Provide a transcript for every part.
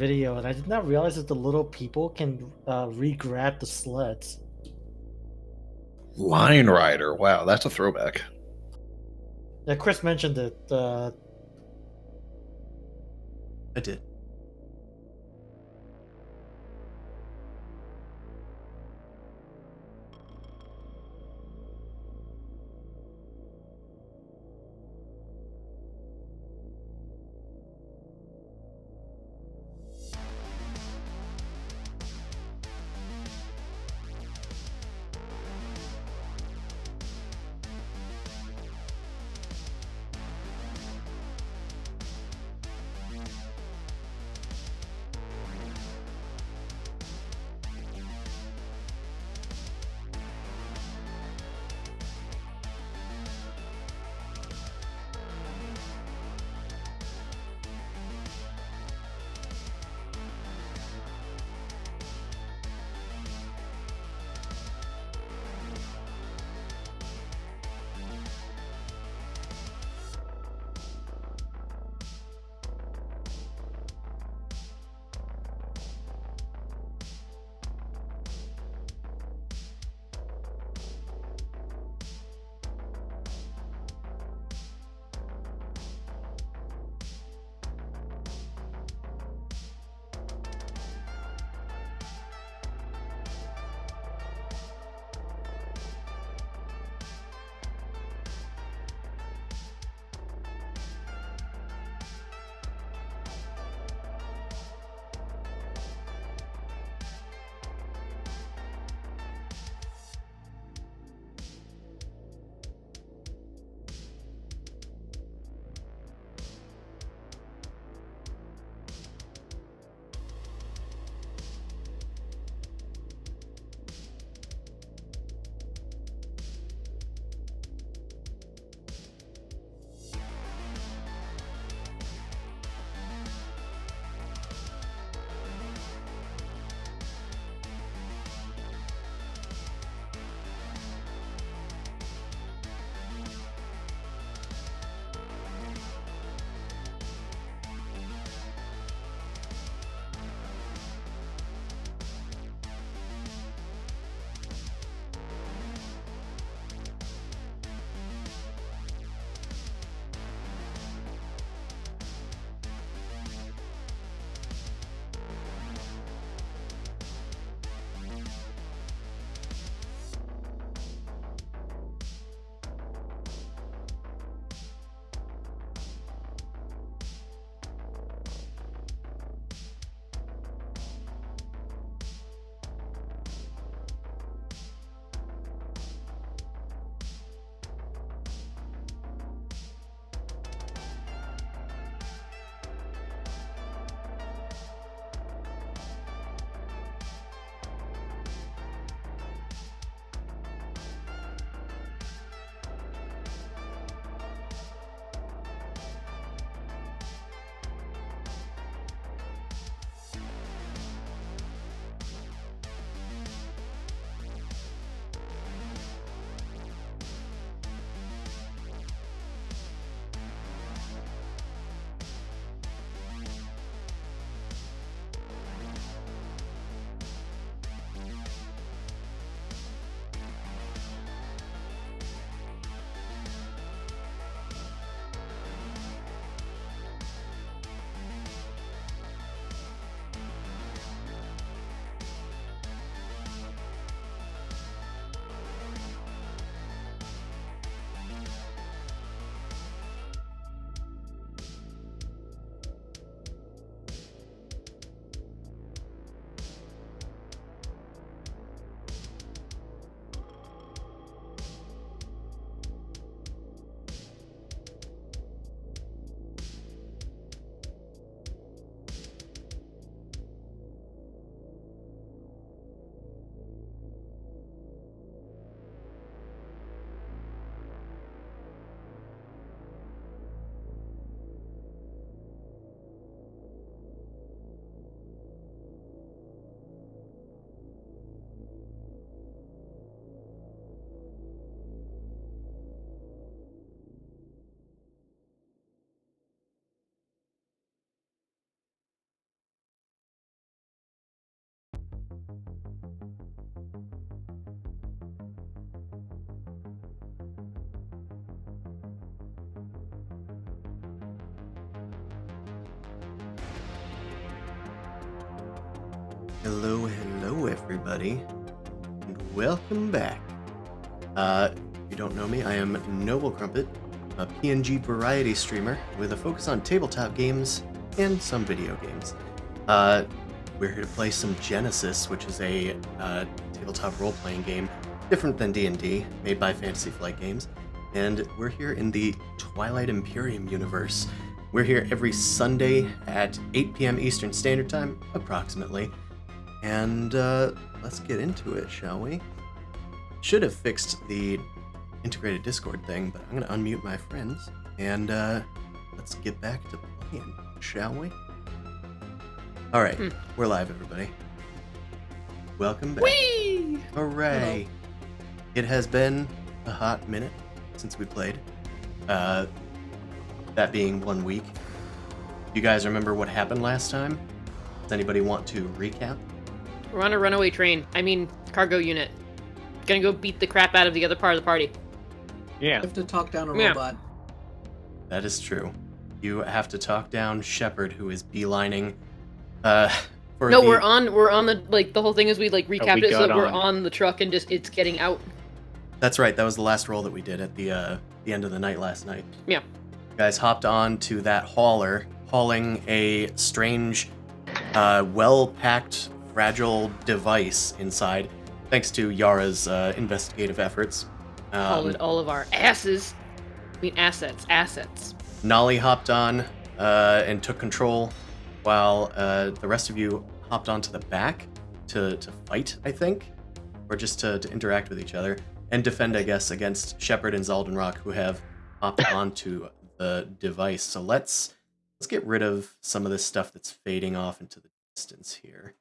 video, and I did not realize that the little people can re-grab the sleds. Line Rider. Wow, that's a throwback. Yeah, Chris mentioned it. I did. Hello, everybody, and welcome back. If you don't know me, I am Noble Crumpet, a PNG variety streamer with a focus on tabletop games and some video games. We're here to play some GENESYS, which is a tabletop role-playing game, different than D&D, made by Fantasy Flight Games, and we're here in the Twilight Imperium universe. We're here every Sunday at 8 p.m. Eastern Standard Time, approximately. And let's get into it, shall we? Should have fixed the integrated Discord thing, but I'm going to unmute my friends, and let's get back to playing, shall we? Alright, we're live, everybody. Welcome back. Whee! Hooray! Hello. It has been a hot minute since we played. That being 1 week. You guys remember what happened last time? Does anybody want to recap? We're on a runaway train. I mean, cargo unit. Gonna go beat the crap out of the other part of the party. Yeah. You have to talk down a Yeah. robot. That is true. You have to talk down Shepard, who is beelining. For No, the... we're on the the whole thing is we recapped we it so that got we're on. on the truck and just it's getting out. That's right. That was the last roll that we did at the end of the night last night. Yeah. You guys hopped on to that hauler, hauling a strange, well-packed, fragile device inside, thanks to Yara's investigative efforts. All of our asses. I mean assets. Nolly hopped on and took control, while the rest of you hopped onto the back to fight, I think, or just to interact with each other and defend, I guess, against Shepard and Zaldenrock, who have hopped onto the device. So let's get rid of some of this stuff that's fading off into the distance here.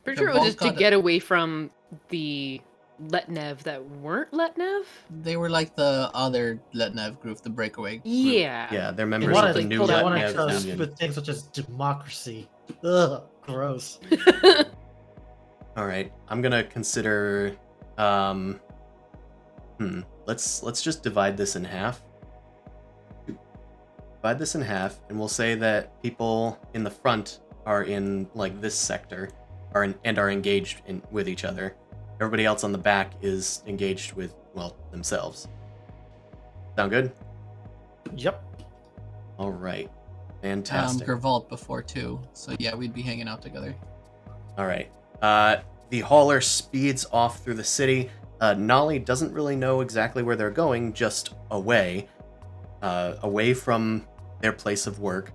Pretty They're sure it was both just to got get away from the Letnev that weren't Letnev. They were like the other Letnev group, the breakaway group. Yeah. Yeah, they're They members of wanted, the like, new pulled they out wanted Letnev Union. stupid things such as democracy. Ugh, gross. All right, I'm gonna consider. Let's just divide this in half. Divide this in half, and we'll say that people in the front are in this sector, are engaged with each other. Everybody else on the back is engaged with themselves. Sound good? Yep. All right, fantastic. Gervault before too. So yeah, we'd be hanging out together. All right. The hauler speeds off through the city. Nolly doesn't really know exactly where they're going, just away from their place of work.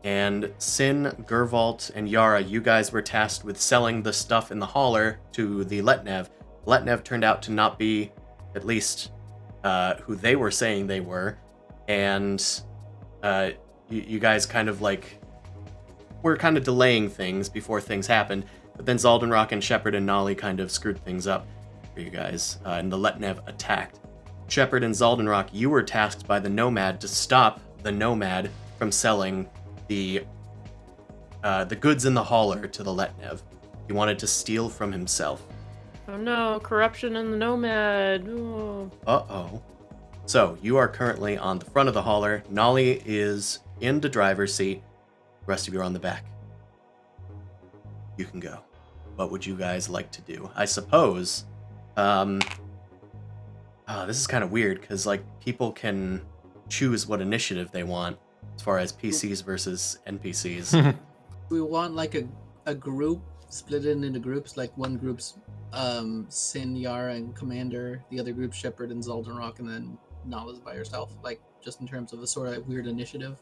And Sin, Gervault, and Yara, you guys were tasked with selling the stuff in the hauler to the Letnev. Letnev turned out to not be, at least, who they were saying they were. And you guys kind of were kind of delaying things before things happened. But then Zaldenrock and Shepard and Nolly kind of screwed things up for you guys, and the Letnev attacked. Shepard and Zaldenrock, you were tasked by the Nomad to stop the Nomad from selling the goods in the hauler to the Letnev. He wanted to steal from himself. Oh no, corruption in the Nomad. Oh. Uh-oh. So, you are currently on the front of the hauler. Nolly is in the driver's seat. The rest of you are on the back. You can go. What would you guys like to do? I suppose, this is kind of weird, because, people can choose what initiative they want, as far as PCs versus NPCs. We want a group split it into groups. Like one group's Sin, Yara, and Commander. The other group's Shepard and Zaldenrock, and then Nala's by herself. Just in terms of a sort of weird initiative.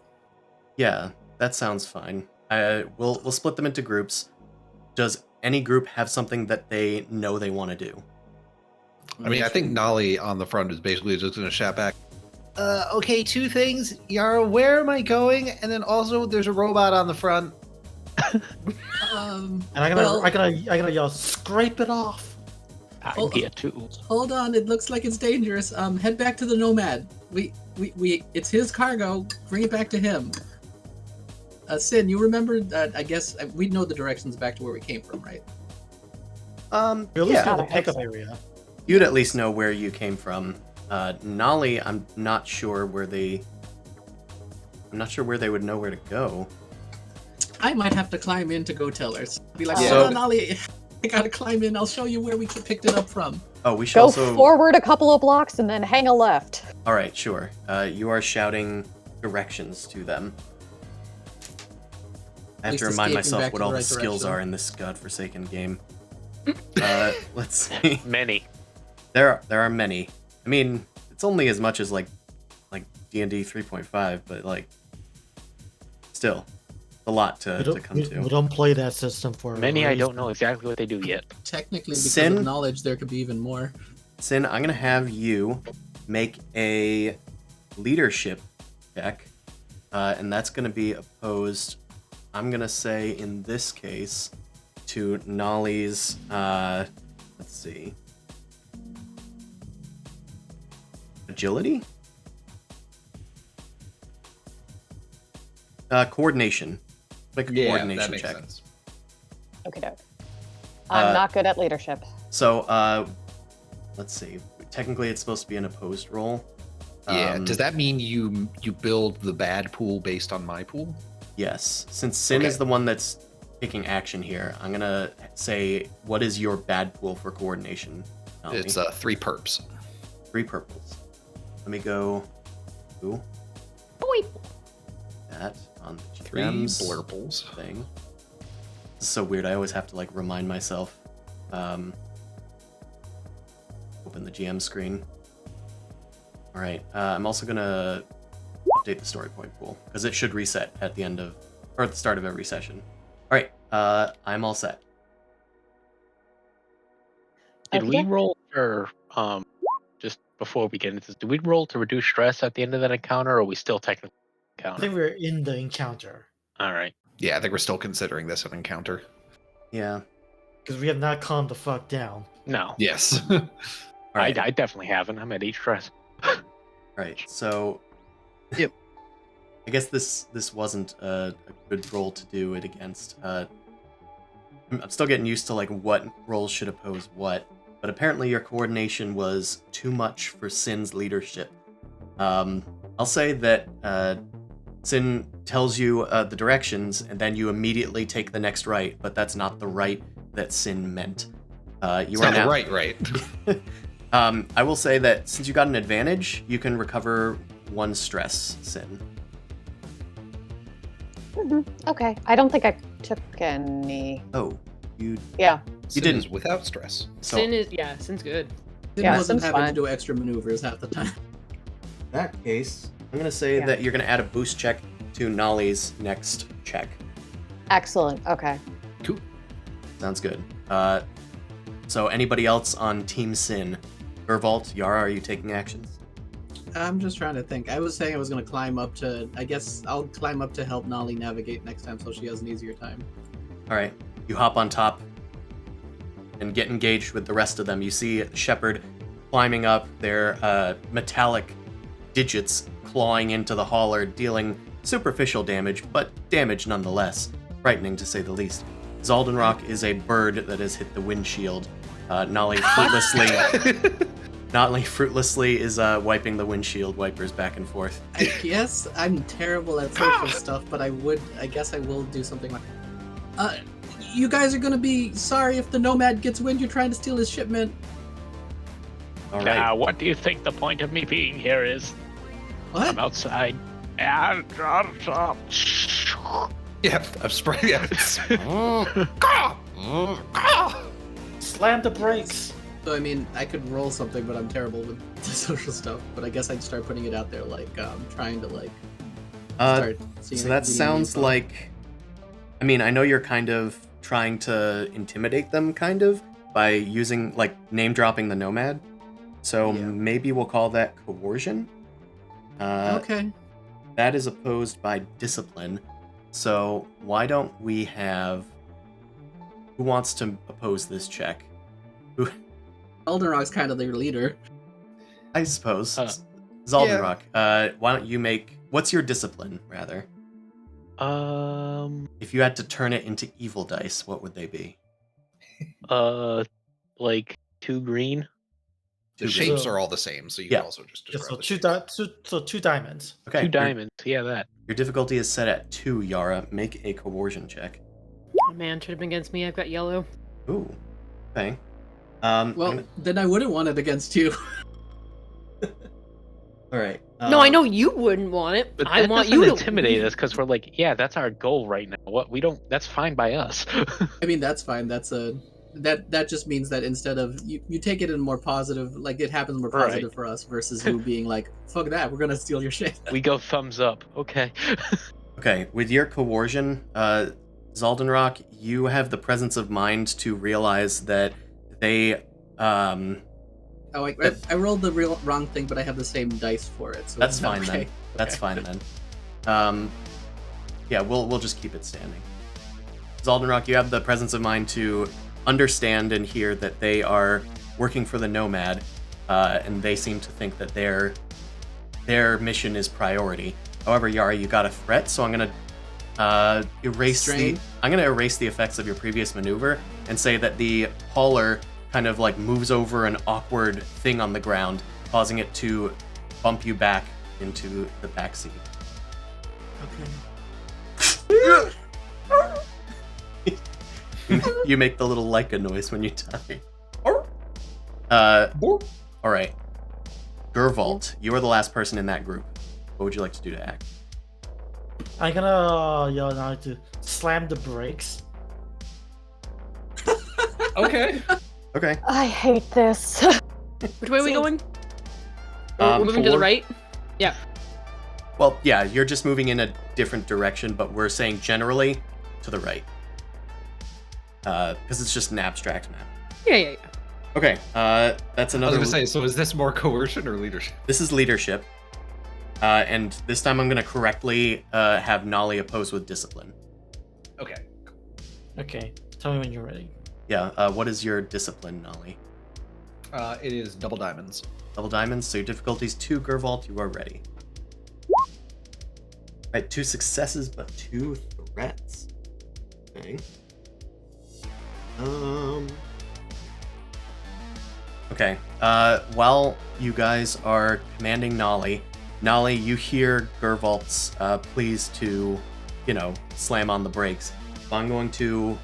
Yeah, that sounds fine. We'll split them into groups. Does any group have something that they know they want to do? I mean, I think Nolly on the front is basically just going to shout back. Okay, two things. Yara, where am I going? And then also, there's a robot on the front. Um, And I gotta yell, scrape it off. I'm here too. Hold on, it looks like it's dangerous. Head back to the Nomad. We it's his cargo. Bring it back to him. Sin, you remember that? I guess we know the directions back to where we came from, right? At least Yeah, know the God, I hope pickup so. area. you'd at least know where you came from. Nolly, I'm not sure where they would know where to go. I might have to climb in to go tell her. Be like, Yeah. hold So- on, Ollie. I gotta climb in. I'll show you where we picked it up from. Oh, we should Go also. forward a couple of blocks and then hang a left. All right, sure. You are shouting directions to them. I have least to remind escaping myself back what in the all the right skills direction. are in this godforsaken game. Let's see. Many. There are many. I mean, it's only as much as like D&D 3.5, but like still a lot to come We to. don't play that system for a Many I don't reason. know exactly what they do yet. Technically, because Sin? of knowledge, there could be even more. Sin, I'm gonna have you make a leadership check, and that's gonna be opposed. I'm gonna say in this case to Nolly's. Let's see, agility, coordination. Make a coordination that makes check. sense. Okay, doke. I'm Uh, not good at leadership. So, let's see. Technically, it's supposed to be an opposed roll. Yeah. Does that mean you build the bad pool based on my pool? Yes. Since Sin is Okay. the one that's taking action here, I'm gonna say, what is your bad pool for coordination? Nolly? It's 3 perps. 3 purples. Let me go. Ooh, Boy. that on the 3 GM's blurples. thing. This is so weird. I always have to like remind myself. Open the GM screen. All right. I'm also gonna update the story point pool because it should reset at the end of or at the start of every session. All right. I'm all set. Did we Okay. roll for just before we get into this? Did we roll to reduce stress at the end of that encounter, or are we still technically I encounter? think we're in the encounter All right. Yeah, I think we're still considering this an encounter. Yeah. because we have not calmed the fuck down. No, Yes. All right. I definitely haven't. I'm at 8 stress. Right. So. Yep. I guess this wasn't a good roll to do it against. I'm still getting used to like what rolls should oppose what, but apparently your coordination was too much for Sin's leadership. I'll say that Sin tells you the directions, and then you immediately take the next right, but that's not the right that Sin meant. You are now right. I will say that since you got an advantage, you can recover 1 stress, Sin. Okay. I don't think I took any. Oh, you Yeah. You didn't. didn't without stress. so Sin is Sin's good. It Yeah, wasn't Sin's having to fine. do extra maneuvers half the time. in that case, I'm gonna say Yeah. that you're gonna add a boost check to Nolly's next check. Excellent. Okay. Sounds good. So anybody else on Team Sin? Vervault, Yara, are you taking actions? I'm just trying to think. I was saying I was going to climb up to. I guess I'll climb up to help Nolly navigate next time so she has an easier time. All right, you hop on top and get engaged with the rest of them. You see Shepard climbing up, their metallic digits clawing into the hauler, dealing superficial damage, but damage nonetheless. Frightening to say the least. Zaldenrock is a bird that has hit the windshield. Nolly fruitlessly is wiping the windshield wipers back and forth. I guess I'm terrible at social stuff, but I guess I will do something like. You guys are gonna be sorry if the Nomad gets wind you're trying to steal his shipment. All right. Now, what do you think the point of me being here is? What? I'm outside. And Yeah, I'm spraying. Yeah. Slam the brakes. So I mean, I could roll something, but I'm terrible with the social stuff. But I guess I'd start putting it out there, like trying to like start. Seeing So that getting sounds info. like. I mean, I know you're kind of trying to intimidate them, kind of, by using, like, name dropping the Nomad. So Yeah. maybe we'll call that coercion. Okay. That is opposed by discipline. So why don't we have. Who wants to oppose this check? Eldenrock's kind of their leader. I suppose. Uh, Zaldenrock, why don't you make. What's your discipline, rather? um If you had to turn it into evil dice, what would they be? like 2 green. The Two shapes green. are all the same, so you Yeah. can also just Yeah, describe so the shapes. two diamonds. Okay. 2 diamonds. Yeah, that. Your difficulty is set at 2, Yara. Make a coercion check. Oh man, should have been against me. I've got yellow. Ooh. Okay. Well, then I wouldn't want it against you. all right. No, I know you wouldn't want it. But I that want doesn't you to intimidate us because we're like, yeah, that's our goal right now. What we don't. That's fine by us. I mean, that's fine. That just means that instead of you take it in more positive, like it happens more Right. positive for us versus you being like, fuck that, we're gonna steal your shit. We go thumbs up. Okay. Okay. With your coercion, Zaldenrock, you have the presence of mind to realize that they Oh, I rolled the wrong thing, but I have the same dice for it, so That's it's not fine okay. then. That's fine then. Yeah, we'll just keep it standing. Zaldenrock, you have the presence of mind to understand and hear that they are working for the Nomad, and they seem to think that their mission is priority. However, Yara, you got a threat, so I'm gonna erase Strain. the effects of your previous maneuver and say that the hauler kind of like moves over an awkward thing on the ground, causing it to bump you back into the back seat. Okay. You make the little Leica noise when you die. All right. Gervault, you are the last person in that group. What would you like to do to act? I'm gonna yell now to slam the brakes. Okay. Okay. I hate this. Which way are we So- going? We're moving to the forward. right? Yeah. Well, yeah, you're just moving in a different direction, but we're saying generally to the right. Because it's just an abstract map. Yeah. Okay, that's I was another. gonna say, so is this more coercion or leadership? This is leadership. And this time I'm going to correctly have Nolly opposed with discipline. Okay. Okay, tell me when you're ready. Yeah, what is your discipline, Nolly? It is double diamonds. Double diamonds, so your difficulty's 2, Gervault, you are ready. Alright, 2 successes, but 2 threats. Okay. Okay, while you guys are commanding Nolly, you hear Gervault's pleas to, slam on the brakes. So I'm going to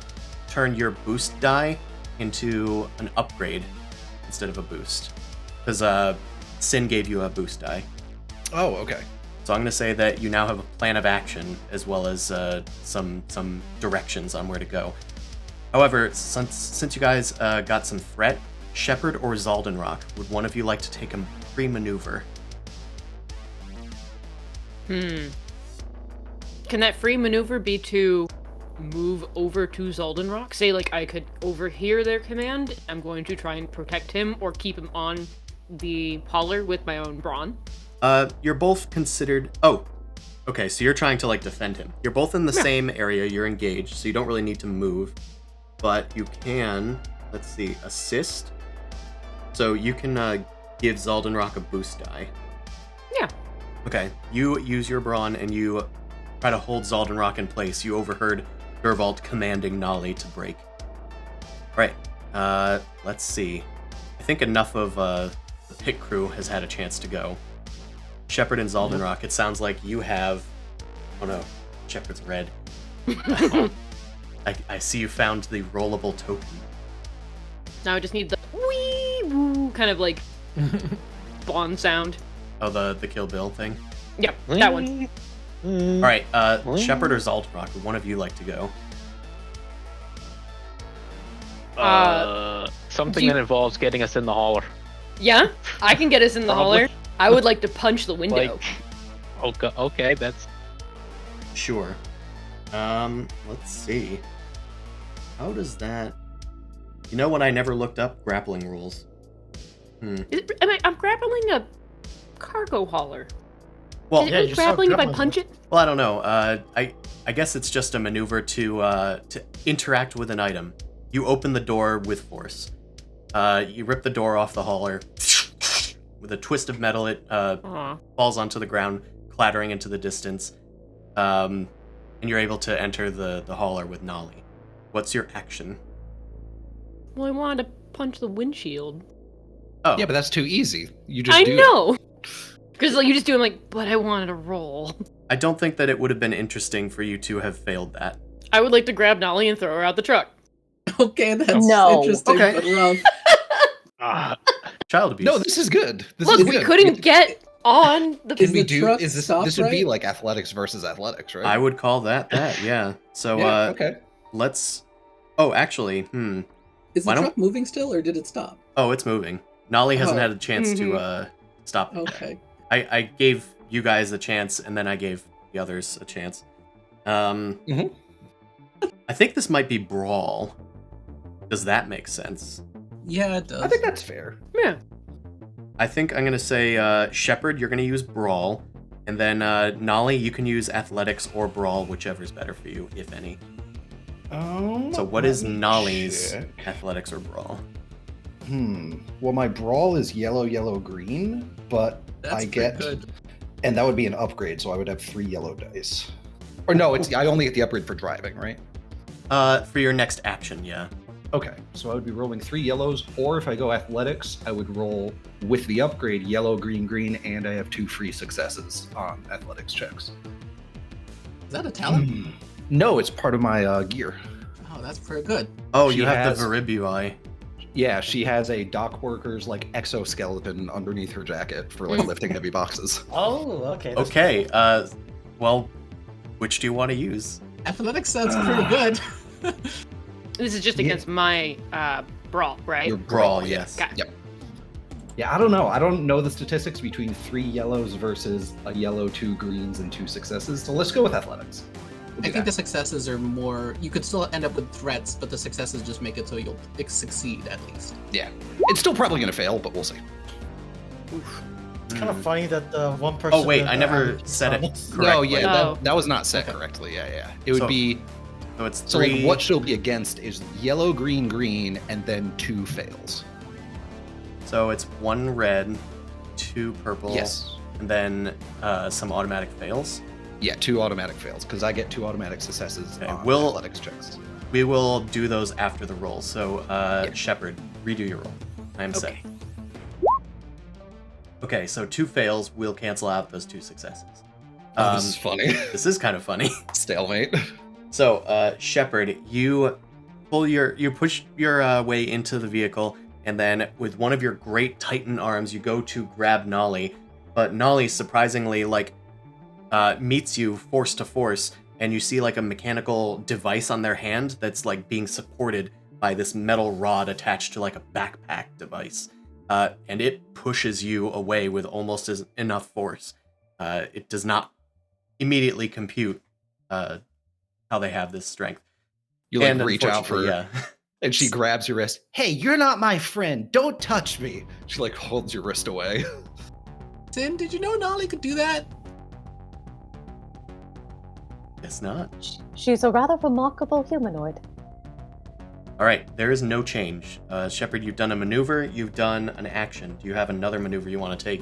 turn your boost die into an upgrade instead of a boost. Because Sin gave you a boost die. Oh, okay. So I'm going to say that you now have a plan of action as well as some directions on where to go. However, since you guys got some threat, Shepard or Zaldenrock, would one of you like to take a free maneuver? Can that free maneuver be to move over to Zaldenrock? Say, like, I could overhear their command. I'm going to try and protect him or keep him on the hauler with my own brawn. You're both considered... Oh, okay, so you're trying to, defend him. You're both in the same area, you're engaged, so you don't really need to move. But you can, let's see, assist. So you can give Zaldenrock a boost die. Yeah. Okay, you use your brawn and you try to hold Zaldenrock in place. You overheard Gervault commanding Nolly to break. Right, let's see. I think enough of the pit crew has had a chance to go. Shepard and Zaldenrock, it sounds like you have... Oh no, Shepard's red. I see you found the rollable token. Now I just need the wee woo kind of like Bond sound. Oh, the Kill Bill thing? Yep, that one. Alright, Shepard or Zaldenrock, would one of you like to go? Something do you- that involves getting us in the hauler. Yeah, I can get us in the Probably. hauler. I would like to punch the window. Okay, that's Sure. Let's see. How does that... You know what I never looked up? Grappling rules. I'm grappling a cargo hauler. Well, Is yeah, it you grappling saw if I grappling punch it? well, I don't know. I guess it's just a maneuver to interact with an item. You open the door with force. You rip the door off the hauler. With a twist of metal, it Aw. falls onto the ground, clattering into the distance. And you're able to enter the hauler with Nolly. What's your action? Well, I wanted to punch the windshield. Oh, Yeah, but that's too easy. You just I do it. know. Because like you just do. I'm like, but I wanted to roll. I don't think that it would have been interesting for you to have failed that. I would like to grab Nolly and throw her out the truck. Okay, that's No. interesting, Okay. but rough. Ah, Child abuse. No, this is good. This Look, is we good. couldn't get on the. Is Can we the do? truck Is this? stopped This would be right? like athletics versus athletics, right? I would call that, yeah. So, Yeah, okay. let's... Oh, actually, Is Why the don't- truck moving still, or did it stop? Oh, it's moving. Nolly hasn't Oh. had a chance to stop. Okay. I gave you guys a chance, and then I gave the others a chance. Mhm. I think this might be Brawl. Does that make sense? Yeah, it does. I think that's fair. Yeah. I think I'm gonna say Shepard, you're gonna use Brawl, and then Nolly, you can use Athletics or Brawl, whichever's better for you, if any. So what is Nolly's Athletics or Brawl? Well, my brawl is yellow, yellow, green, but That's I pretty get, good. and that would be an upgrade, so I would have 3 yellow dice. Or no, it's I only get the upgrade for driving, right? For your next action, yeah. Okay, so I would be rolling 3 yellows, or if I go athletics, I would roll with the upgrade yellow, green, green, and I have 2 free successes on athletics checks. Is that a talent? No, it's part of my gear. Oh, that's pretty good. Oh, She you have has- the Veribui. Yeah, she has a dock worker's like exoskeleton underneath her jacket for like lifting heavy boxes. Oh, okay. that's Okay, cool. well, which do you want to use? Athletics sounds pretty good. This is just Yeah. against my brawl, right? Your Brawl, yes. Got it. Yep. Yeah, I don't know. I don't know the statistics between 3 yellows versus a yellow, 2 greens, and 2 successes. So let's go with athletics. We'll I do think the that. successes are more. You could still end up with threats, but the successes just make it so you'll succeed at least. Yeah, it's still probably gonna fail, but we'll see. It's kind of funny that the one person. Oh, wait, that I never added said it comments- correctly. No, yeah, Oh. that was not set Okay. correctly. Yeah. It would So, be So it's so 3. like what she'll be against is yellow, green, green, and then 2 fails. So it's 1 red, 2 purple, Yes. and then some automatic fails. Yeah, 2 automatic fails because I get 2 automatic successes Okay, on we'll- athletics checks. We will do those after the roll. So, Shepard, redo your roll. I am set. Okay. Okay, so 2 fails. We'll cancel out those 2 successes. Oh, this is funny. This is kind of funny. Stalemate. So, Shepard, you push your way into the vehicle, and then with one of your great Titan arms, you go to grab Nolly, but Nolly surprisingly meets you force to force, and you see like a mechanical device on their hand that's like being supported by this metal rod attached to like a backpack device, and it pushes you away with almost enough force. It does not immediately compute how they have this strength. You like And reach out for her, unfortunately, yeah. and she grabs your wrist. Hey, you're not my friend. Don't touch me. She like holds your wrist away. Sin, did you know Nolly could do that? Guess not. She's a rather remarkable humanoid. All right, there is no change. Shepard, you've done a maneuver, you've done an action. Do you have another maneuver you want to take?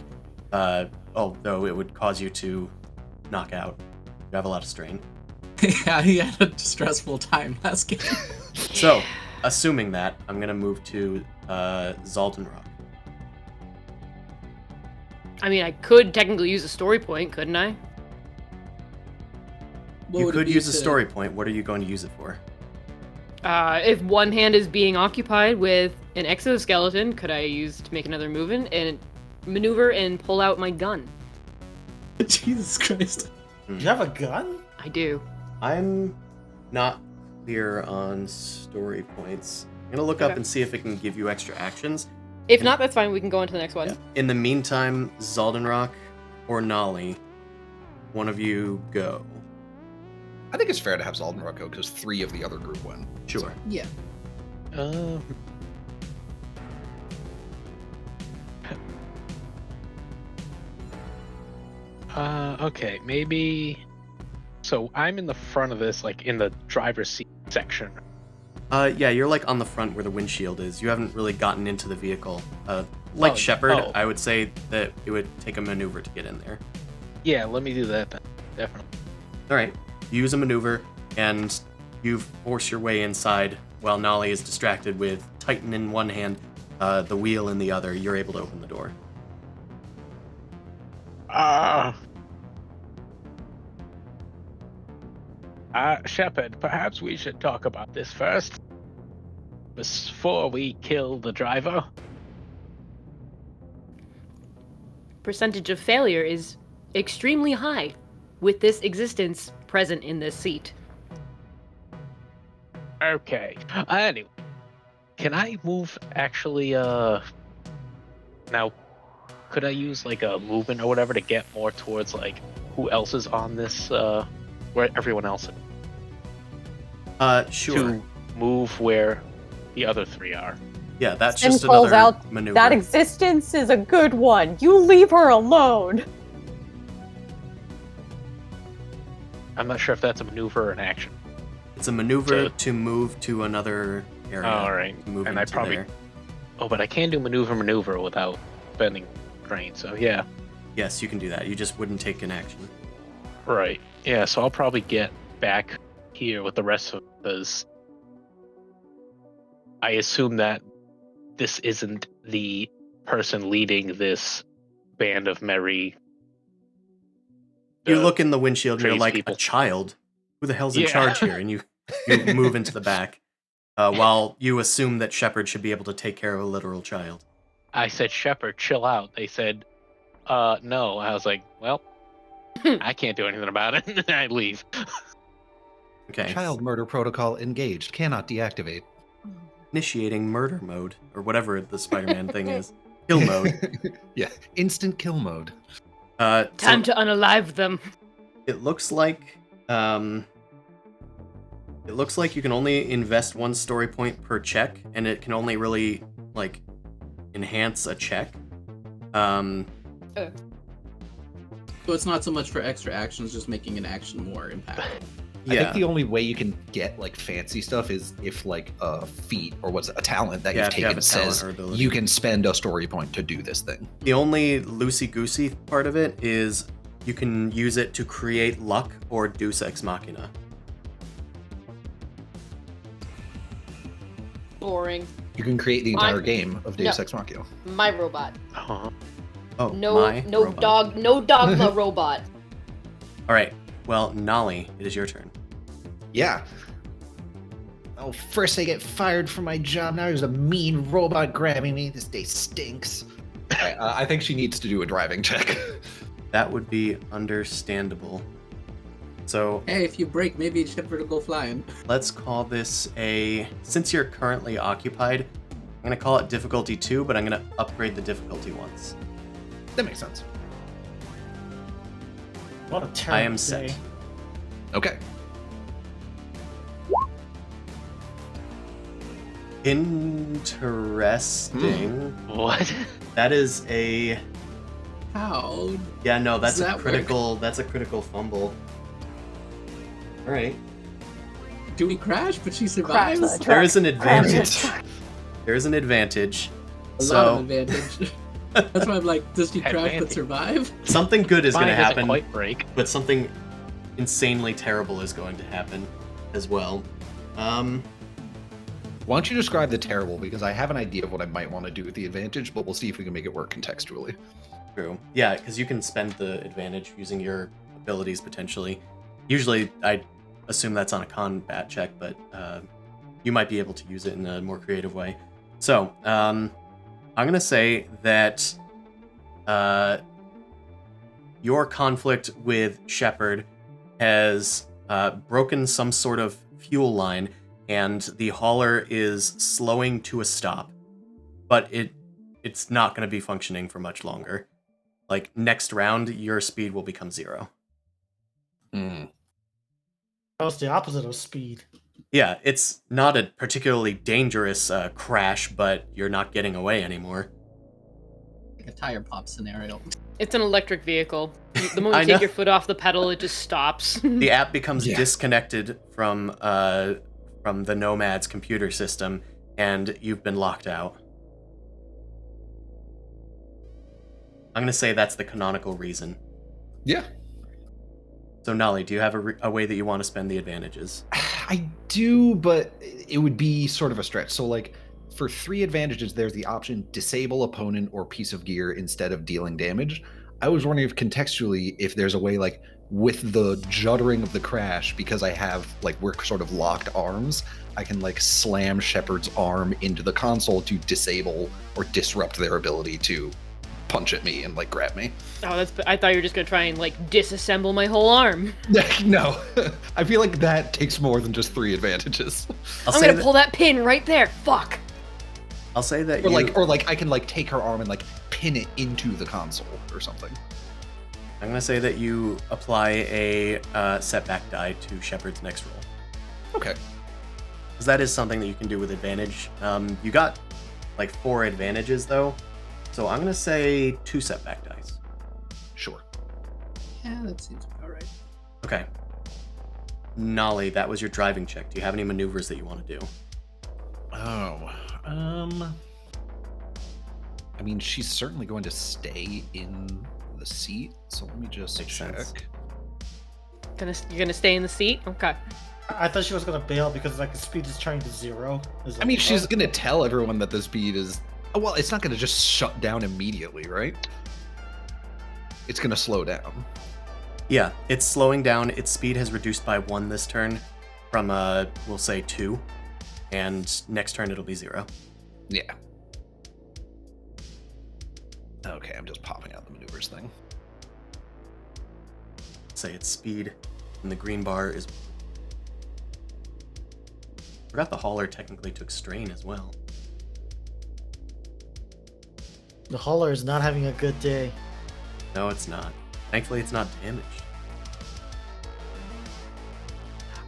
Though it would cause you to knock out. You have a lot of strain. Yeah, he had a stressful time last game. So, assuming that, I'm going to move to Zaldenrock. I mean, I could technically use a story point, couldn't I? What You would it could be use a to- story point. What are you going to use it for? If one hand is being occupied with an exoskeleton, could I use to make another movement and maneuver and pull out my gun? Jesus Christ. You have a gun? I do. I'm not clear on story points. I'm going to look up Okay. and see if it can give you extra actions. If not, that's fine. We can go on to the next one. Yeah. In the meantime, Zaldenrock or Nolly, one of you go. I think it's fair to have Zaldenrock go because 3 of the other group win. Sure. Yeah. Okay, maybe. So I'm in the front of this, like in the driver's seat section. Yeah, you're like on the front where the windshield is. You haven't really gotten into the vehicle. Like Oh, Shepard, oh. I would say that it would take a maneuver to get in there. Yeah, let me do that then. Definitely. All right, use a maneuver, and you force your way inside while Nolly is distracted with Titan in one hand, the wheel in the other, you're able to open the door. Shepard, perhaps we should talk about this first. Before we kill the driver. Percentage of failure is extremely high with this existence present in this seat. Okay. Anyway, can I move actually, now, could I use like a movement or whatever to get more towards like who else is on this, where everyone else is? Sure. To move where the other three are. Yeah, that's Sin just calls another out, maneuver. that existence is a good one. You leave her alone. I'm not sure if that's a maneuver or an action. It's a maneuver to move to another area. All right. To move And I into probably... there. Oh, but I can do maneuver without spending grain, so yeah. Yes, you can do that. You just wouldn't take an action. Right. Yeah, so I'll probably get back here with the rest of those. I assume that this isn't the person leading this band of merry... You look in the windshield and you're like, tradespeople. a child? Who the hell's in Yeah. charge here? And you move into the back, while you assume that Shepard should be able to take care of a literal child. I said, Shepard, chill out. They said, no. I was like, well, I can't do anything about it. And I leave. Okay. Child murder protocol engaged. Cannot deactivate. Initiating murder mode, or whatever the Spider-Man thing is. Kill mode. Yeah, instant kill mode. Time to unalive them. It looks like you can only invest 1 story point per check, and it can only really like enhance a check. So it's not so much for extra actions, just making an action more impactful. I think the only way you can get like fancy stuff is if like a feat or what's a talent that Yeah, you've if you have taken a talent says or ability. you can spend a story point to do this thing. The only loosey-goosey part of it is you can use it to create luck or Deus Ex Machina. Boring. You can create the entire I'm- game of Deus no. Ex Machina. My robot. Uh-huh. Oh, No, my no robot. dog, no dogma robot. All right. Well, Nolly, it is your turn. Yeah. Oh, first I get fired from my job. Now there's a mean robot grabbing me. This day stinks. I think she needs to do a driving check. That would be understandable. So Hey, if you break, maybe Shepard will go flying. let's call this a... Since you're currently occupied, I'm going to call it difficulty 2, but I'm going to upgrade the difficulty once. That makes sense. What a terrible I am set. day. Okay. Interesting. What? That is a... How? Yeah, no, that's Does a that work? critical. That's a critical fumble. All right. Do we crash, but she Crash survives? the truck. There is an Crash the advantage. truck. There is an advantage. A lot So of advantage. That's why I'm like, does she crash but Advantage. survive? something good is going to Mine doesn't happen, quite break. but something insanely terrible is going to happen as well. Why don't you describe the terrible? Because I have an idea of what I might want to do with the advantage, but we'll see if we can make it work contextually. True. Yeah, because you can spend the advantage using your abilities potentially. Usually, I assume that's on a combat check, but you might be able to use it in a more creative way. So, I'm going to say that your conflict with Shepard has broken some sort of fuel line, and the hauler is slowing to a stop. But it's not going to be functioning for much longer. Like, next round, your speed will become 0. Hmm. That was the opposite of speed. Yeah, it's not a particularly dangerous crash, but you're not getting away anymore. Like a tire pop scenario. It's an electric vehicle. The moment I you take know. your foot off the pedal, it just stops. The app becomes Yeah. disconnected from the Nomad's computer system, and you've been locked out. I'm going to say that's the canonical reason. Yeah. So, Nolly, do you have a way that you want to spend the advantages? I do, but it would be sort of a stretch. So, like, for 3 advantages, there's the option disable opponent or piece of gear instead of dealing damage. I was wondering if contextually, if there's a way, like, with the juddering of the crash, because I have, like, we're sort of locked arms, I can, like, slam Shepard's arm into the console to disable or disrupt their ability to punch at me and, like, grab me. Oh, I thought you were just gonna try and like disassemble my whole arm. No, I feel like that takes more than just 3 advantages. I'll I'm say gonna that, pull that pin right there. Fuck. I'll say that Or you. like I can like take her arm and like pin it into the console or something. I'm gonna say that you apply a setback die to Shepard's next roll, Okay. because that is something that you can do with advantage. You got like 4 advantages though, so I'm gonna say 2 setback dice. Sure. Yeah, that seems about right. Okay. Nolly, that was your driving check. Do you have any maneuvers that you want to do? Oh. I mean, she's certainly going to stay in the seat, so let me just Makes check. sense. You're gonna stay in the seat? Okay. I thought she was gonna bail because like the speed is trying to 0. I mean, she's gonna tell everyone that the speed is. Oh, well, it's not gonna just shut down immediately, right? It's gonna slow down. Yeah, it's slowing down. Its speed has reduced by 1 this turn from, we'll say 2. And next turn it'll be 0. Yeah. Okay, I'm just popping out the maneuvers thing. Say its speed, and the green bar is... Forgot the hauler technically took strain as well. The hauler is not having a good day. No, it's not. Thankfully, it's not damaged.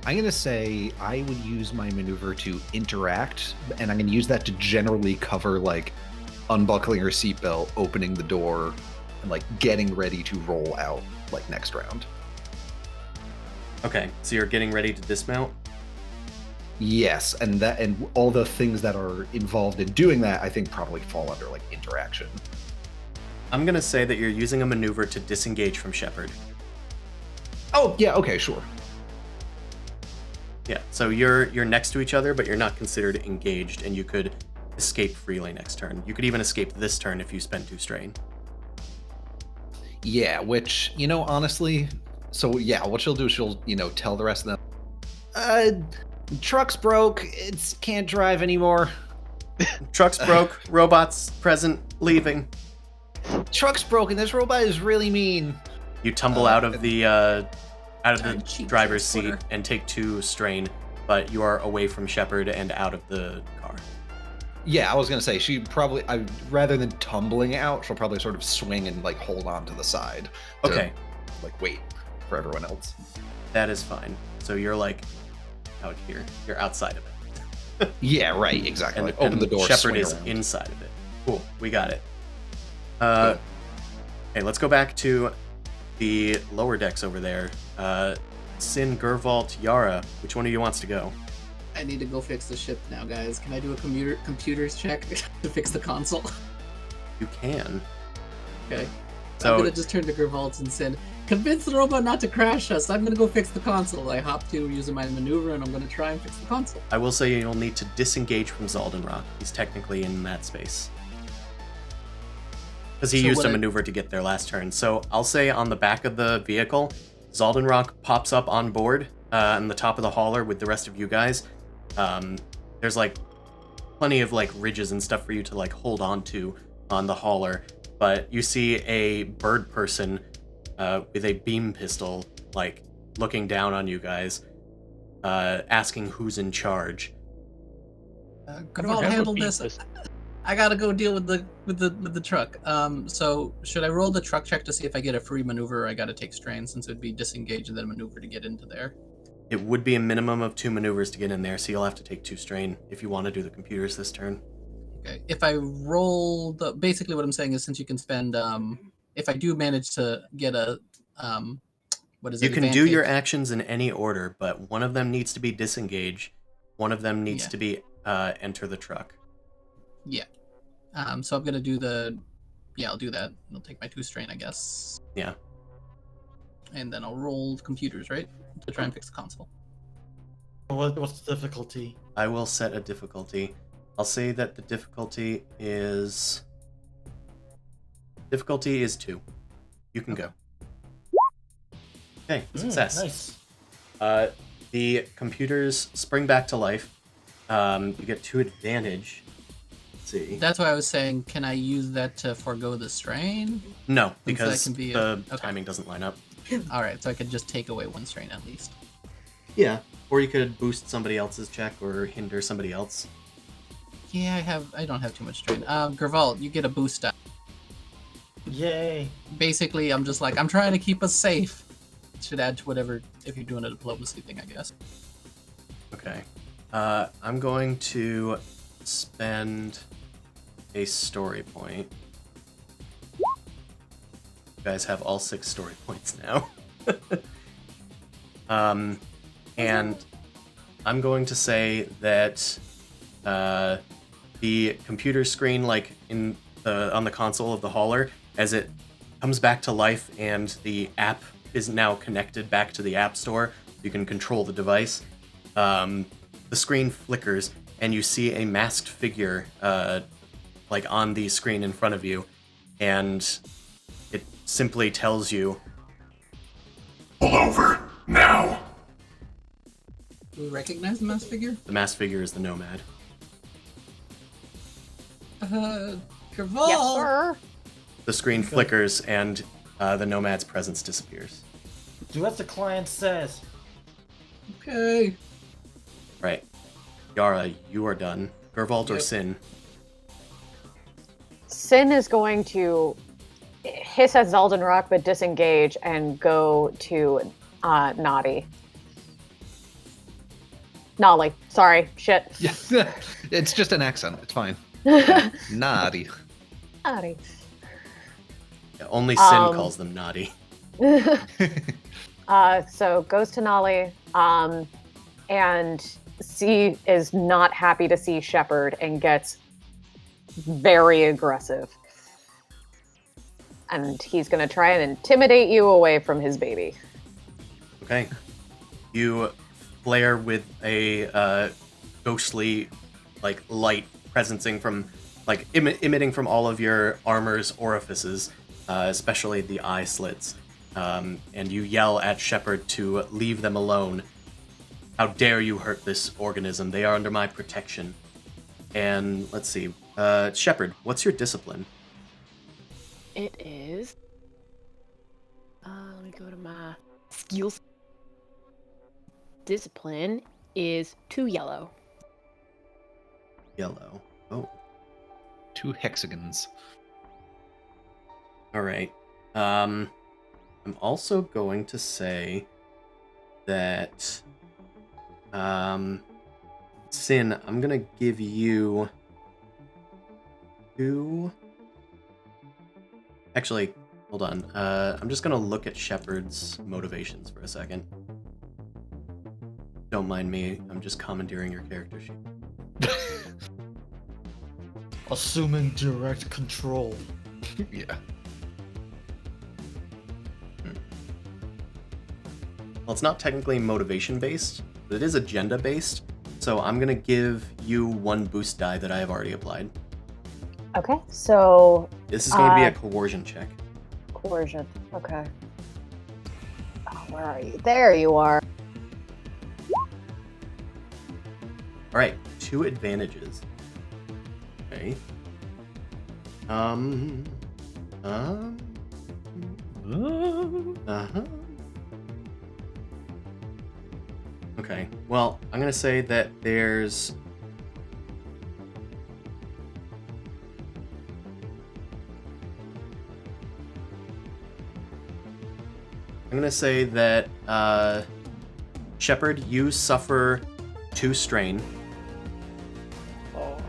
I'm gonna say I would use my maneuver to interact, and I'm gonna use that to generally cover like unbuckling her seatbelt, opening the door, and like getting ready to roll out like next round. Okay, so you're getting ready to dismount? Yes, and all the things that are involved in doing that, I think probably fall under like interaction. I'm gonna say that you're using a maneuver to disengage from Shepard. Oh yeah, okay, sure. Yeah, so you're next to each other, but you're not considered engaged, and you could escape freely next turn. You could even escape this turn if you spend 2 strain. Yeah, which, you know, honestly, so yeah, what she'll do is she'll, you know, tell the rest of them, truck's broke, it can't drive anymore. Truck's broke, robots present, leaving. Truck's broken, this robot is really mean. You tumble out of the Cheap driver's seat transporter. and take 2 strain, but you are away from Shepard and out of the car. Yeah, I was gonna say, rather than tumbling out, she'll probably sort of swing and like hold on to the side. To, Okay, like wait for everyone else. that is fine. So you're like out here. You're outside of it. Yeah, right, exactly. And, Like, open the door, Shepard swing is around. inside of it. Cool, we got it. Okay, let's go back to the lower decks over there. Sin, Gervault, Yara. Which one of you wants to go? I need to go fix the ship now, guys. Can I do a computers check to fix the console? You can. Okay. So I'm gonna just turn to Gervaltz and say, convince the robot not to crash us. I'm gonna go fix the console. I hop to using my maneuver, and I'm gonna try and fix the console. I will say you'll need to disengage from Zaldenrock. He's technically in that space. Because he So used what a I- maneuver to get there last turn. So I'll say on the back of the vehicle, Zaldenrock pops up on board on the top of the hauler with the rest of you guys. There's like plenty of like ridges and stuff for you to like hold on to on the hauler. But you see a bird person with a beam pistol like looking down on you guys, asking who's in charge. Gervalt, handle this. I gotta go deal with the truck. So should I roll the truck check to see if I get a free maneuver, or I gotta take strain since it'd be disengage and then maneuver to get into there? It would be a minimum of 2 maneuvers to get in there, so you'll have to take 2 strain if you want to do the computers this turn. Okay. If I roll basically what I'm saying is since you can spend if I do manage to get a what is it? You can do your advantage- actions in any order, but one of them needs to be disengage, one of them needs Yeah. to be enter the truck. Yeah. So I'm gonna do I'll do that. I'll take my 2 strain, I guess. Yeah. And then I'll roll computers, right? To try and fix the console. What's the difficulty? I will set a difficulty. I'll say that the difficulty is 2. You can go. Okay, success. Nice. The computers spring back to life. You get 2 advantage. Let's see. That's why I was saying, can I use that to forego the strain? No, Since that because can be the okay. timing doesn't line up. All right, so I could just take away 1 strain at least. Yeah, or you could boost somebody else's check or hinder somebody else. Yeah, I don't have too much strain. Gervalt, you get a boost die. Yay. Basically, I'm just like, I'm trying to keep us safe. Should add to whatever, if you're doing a diplomacy thing, I guess. Okay. I'm going to spend a story point. You guys have all 6 story points now. And I'm going to say that the computer screen, like on the console of the hauler, as it comes back to life and the app is now connected back to the app store, you can control the device. The screen flickers and you see a masked figure like on the screen in front of you, and it simply tells you, "Pull over now." Do we recognize the masked figure? the masked figure is the nomad. Gervalt! Yes, sir. The screen Okay. flickers and the nomad's presence disappears. Do as the client says. Okay. Right. Yara, you are done. Gervalt or Yep. Sin? Sin is going to hiss at Zaldenrock but disengage and go to Naughty. Nolly. Sorry. Shit. Yeah, it's just an accent. It's fine. Naughty. Naughty. Yeah, only Sin calls them naughty. So goes to Nolly, and C is not happy to see Shepard and gets very aggressive. And he's going to try and intimidate you away from his baby. Okay. You flare with a ghostly, like, light presencing from, like, emitting from all of your armor's orifices, especially the eye slits. And you yell at Shepard to leave them alone. How dare you hurt this organism? They are under my protection. And let's see. Shepard, what's your discipline? It is. Let me go to my skills. Discipline is 2 yellow. Yellow. Oh. 2 hexagons. All right. I'm also going to say that, Sin, I'm gonna give you 2. Actually, hold on. I'm just gonna look at Shepard's motivations for a second. Don't mind me. I'm just commandeering your character sheet. Assuming direct control. Yeah. Well, it's not technically motivation based, but it is agenda based. So I'm gonna give you 1 boost die that I have already applied. Okay, so This is going to be a coercion check. coercion. Okay. Oh, where are you? There you are. All right, 2 advantages. Okay. Okay. Well, I'm gonna say that there's. I'm gonna say that Shepard, you suffer 2 strain. Okay.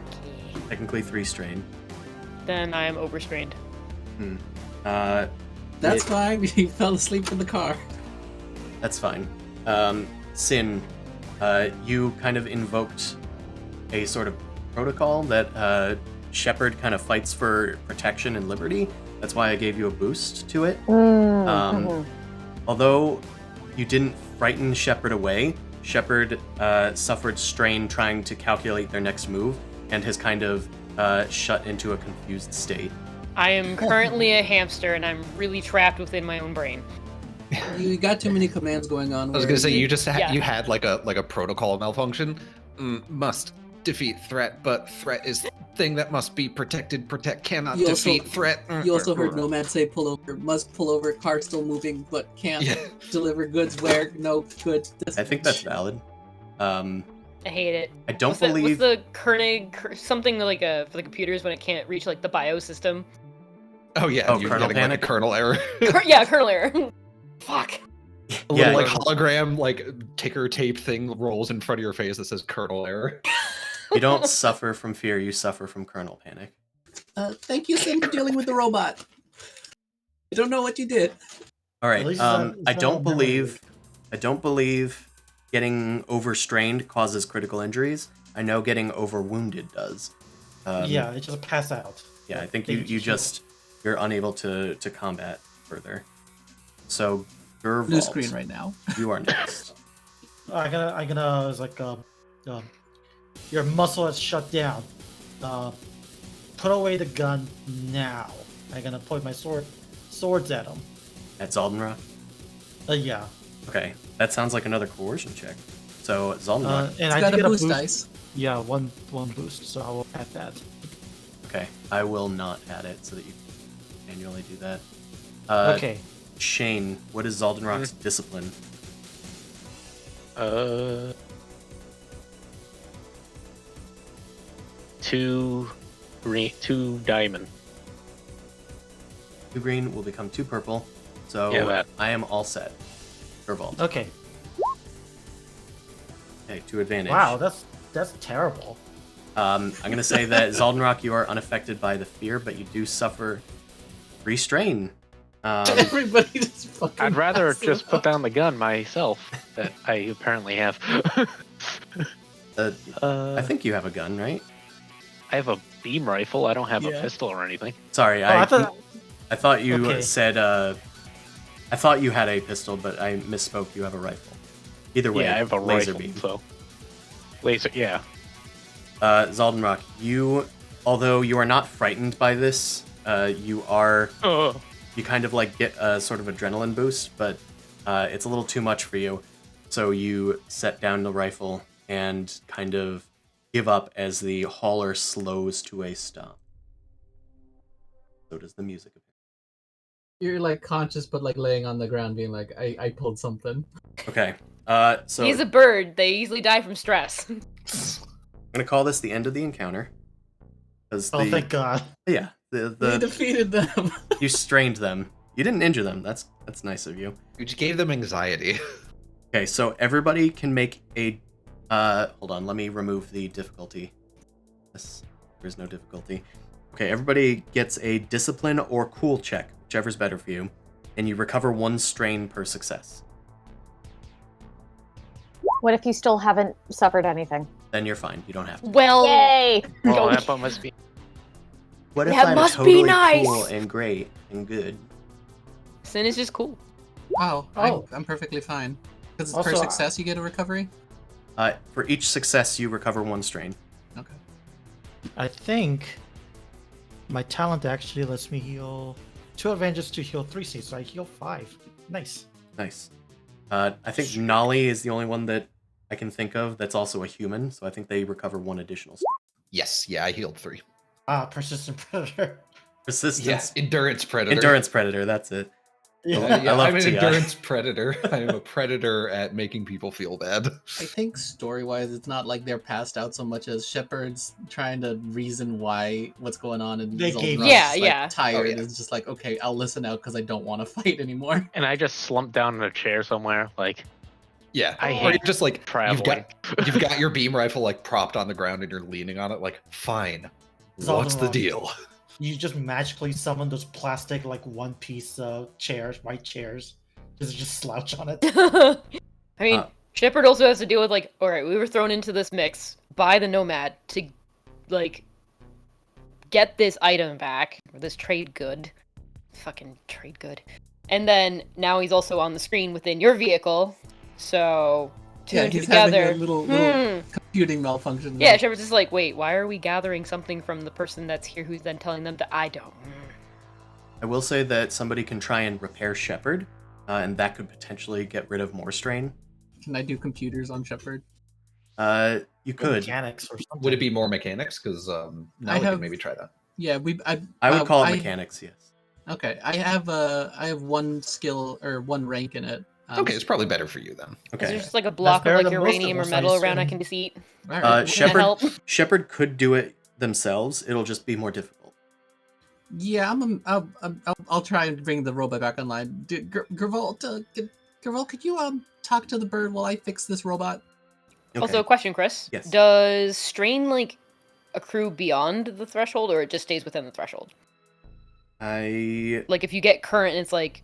Technically 3 strain. Then I am overstrained. That's fine. He fell asleep in the car. That's fine. Sin, you kind of invoked a sort of protocol that Shepard kind of fights for protection and liberty. That's why I gave you a boost to it. Although you didn't frighten Shepard away, Shepard suffered strain trying to calculate their next move and has kind of shut into a confused state. I am currently a hamster, and I'm really trapped within my own brain. You got too many commands going on. I was where gonna say you just Yeah. you had like a protocol malfunction. Must defeat threat, but threat is thing that must be protected. Protect cannot You also- defeat threat. You also heard Nomad say pull over, must pull over, car still moving, but can't Yeah. deliver goods where no good. I think that's valid. I hate it. I don't What's believe the Koenig something like for the computers when it can't reach like the BIOS system? Oh yeah, Oh, you're kernel getting like panic? a kernel error. Yeah, kernel error. Fuck. A Yeah, little like you- hologram like ticker tape thing rolls in front of your face that says kernel error. you don't suffer from fear, you suffer from kernel panic. Thank you, Sim, for dealing with the robot. I don't know what you did. All right. At least it's not- it's I not don't a memory believe. I don't believe getting overstrained causes critical injuries. I know getting overwounded does. Yeah, it just pass out. Yeah, I think They you just- you're unable to combat further. So, Gervault, Blue screen right now. you are next. I'm gonna, it's like, your muscle has shut down. Put away the gun now. I'm gonna point my swords at him. At Zaldenrock. Yeah. Okay, that sounds like another coercion check. So Zaldenrock. And It's I got did a get boost dice. Yeah, one boost, so I will add that. Okay, I will not add it so that you can manually do that. Okay. Shane, what is Zaldenrock's discipline? Two green, 2 diamond. 2 green will become 2 purple. So Yeah, that. I am all set. Gervault. Okay. Okay, 2 advantage. Wow, that's terrible. I'm gonna say that Zaldenrock, you are unaffected by the fear, but you do suffer restrain. Everybody just fucking. I'd rather passes just put out. down the gun myself that I apparently have. I think you have a gun, right? I have a beam rifle. I don't have Yeah. a pistol or anything. Sorry, Oh, I thought. I thought you Okay. said I thought you had a pistol, but I misspoke. You have a rifle. Either way, Yeah, I have a laser rifle. beam. So laser, yeah. Zaldenrock, although you are not frightened by this, you kind of like get a sort of adrenaline boost, but it's a little too much for you. So you set down the rifle and kind of give up as the hauler slows to a stop. So does the music. You're like conscious, but like laying on the ground, being like, I pulled something. Okay. So He's a bird. They easily die from stress. I'm gonna call this the end of the encounter. Because Oh, thank God. yeah, We the defeated them. you strained them. You didn't injure them. That's nice of you. You just gave them anxiety. Okay, so everybody can make a. Hold on, let me remove the difficulty. Yes, there's no difficulty. Okay, everybody gets a discipline or cool check, whichever's better for you, and you recover 1 strain per success. What if you still haven't suffered anything? Then you're fine. You don't have to. Well, Yay! Oh, Go. that must be. What if That I'm must be totally nice! cool and great and good? Sin is just cool. Wow. Oh. I'm perfectly fine. Because Also, per success, you get a recovery. For each success, you recover 1 strain. Okay. I think my talent actually lets me heal 2 advantages to heal 3 states, so I heal 5. Nice. Nice. I think Nolly is the only one that I can think of that's also a human, so I think they recover 1 additional strain. Yes, yeah, I healed 3. Persistent predator. Persistence. Yes, endurance predator. Endurance predator, that's it. Yeah. I love I'm an TI. endurance predator. I'm a predator at making people feel bad. I think story-wise, it's not like they're passed out so much as Shepard's trying to reason what's going on, and They Zoltan's gave up. Yeah, like, yeah. tired. Oh, yeah. It's just like, okay, I'll listen out because I don't want to fight anymore. And I just slumped down in a chair somewhere. Like, Yeah, I or hate you're just like traveling. you've got your beam rifle like propped on the ground and you're leaning on it. Like, fine, what's the Zoltan deal? You just magically summon those plastic, like, one-piece chairs, white chairs. Just slouch on it. I mean, Uh, Shepard also has to deal with like, all right, we were thrown into this mix by the Nomad to, like, get this item back or this trade good, fucking trade good, and then now he's also on the screen within your vehicle. So two Yeah, and two he's having together. a little computing malfunction. Yeah, there. Shepard's just like, wait, why are we gathering something from the person that's here who's then telling them that I don't? I will say that somebody can try and repair Shepard, and that could potentially get rid of more strain. Can I do computers on Shepard? You could. Mechanics or something. Would it be more mechanics? Because now we have- can maybe try that. Yeah, I would call it mechanics, yes. Okay, I have one skill or one rank in it. Okay, it's probably better for you then. Is Okay. there just like a block of better like than most uranium of or us, I metal around I assume. can defeat? All right. Can I help? Shepard could do it themselves. It'll just be more difficult. Yeah, I'll try and bring the robot back online. Gervol, could you talk to the bird while I fix this robot? Also, a question, Chris. Yes. Does strain like accrue beyond the threshold, or it just stays within the threshold? I Like if you get current, it's like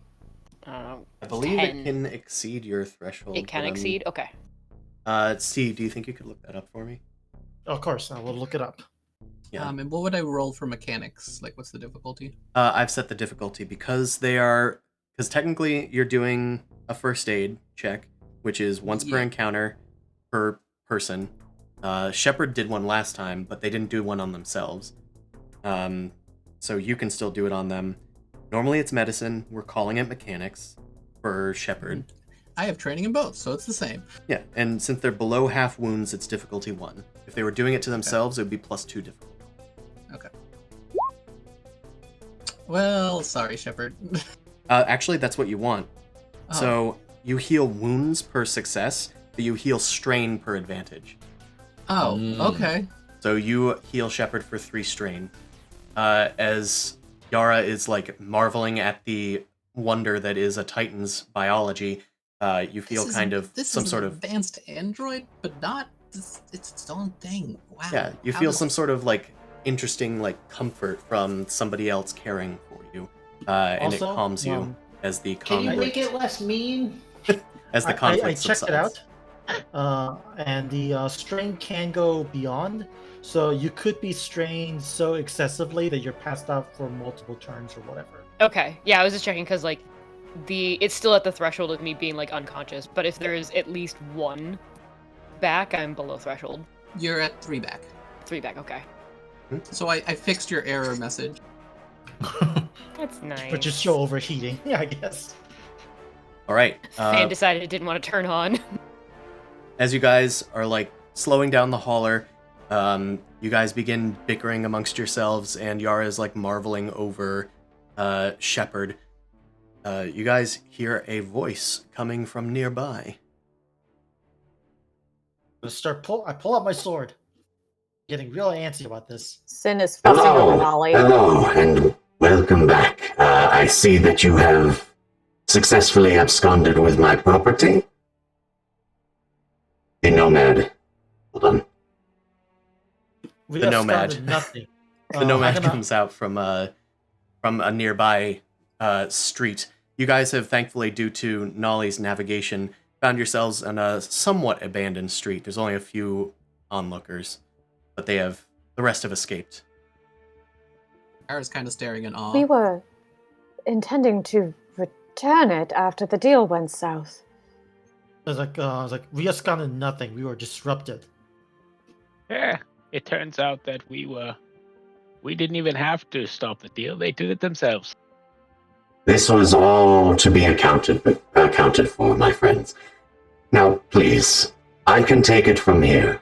I don't know. believe 10. it can exceed your threshold. It can but, exceed. Okay. Steve, do you think you could look that up for me? Of course, I will look it up. Yeah. And what would I roll for mechanics? Like, what's the difficulty? I've set the difficulty because technically you're doing a first aid check, which is once per Yeah. encounter per person. Shepard did one last time, but they didn't do one on themselves. So you can still do it on them. Normally it's medicine. We're calling it mechanics for Shepard. I have training in both, so it's the same. Yeah, and since they're below half wounds, it's difficulty 1. If they were doing it to themselves, it would be +2 difficulty. Okay. Well, sorry, Shepard. Actually, that's what you want. Oh. So you heal wounds per success, but you heal strain per advantage. Oh, okay. So you heal Shepard for 3 strain. As Yara is like marveling at the wonder that is a Titan's biology, you feel some sort of advanced android, but not. It's its own thing. Wow. yeah. You feel some sort of like interesting like comfort from somebody else caring for you, and it Also, calms you as the Can you conflict make it less mean? as the I conflict checked it subsides. out, and the strain can go beyond. So you could be strained so excessively that you're passed out for multiple turns or whatever. Okay. Yeah, I was just checking because like it's still at the threshold of me being like unconscious. But if there is at least 1 back, I'm below threshold. You're at 3 back. 3 back. Okay. So I fixed your error message. That's nice. But you're still overheating, yeah, I guess. All right. Fan decided it didn't want to turn on. As you guys are like slowing down the hauler, you guys begin bickering amongst yourselves, and Yara is like marveling over Shepard. You guys hear a voice coming from nearby. I pull out my sword. Getting real antsy about this. Sin is fussing over Nolly. Hello, and welcome back. I see that you have successfully absconded with my property. The Nomad. Hold on. We The have Nomad. started Nothing. The Nomad I'm gonna- comes out from a nearby street. You guys have, thankfully, due to Nolly's navigation, found yourselves on a somewhat abandoned street. There's only a few onlookers, but the rest have escaped. Ara's kind of staring in awe. We were intending to return it after the deal went south. I was like, we absconded nothing. We were disrupted. Yeah, it turns out that we didn't even have to stop the deal. They did it themselves. This was all to be accounted for, my friends. Now, please, I can take it from here.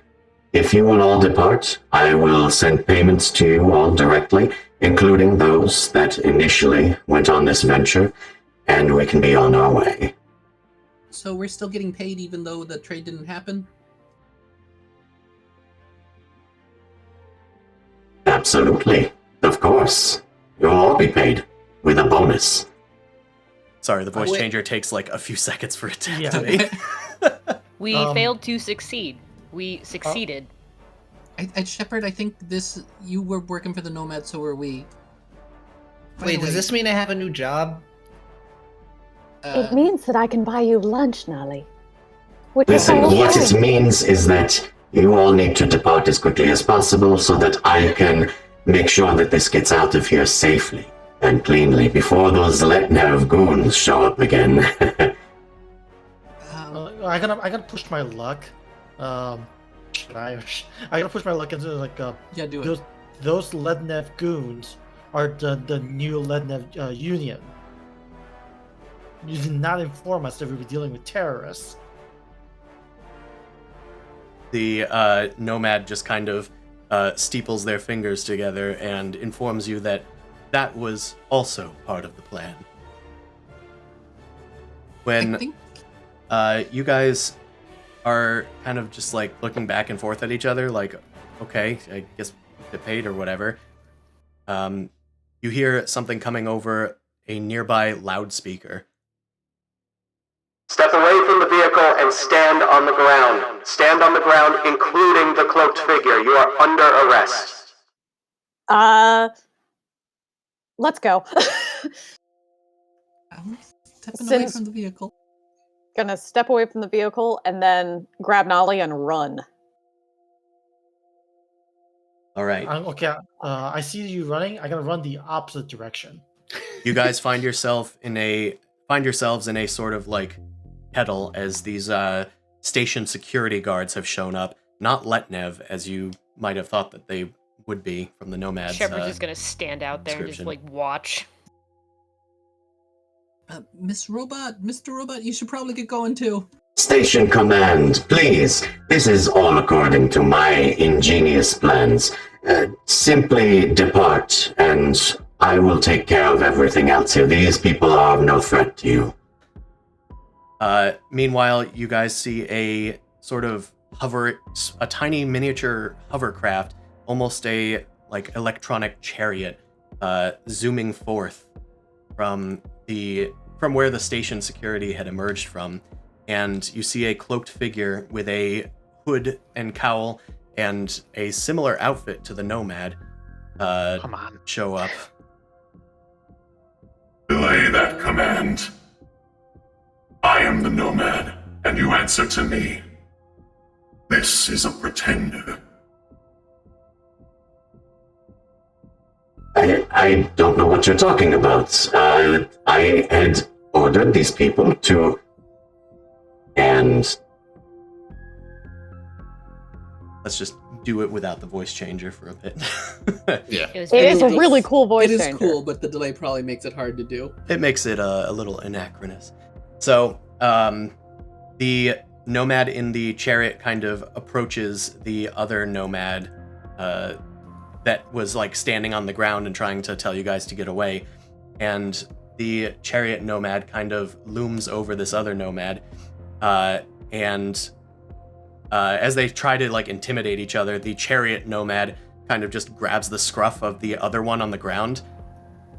If you will all depart, I will send payments to you all directly, including those that initially went on this venture, and we can be on our way. So we're still getting paid even though the trade didn't happen? Absolutely. Of course. You'll all be paid, with a bonus. Sorry, the voice wait. changer takes like a few seconds for it to Yeah. activate. We failed to succeed. We succeeded. Shepard, I think you were working for the Nomad, so were we. By Wait, the way, does this mean I have a new job? It means that I can buy you lunch, Nolly. Which is Listen, all what right. it means is that you all need to depart as quickly as possible so that I can make sure that this gets out of here safely and cleanly before those let-nerve goons show up again. I gotta push my luck. Should I? I gotta push my luck into like Yeah, do it. those Lednev goons are the new Lednev Union. You did not inform us that we were dealing with terrorists. The nomad just kind of steeples their fingers together and informs you that that was also part of the plan. When I think you guys are kind of just like looking back and forth at each other, like, okay, I guess get paid or whatever. You hear something coming over a nearby loudspeaker. Step away from the vehicle and stand on the ground. Stand on the ground, including the cloaked figure. You are under arrest. Let's go. I'm stepping away Since- from the vehicle. Gonna step away from the vehicle and then grab Nolly and run. All right. Okay, I see you running. I gotta run the opposite direction. You guys find yourselves in a sort of like kettle as these station security guards have shown up. Not Letnev, as you might have thought that they would be from the Nomads. Shepard's just gonna stand out there and just description. like watch. Mr. Robot, you should probably get going too. Station Command, please. This is all according to my ingenious plans. Simply depart, and I will take care of everything else here. These people are no threat to you. Meanwhile, you guys see a sort of a tiny miniature hovercraft, almost a like electronic chariot, zooming forth from where the station security had emerged from, and you see a cloaked figure with a hood and cowl and a similar outfit to the Nomad Come on. show up. Delay that command. I am the Nomad, and you answer to me. This is a pretender. I don't know what you're talking about. I had ordered these people to... And... Let's just do it without the voice changer for a bit. Yeah. It was It is a very really cool voice It is changer. cool, but the delay probably makes it hard to do. It makes it a little anachronous. So, the Nomad in the chariot kind of approaches the other Nomad that was like standing on the ground and trying to tell you guys to get away. And the chariot Nomad kind of looms over this other Nomad. And as they try to like intimidate each other, the chariot Nomad kind of just grabs the scruff of the other one on the ground.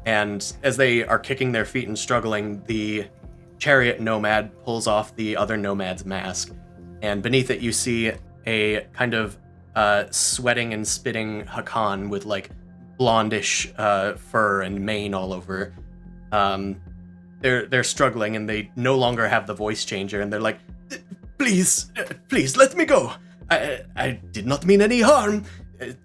And as they are kicking their feet and struggling, the chariot Nomad pulls off the other Nomad's mask. And beneath it, you see a kind of sweating and spitting Hakan with like blondish fur and mane all over. They're struggling and they no longer have the voice changer, and they're like, please let me go. I did not mean any harm.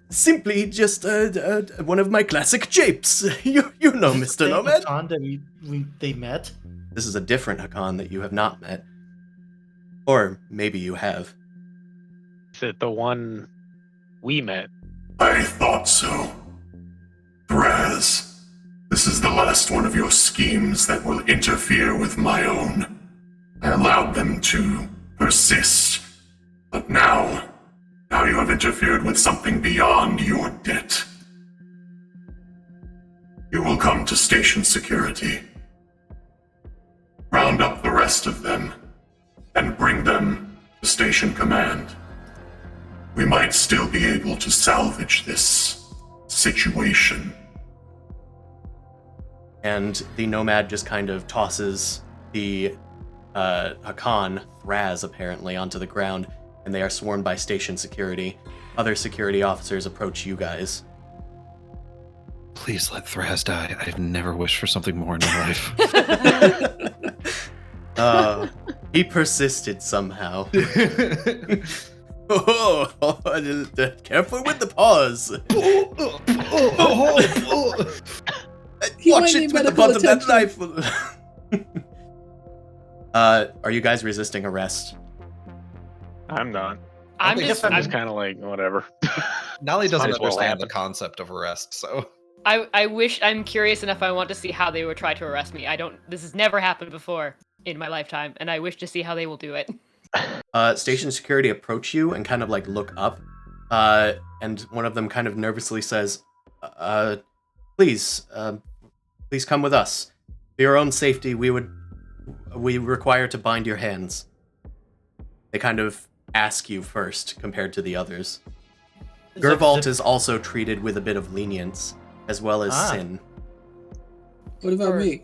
Simply just one of my classic japes. You know, Mr. Nomad. Hakan that they met. This is a different Hakan that you have not met. Or maybe you have. Is it the one we met? I thought so. Raz, this is the last one of your schemes that will interfere with my own. I allowed them to persist, but now you have interfered with something beyond your debt. You will come to station security, round up the rest of them, and bring them to station command. We might still be able to salvage this situation. And the Nomad just kind of tosses the Hakan, Thraz apparently, onto the ground, and they are sworn by station security. Other security officers approach you guys. Please let Thraz die. I've never wished for something more in my life. He persisted somehow. Careful with the paws. Watch it with the butt of that knife. Are you guys resisting arrest? I'm not. I'm think just. if I'm I'm I'm, just kind of like whatever. Nolly doesn't Might as well understand the happen. concept of arrest, so I wish I'm curious enough. I want to see how they would try to arrest me. I don't. This has never happened before in my lifetime, and I wish to see how they will do it. Station security approach you and kind of like look up, and one of them kind of nervously says, "Please, please come with us. For your own safety, we require to bind your hands." They kind of ask you first compared to the others. It's like Gervault zip- is also treated with a bit of lenience, as well as Sin. What about Or- me?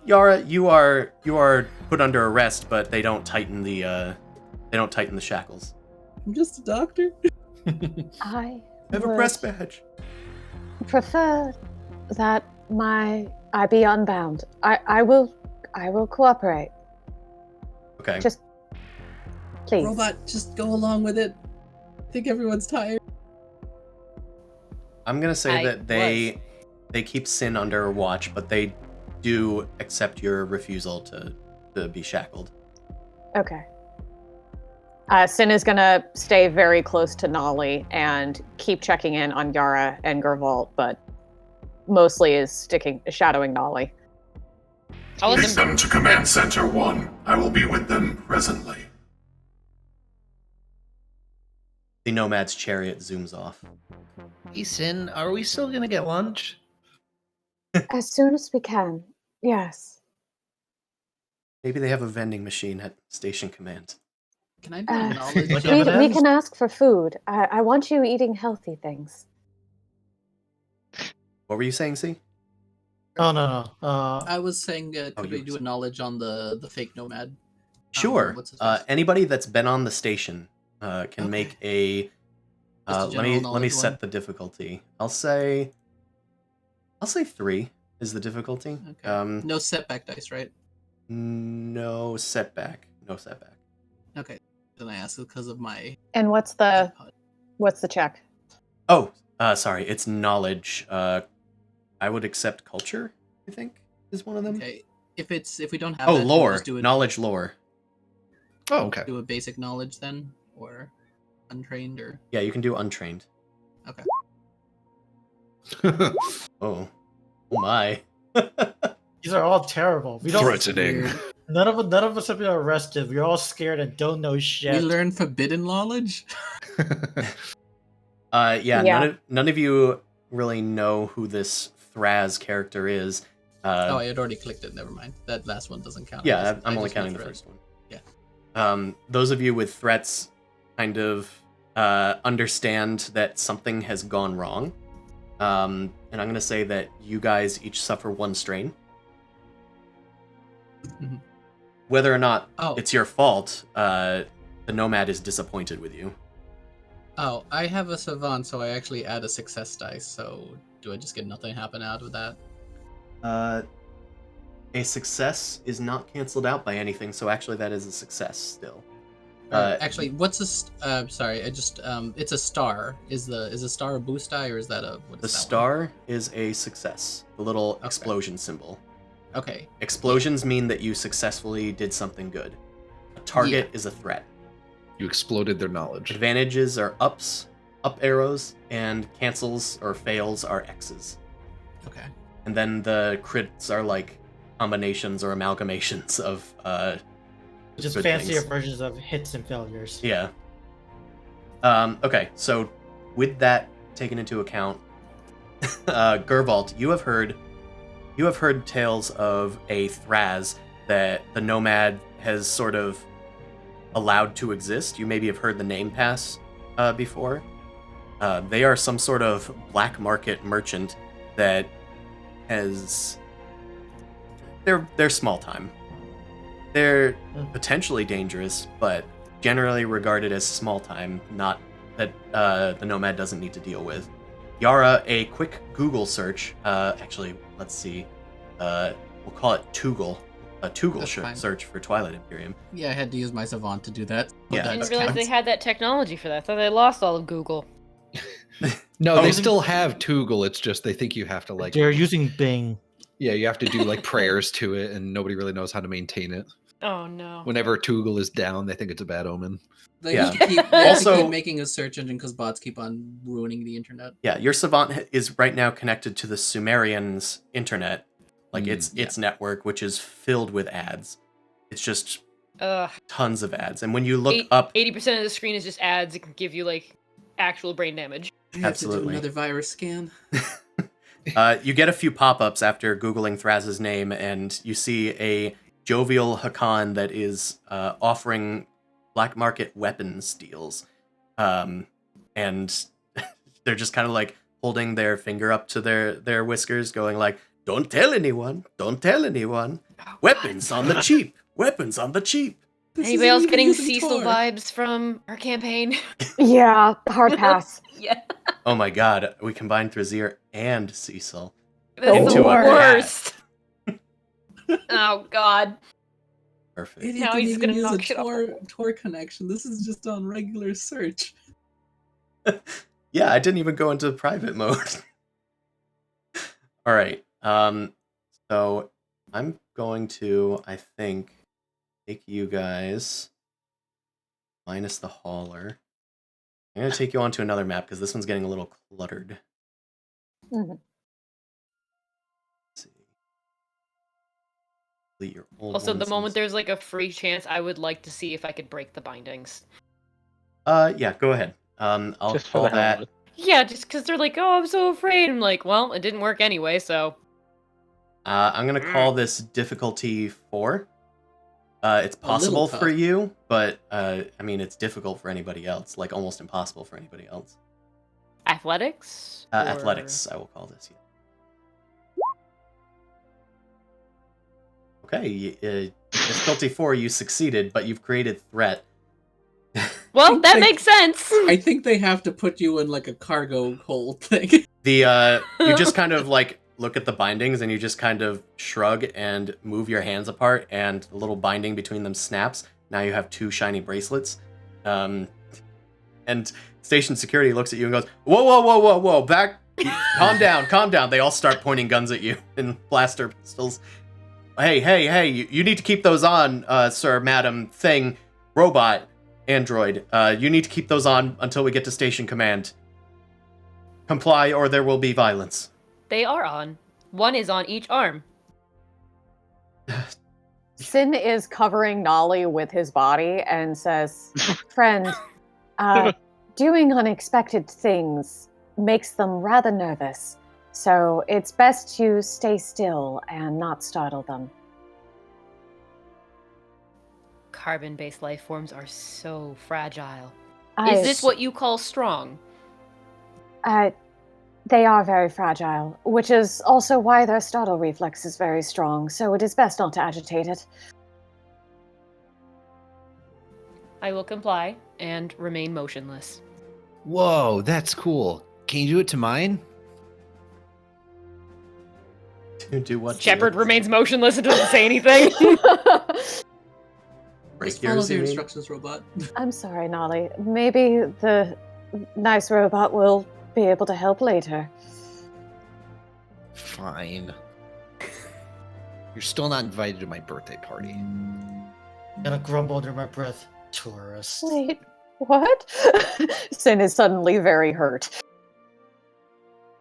Yara, you are put under arrest, but they don't tighten the shackles. I'm just a doctor. I Have a would press badge. prefer that I be unbound. I will cooperate. Okay. Just please. Robot, just go along with it. I think everyone's tired. I'm gonna say I that they keep Sin under watch, but they do accept your refusal to be shackled. Okay. Sin is gonna stay very close to Nolly and keep checking in on Yara and Gervault, but mostly is shadowing Nolly. I'll let Lead them. them to Command Center 1. I will be with them presently. The Nomad's chariot zooms off. hey Sin, are we still gonna get lunch? As soon as we can. Yes. Maybe they have a vending machine at Station Command. Can I do a knowledge? Like We M&Ms? can ask for food. I want you eating healthy things. What were you saying, C? Oh no. I was saying, Oh, could you we were do a saying- knowledge on the fake nomad? Sure. What's his face? Anybody that's been on the station can Okay. make a. Just a Let general me knowledge set one? the difficulty. I'll say 3 is the difficulty. Okay. No setback dice, right? No setback. Okay. Then I asked because of my And what's the check? Oh, sorry. It's knowledge. I would accept culture. I think is one of them. Okay. If we don't have Oh, that, we'll lore. just do Knowledge lore. Oh, okay. do a basic knowledge then, or untrained, or Yeah, you can do untrained. okay. Oh my. these are all terrible. We don't. Threatening. Weird. None of us have been arrested. We're all scared and don't know shit. We learn forbidden knowledge. Yeah, Yeah. None of you really know who this Thraz character is. Oh, I had already clicked it. Never mind. That last one doesn't count. Yeah, I'm I only just counting the went first one. Yeah. Those of you with threats kind of understand that something has gone wrong. And I'm going to say that you guys each suffer 1 strain. Mhm. Whether or not Oh. it's your fault, the Nomad is disappointed with you. Oh, I have a savant, so I actually add a success dice. So do I just get nothing happen out of that? A success is not canceled out by anything, so actually that is a success still. Actually, what's a? Sorry, I just it's a star. Is a star a boost die or is that a? What is The that one? star is a success. The little explosion symbol. Okay. Explosions mean that you successfully did something good. A target is a threat. You exploded their knowledge. Advantages are up arrows, and cancels or fails are X's. Okay. And then the crits are like combinations or amalgamations of Just good fancier things. versions of hits and failures. Yeah. Okay, so with that taken into account, Gervault, you have heard tales of a Thraz that the Nomad has sort of allowed to exist. You maybe have heard the name pass before. They are some sort of black market merchant that has. They're small time. They're potentially dangerous, but generally regarded as small time, not that the Nomad doesn't need to deal with. Yara, a quick Google search. Actually, let's see. We'll call it Toogle. A Toogle That's fine. search for Twilight Imperium. Yeah, I had to use my savant to do that. Yeah, That I didn't that realize counts. they had that technology for that. I thought they lost all of Google. No, Oh, they is it- still have Toogle. It's just they think you have to like. They're using Bing. Yeah, you have to do like prayers to it, and nobody really knows how to maintain it. Oh no. Whenever Toogle is down, they think it's a bad omen. They Yeah. have to keep, they have to Also- keep making a search engine because bots keep on ruining the internet. Yeah, your savant is right now connected to the Sumerians' internet, like Mm, its network, which is filled with ads. It's just Ugh. tons of ads, and when you look up, 80% of the screen is just ads. It can give you like actual brain damage. I have to Absolutely. do another virus scan. you get a few pop-ups after googling Thraz's name, and you see a jovial Hakan that is offering black market weapons deals, and they're just kind of like holding their finger up to their whiskers, going like, "Don't tell anyone, don't tell anyone. Weapons on the cheap, weapons on the cheap." This Anybody isn't else even getting using Cecil Tor. vibes from our campaign? Yeah, hard pass. Yeah. Oh my god, we combined Thrazir and Cecil. That's Into the a cat. worst. Oh god. Perfect. Idiot Now didn't he's even gonna use a knock shit off the Tor connection. This is just on regular search. Yeah, I didn't even go into private mode. All right. So I'm going to, I think, take you guys minus the hauler. I'm going to take you onto another map because this one's getting a little cluttered. Mhm. Let's see. Delete your old Also, the ones moment and- there's like a free chance, I would like to see if I could break the bindings. Yeah, go ahead. I'll Just for call the hell that. of it. Yeah, just because they're like, oh, I'm so afraid. I'm like, well, it didn't work anyway, so. I'm gonna call this difficulty 4. It's possible for tough. you, but I mean, it's difficult for anybody else. Like almost impossible for anybody else. Athletics? Or- Athletics, I will call this. Yeah. Okay, difficulty 4, you succeeded, but you've created threat. Well, that They- makes sense. I think they have to put you in like a cargo hold thing. You just kind of like look at the bindings and you just kind of shrug and move your hands apart, and the little binding between them snaps. Now you have 2 shiny bracelets. And station security looks at you and goes, "Whoa, whoa, whoa, whoa, whoa! Back, calm down, calm down." They all start pointing guns at you and blaster pistols. Hey! You need to keep those on, sir, madam, thing, robot, android. You need to keep those on until we get to station command. Comply, or there will be violence. They are on. One is on each arm. Sin is covering Nolly with his body and says, "Friend, doing unexpected things makes them rather nervous. So it's best to stay still and not startle them." Carbon-based life forms are so fragile. I- Is this what you call strong? They are very fragile, which is also why their startle reflex is very strong, so it is best not to agitate it. I will comply and remain motionless. Whoa, that's cool. Can you do it to mine? Do what? Shepard remains motionless and doesn't say anything. Break Just follow yours, their you mean? instructions, robot. I'm sorry, Nolly. Maybe the nice robot will be able to help later. Fine. You're still not invited to my birthday party. Gonna grumble under my breath. Tourist. Wait, what? Sin is suddenly very hurt.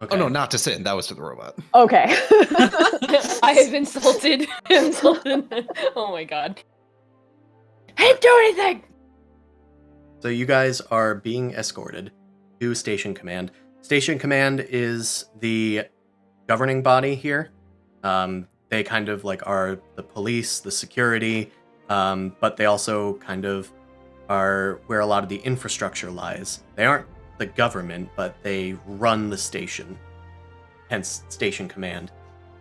Okay. Oh no, not to Sin. That was to the robot. Okay. I have insulted. Oh my god. I didn't do anything! So you guys are being escorted to Station Command. Station Command is the governing body here. They kind of like are the police, the security, but they also kind of are where a lot of the infrastructure lies. They aren't the government, but they run the station. Hence, Station Command.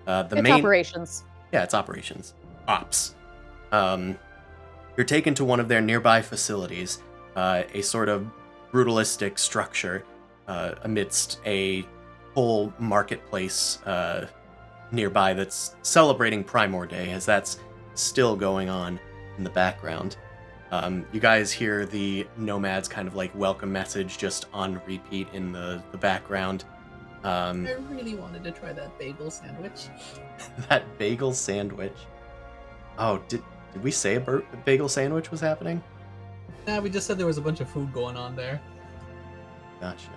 It's operations. Yeah, it's operations. Ops. You're taken to one of their nearby facilities, a sort of brutalistic structure amidst a whole marketplace nearby that's celebrating Primor Day, as that's still going on in the background. You guys hear the Nomads kind of like welcome message just on repeat in the background. I really wanted to try that bagel sandwich. That bagel sandwich. Oh, did Did we say a bagel sandwich was happening? Nah, we just said there was a bunch of food going on there. Gotcha.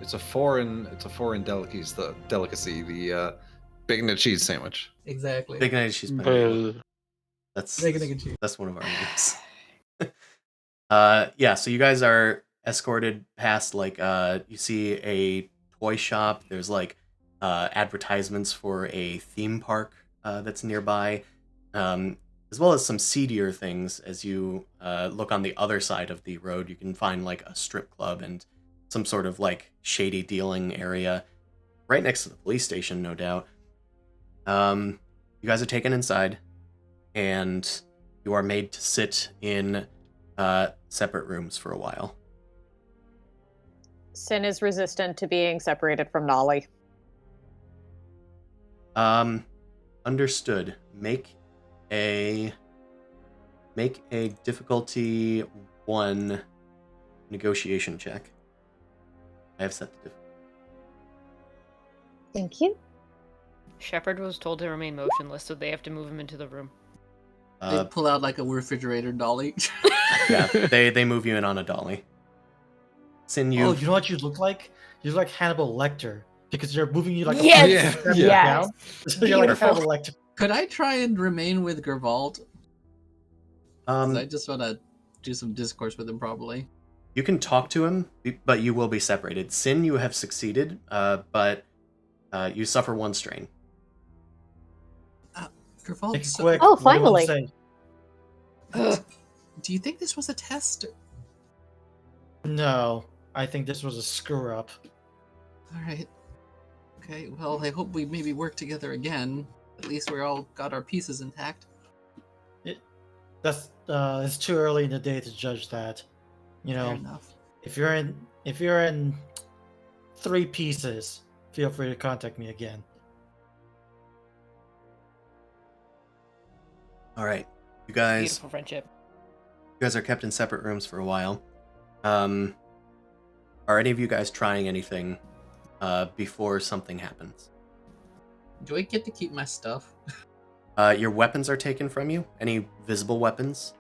It's a foreign delicacy, the bacon and cheese sandwich. Exactly. Bacon and cheese bagel. Boo. That's Bacon and cheese. That's one of our names. Yeah, so you guys are escorted past, like, you see a toy shop. There's, like, advertisements for a theme park that's nearby, as well as some seedier things. As you look on the other side of the road, you can find, like, a strip club and some sort of, like, shady dealing area right next to the police station, no doubt. You guys are taken inside, and you are made to sit in separate rooms for a while. Sin is resistant to being separated from Nolly. Understood. Make a difficulty 1 negotiation check. I have set the difficulty. Thank you. Shepard was told to remain motionless, so they have to move him into the room. They pull out like a refrigerator dolly. Yeah, they move you in on a dolly. Sin, you. Oh, you know what you look like? You look like Hannibal Lecter because they're moving you like Yes! a Yes. down. So you're like Beautiful. Hannibal Lecter. Could I try and remain with Gervalt? 'Cause I Um, just want to do some discourse with him, probably. you can talk to him, but you will be separated. Sin, you have succeeded, but you suffer 1 strain. Gervalt, It's quick. Oh, What do you want finally. to say? do you think this was a test? No, I think this was a screw up. All right. Okay. Well, I hope we maybe work together again. At least we all got our pieces intact. It's too early in the day to judge that. You Fair know, enough. if you're in 3 pieces, feel free to contact me again. All right, you guys. Beautiful friendship. You guys are kept in separate rooms for a while. Are any of you guys trying anything before something happens? Do I get to keep my stuff? Your weapons are taken from you. Any visible weapons?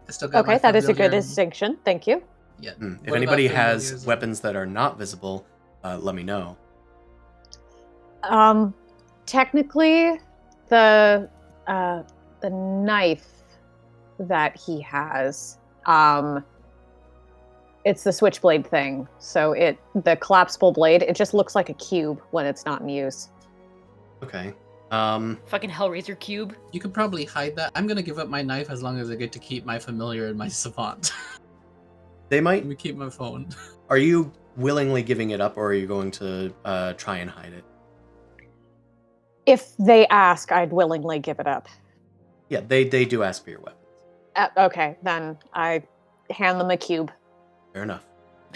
I still got Okay, my that is a good familiar- distinction. Thank you. Yeah. If What about anybody familiars has and- weapons that are not visible, let me know. Technically, the knife that he has, it's the switchblade thing. So the collapsible blade, it just looks like a cube when it's not in use. Okay. Fucking Hellraiser cube. You could probably hide that. I'm gonna give up my knife as long as I get to keep my familiar and my savant. They Let might. me keep my phone. Are you willingly giving it up, or are you going to try and hide it? If they ask, I'd willingly give it up. Yeah, they do ask for your weapons. Okay, then I hand them a cube. Fair enough.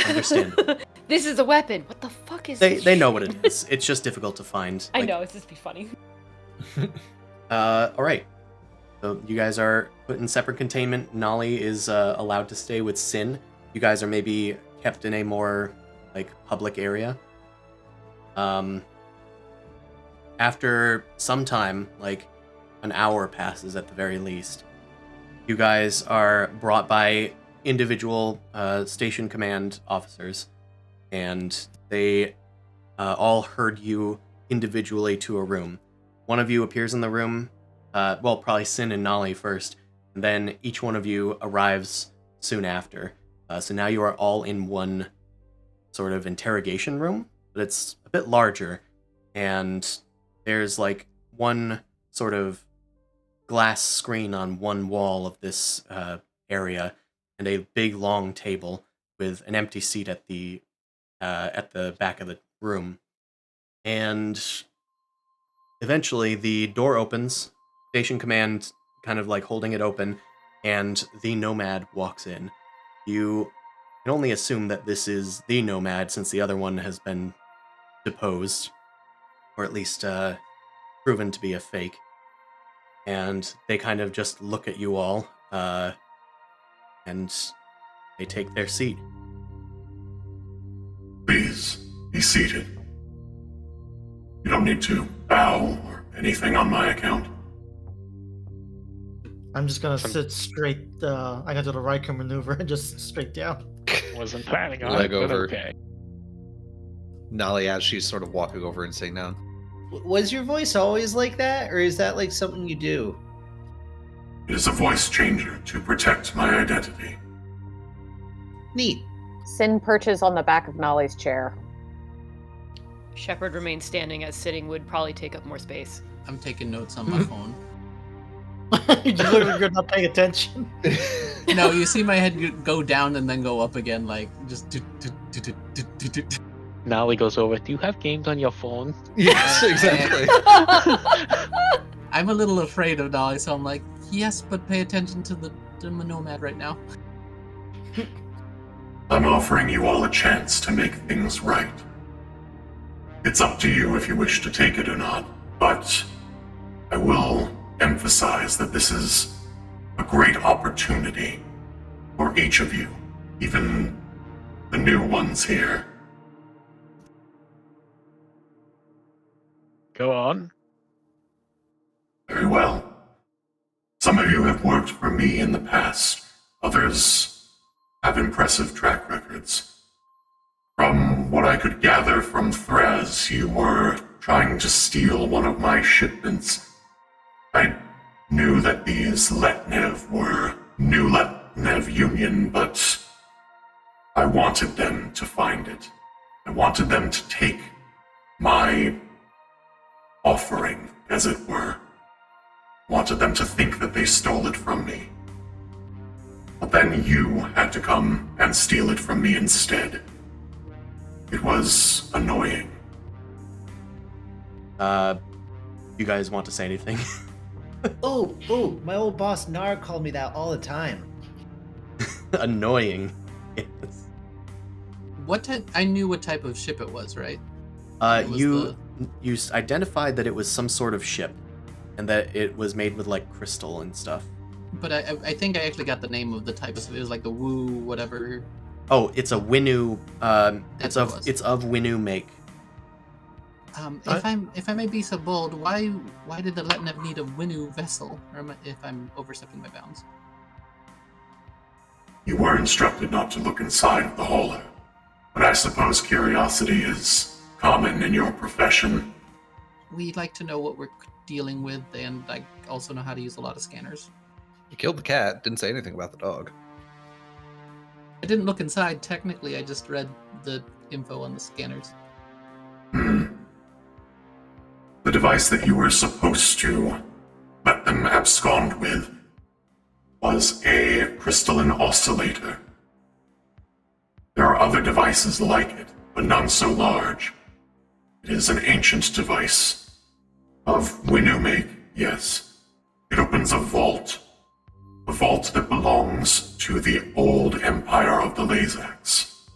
Understandable. This is a weapon. What the fuck is they this? they know what it is. It's just difficult to find. I like, know, it's just be funny. All right. So you guys are put in separate containment. Nolly is allowed to stay with Sin. You guys are maybe kept in a more like public area. After some time, like an hour passes at the very least, you guys are brought by individual station command officers, and they all herd you individually to a room. One of you appears in the room, well, probably Sin and Nolly first, and then each one of you arrives soon after. So now you are all in one sort of interrogation room, but it's a bit larger, and there's like one sort of glass screen on one wall of this area, and a big long table with an empty seat at the back of the room. And eventually the door opens, station command kind of like holding it open, and the Nomad walks in. You can only assume that this is the Nomad since the other one has been deposed, or at least proven to be a fake. And they kind of just look at you all, and they take their seat. Please, be seated. You don't need to bow or anything on my account. I'm just gonna sit straight. I gotta do the Riker maneuver and just straight down. Wasn't planning on Leg it, but over. okay. Nolly, as she's sort of walking over and sitting down. Was your voice always like that, or is that like something you do? It is a voice changer to protect my identity. Neat. Sin perches on the back of Nolly's chair. Shepard remains standing as sitting would probably take up more space. I'm taking notes on my phone. You're not paying attention. No, you see my head go down and then go up again, like just. Nolly goes over. Do you have games on your phone? Yes, exactly. I'm a little afraid of Nolly, so I'm like, yes, but pay attention to the nomad right now. I'm offering you all a chance to make things right. It's up to you if you wish to take it or not, but I will emphasize that this is a great opportunity for each of you, even the new ones here. Go on. Very well. Some of you have worked for me in the past. Others have impressive track records. From what I could gather from Thraz, you were trying to steal one of my shipments. I knew that these Letnev were New Letnev Union, but I wanted them to find it. I wanted them to take my offering, as it were. Wanted them to think that they stole it from me. But then you had to come and steal it from me instead. It was annoying. You guys want to say anything? Oh, my old boss Nar called me that all the time. Annoying. Yes. I knew what type of ship it was, right? It was You identified that it was some sort of ship, and that it was made with like crystal and stuff. But I think I actually got the name of the type of ship. It was like the Woo whatever. Oh, it's a Winu. That's what it was. It's of Winu make. If I may be so bold, why did the Letnev need a Winu vessel? Or if I'm overstepping my bounds? You were instructed not to look inside of the hauler, but I suppose curiosity is common in your profession. We like to know what we're dealing with, and I also know how to use a lot of scanners. You killed the cat, didn't say anything about the dog. I didn't look inside, technically, I just read the info on the scanners. The device that you were supposed to let them abscond with was a crystalline oscillator. There are other devices like it, but none so large. It is an ancient device. Of Winu make, yes. It opens a vault that belongs to the old Empire of the Lazax.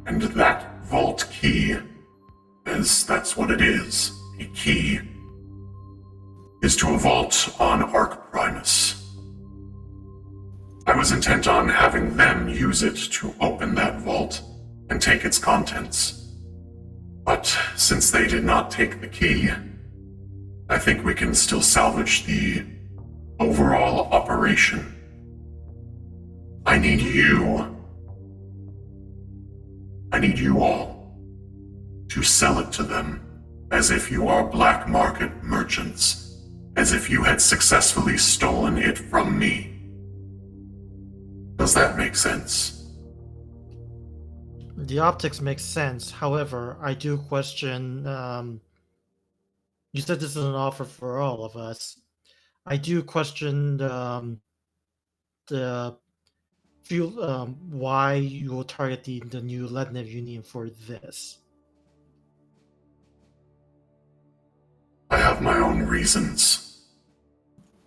And that vault key, as that's what it is, a key, is to a vault on Arc Primus. I was intent on having them use it to open that vault and take its contents. But since they did not take the key, I think we can still salvage the overall operation. I need you all to sell it to them as if you are black market merchants, as if you had successfully stolen it from me. Does that make sense? The optics make sense. However, I do question. You said this is an offer for all of us. I do question the few why you will target the new Letnev Union for this. I have my own reasons.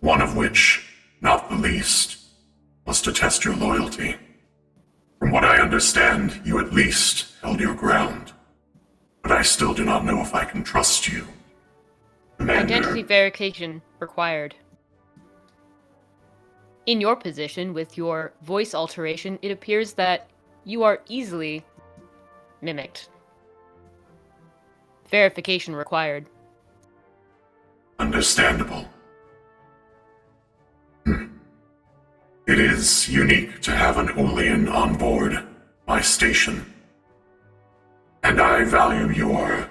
One of which, not the least, was to test your loyalty. From what I understand, you at least held your ground. But I still do not know if I can trust you. Commander. Identity verification required. In your position, with your voice alteration, it appears that you are easily mimicked. Verification required. Understandable. is unique to have an Ulian on board my station. And I value your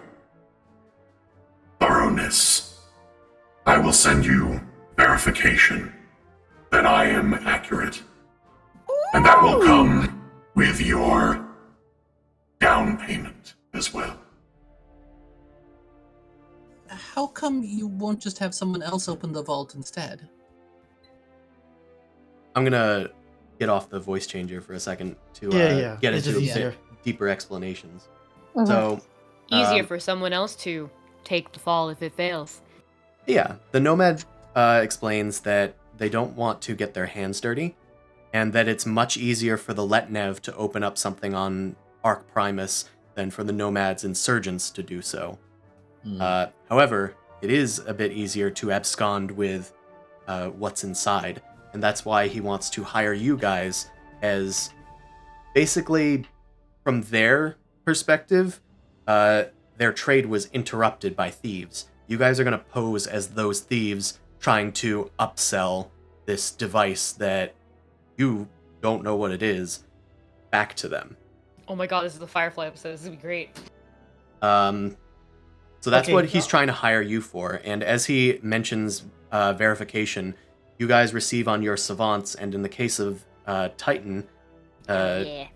thoroughness. I will send you verification that I am accurate. And that will come with your down payment as well. How come you won't just have someone else open the vault instead? I'm gonna get off the voice changer for a second to Yeah. get It's into just a bit easier. deeper explanations. Mhm. So, Easier for someone else to take the fall if it fails. yeah, the Nomad explains that they don't want to get their hands dirty, and that it's much easier for the Letnev to open up something on Arc Primus than for the Nomad's insurgents to do so. However, it is a bit easier to abscond with what's inside, and that's why he wants to hire you guys as basically, from their perspective, their trade was interrupted by thieves. You guys are going to pose as those thieves trying to upsell this device that you don't know what it is back to them. Oh my god, this is the Firefly episode. This is gonna be great. So that's Okay, what he's trying to hire you for. And as he mentions verification, you guys receive on your savants, and in the case of Titan,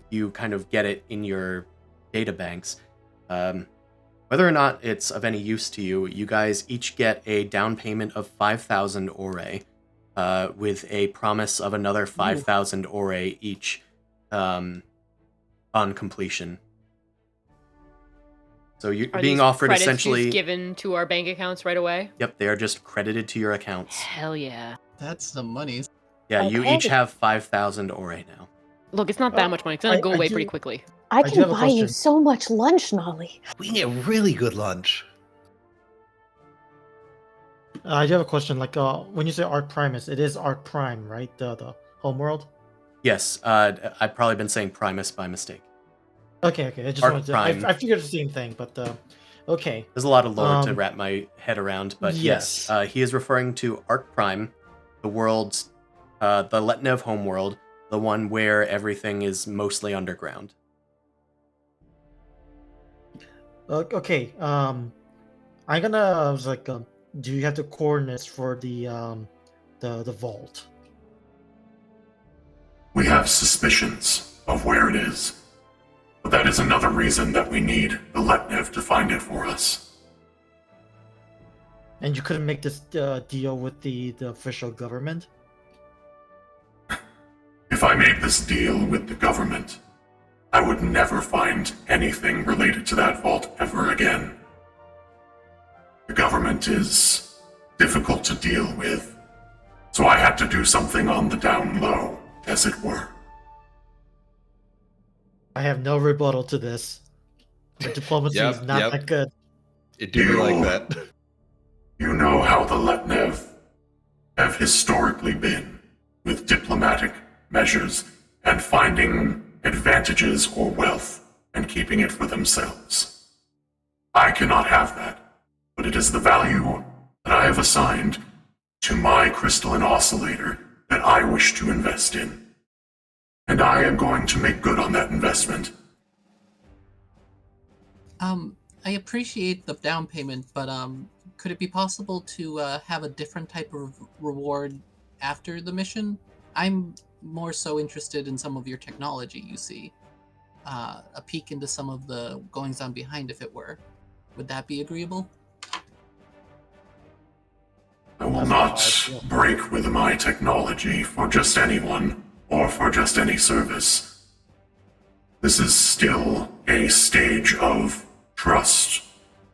you kind of get it in your data banks. Whether or not it's of any use to you, you guys each get a down payment of 5,000 ore, with a promise of another 5,000 ore each on completion. So you're Are being these offered credits essentially... just given to our bank accounts right away? Yep, they are just credited to your accounts. Hell yeah. That's some money. Yeah, you Okay. each have 5,000 ore now. Look, it's not that much money. It's gonna go away do- pretty quickly. I do can have a buy you question. so much lunch, Nolly. We can get really good lunch. I do have a question. Like, when you say Arc Primus, it is Arc Prime, right? The homeworld. Yes, I've probably been saying Primus by mistake. Okay. I just Arc wanted to. Prime. I figured the same thing, but okay. There's a lot of lore to Um, wrap my head around, but yes. yes, he is referring to Arc Prime, the world's, the Letnev homeworld, the one where everything is mostly underground. Okay. I'm gonna. I was like, do you have the coordinates for the vault? We have suspicions of where it is, but that is another reason that we need the Letnev to find it for us. And you couldn't make this deal with the official government? If I made this deal with the government, I would never find anything related to that vault ever again. The government is difficult to deal with, so I had to do something on the down low, as it were. I have no rebuttal to this. The diplomacy is not that good. It do be like that. You know how the Letnev have historically been with diplomatic measures and finding advantages or wealth and keeping it for themselves. I cannot have that, but it is the value that I have assigned to my crystalline oscillator that I wish to invest in. And I am going to make good on that investment. I appreciate the down payment, but could it be possible to have a different type of reward after the mission? I'm more so interested in some of your technology, you see. A peek into some of the goings-on behind, if it were. Would that be agreeable? I will not break with my technology for just anyone or for just any service. This is still a stage of trust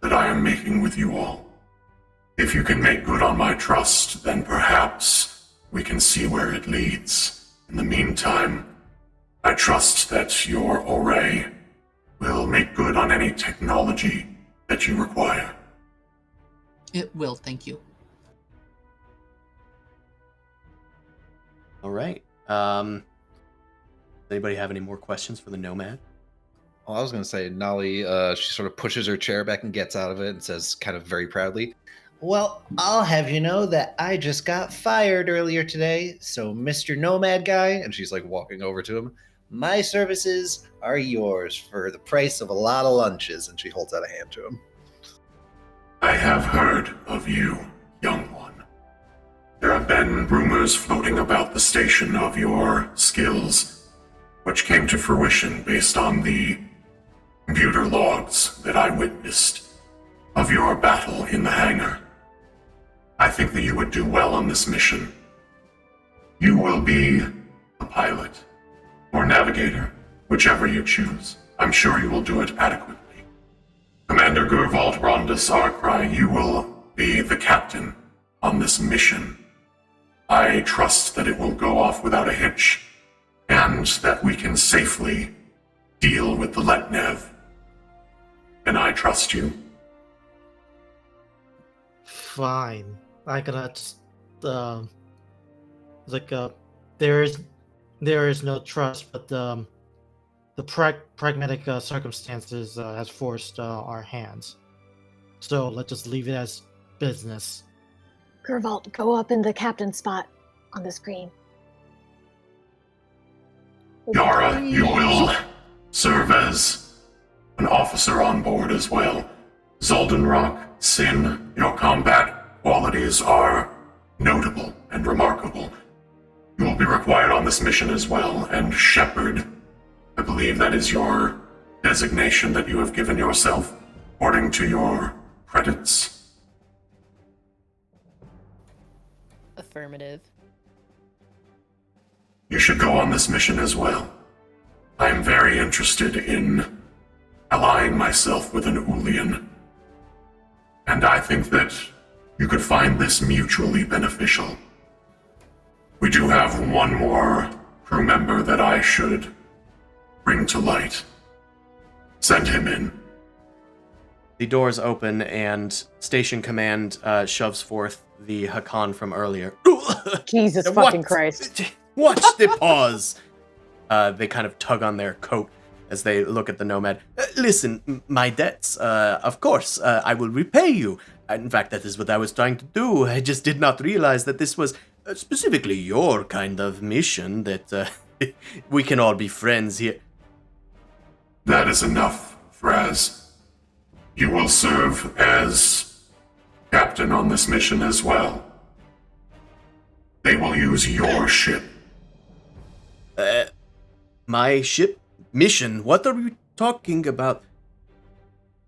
that I am making with you all. If you can make good on my trust, then perhaps we can see where it leads. In the meantime, I trust that your array will make good on any technology that you require. It will, thank you. All right. Does anybody have any more questions for the Nomad? Well, I was going to say, Nolly, she sort of pushes her chair back and gets out of it and says, kind of very proudly, Well, I'll have you know that I just got fired earlier today, so Mr. Nomad Guy, And she's like walking over to him. My services are yours for the price of a lot of lunches. And she holds out a hand to him. I have heard of you, young one. There have been rumors floating about the station of your skills, which came to fruition based on the computer logs that I witnessed of your battle in the hangar. I think that you would do well on this mission. You will be a pilot or navigator, whichever you choose. I'm sure you will do it adequately. Commander Gurvald Rondus Arkrai, you will be the captain on this mission. I trust that it will go off without a hitch, and that we can safely deal with the Letnev. And I trust you. Fine. I gonna just there is no trust, but the pragmatic circumstances has forced our hands. So let's just leave it as business. Gurvalt, go up in the captain spot on the screen. Yara, you will serve as an officer on board as well. Zoldenrock, Sin, your combat qualities are notable and remarkable. You will be required on this mission as well, and Shepherd, I believe that is your designation that you have given yourself, according to your credits. Affirmative. You should go on this mission as well. I am very interested in allying myself with an Ulian, and I think that you could find this mutually beneficial. We do have one more crew member that I should bring to light. Send him in. The doors open and Station Command shoves forth the Hakan from earlier. Jesus fucking Christ. Watch the pause. They kind of tug on their coat as they look at the Nomad. Listen, my debts, of course, I will repay you. In fact, that is what I was trying to do. I just did not realize that this was specifically your kind of mission, that we can all be friends here. That is enough, Thraz. You will serve as captain on this mission as well. They will use your ship. My ship? Mission? What are you talking about?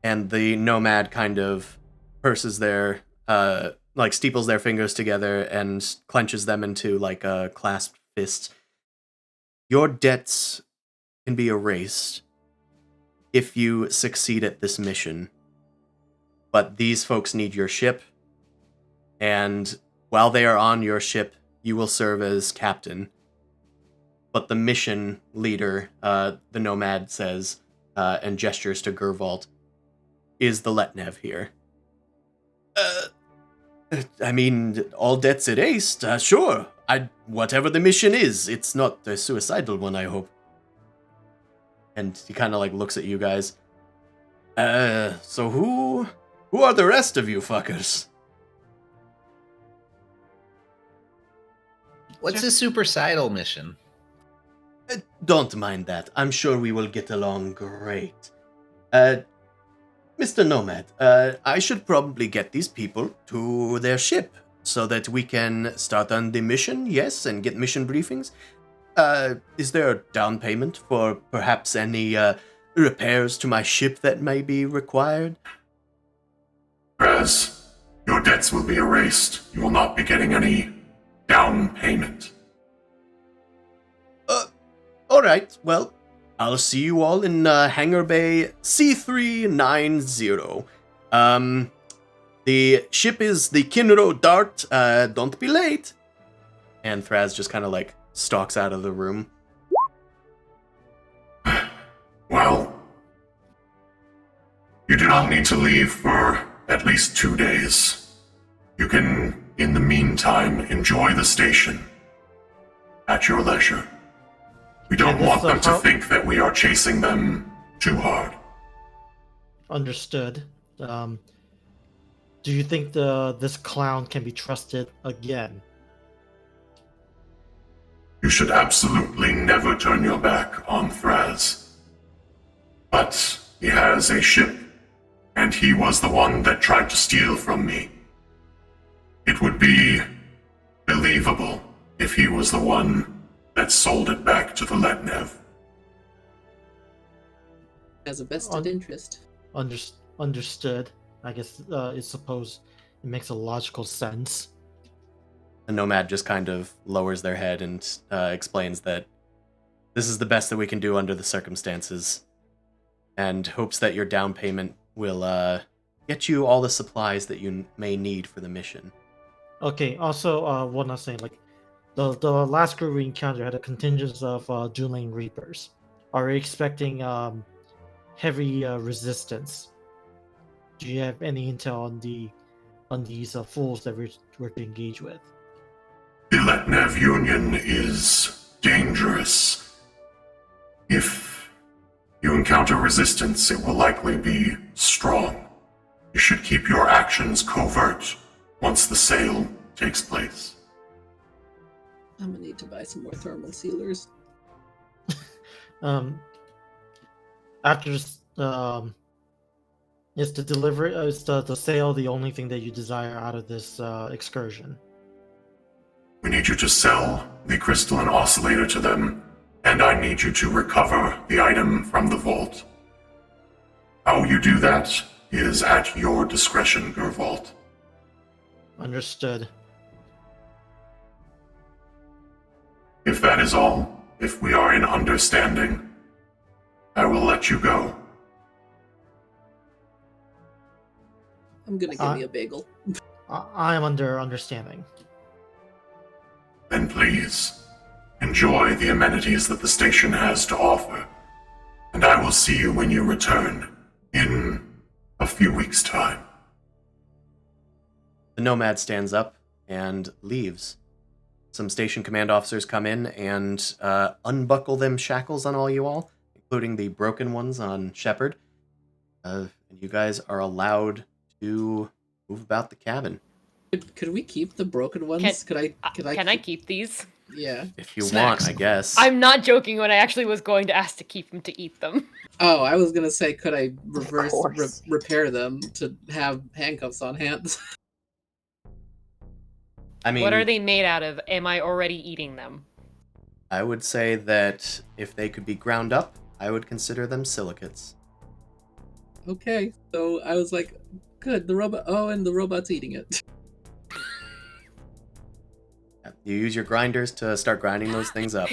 And the Nomad kind of purses their, steeples their fingers together and clenches them into, a clasped fist. Your debts can be erased if you succeed at this mission. But these folks need your ship, and while they are on your ship, you will serve as captain. But the mission leader, the Nomad says, and gestures to Gurvalt, is the Letnev here. I mean, all debts erased, sure. Whatever the mission is, it's not a suicidal one, I hope. And he kind of, looks at you guys. So who are the rest of you fuckers? What's a supercidal mission? Don't mind that. I'm sure we will get along great. Mr. Nomad, I should probably get these people to their ship so that we can start on the mission, yes, and get mission briefings. Is there a down payment for perhaps any repairs to my ship that may be required? Raz, your debts will be erased. You will not be getting any down payment. Alright, well, I'll see you all in Hangar Bay C390. The ship is the Kinro Dart. Don't be late. And Thraz just kind of stalks out of the room. Well, you do not need to leave for at least 2 days. You can, in the meantime, enjoy the station at your leisure. We don't want them to think that we are chasing them too hard. Understood. Do you think this clown can be trusted again? You should absolutely never turn your back on Thraz. But he has a ship, and he was the one that tried to steal from me. It would be believable if he was the one that sold it back to the Letnev. Has a vested interest. Understood. I guess I suppose it makes a logical sense. The Nomad just kind of lowers their head and explains that this is the best that we can do under the circumstances, and hopes that your down payment will get you all the supplies that you may need for the mission. Okay. Also, one last thing. Like, the last group we encountered had a contingent of Dueling Reapers. Are we expecting heavy resistance? Do you have any intel on these fools that we're to engage with? The Letnev Union is dangerous. If you encounter resistance, it will likely be strong. You should keep your actions covert once the sale takes place. I'm gonna need to buy some more thermal sealers. After is the sale the only thing that you desire out of this excursion? We need you to sell the crystalline oscillator to them, and I need you to recover the item from the vault. How you do that is at your discretion, Gervault. Understood. If that is all, if we are in understanding, I will let you go. I'm gonna give me a bagel. I am under understanding. Then please, enjoy the amenities that the station has to offer, and I will see you when you return in a few weeks' time. The Nomad stands up and leaves. Some station command officers come in and unbuckle them shackles on all you all, including the broken ones on Shepard. And you guys are allowed to move about the cabin. Could we keep the broken ones? Can I keep these? Yeah. If you want, I guess. I'm not joking when I actually was going to ask to keep them to eat them. Oh, I was gonna say, could I repair them to have handcuffs on hands? I mean, what are they made out of? Am I already eating them? I would say that if they could be ground up, I would consider them silicates. Okay, so I was like, good, the robot. Oh, and the robot's eating it. You use your grinders to start grinding those things up.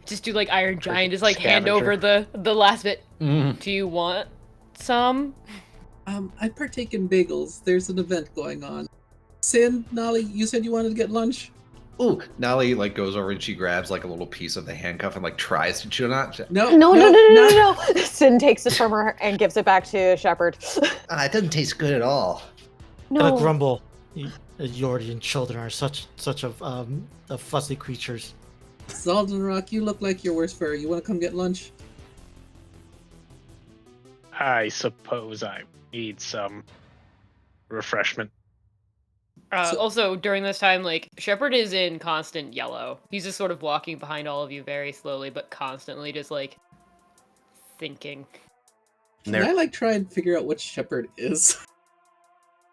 Just do like Iron Giant, just like hand over the last bit. Do you want some? I partake in bagels. There's an event going on. Sin, Nolly, you said you wanted to get lunch? Ooh, Nolly like goes over and she grabs like a little piece of the handcuff and like tries to chew on it. No. Sin takes it from her and gives it back to Shepard. It doesn't taste good at all. No. Grumble. Yordian children are such a fussy creatures. Zaldenrock, you look like you're worse for her. You want to come get lunch? I suppose I need some refreshment. Also, during this time, like, Shepard is in constant yellow. He's just sort of walking behind all of you very slowly, but constantly just, like, thinking. Can I, like, try and figure out what Shepard is?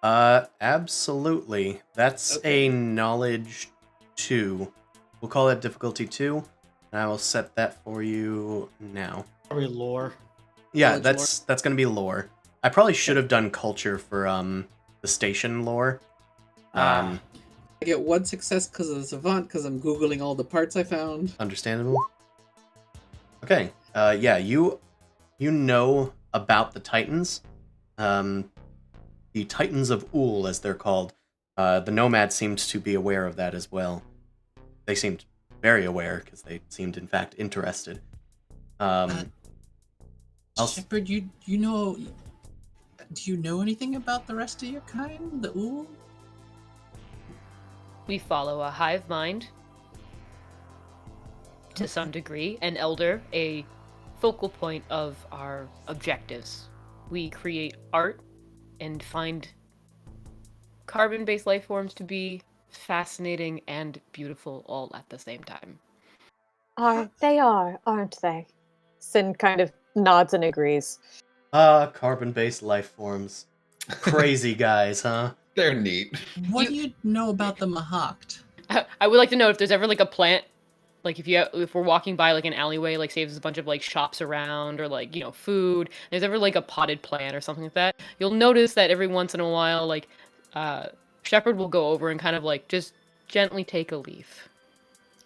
Absolutely. That's a knowledge 2. We'll call it difficulty 2, and I will set that for you now. Probably lore. Yeah, that's gonna be lore. I probably should have done culture for the station lore. I get 1 success because of the savant, because I'm googling all the parts I found. Understandable. Okay. Yeah, you know about the Titans. The Titans of Ul, as they're called. The Nomad seems to be aware of that as well. They seemed very aware, because they seemed, in fact, interested. Shepard, you know... Do you know anything about the rest of your kind? The Ul? We follow a hive mind. To some degree. An elder, a focal point of our objectives. We create art and find carbon-based life forms to be fascinating and beautiful all at the same time. They are, aren't they? Sin kind of nods and agrees. Carbon-based life forms. Crazy guys, huh? They're neat. What do you know about the Mahact? I would like to know if there's ever like a plant, like if we're walking by like an alleyway, like say there's a bunch of like shops around or like food. There's ever like a potted plant or something like that. You'll notice that every once in a while, like Shepherd will go over and kind of like just gently take a leaf.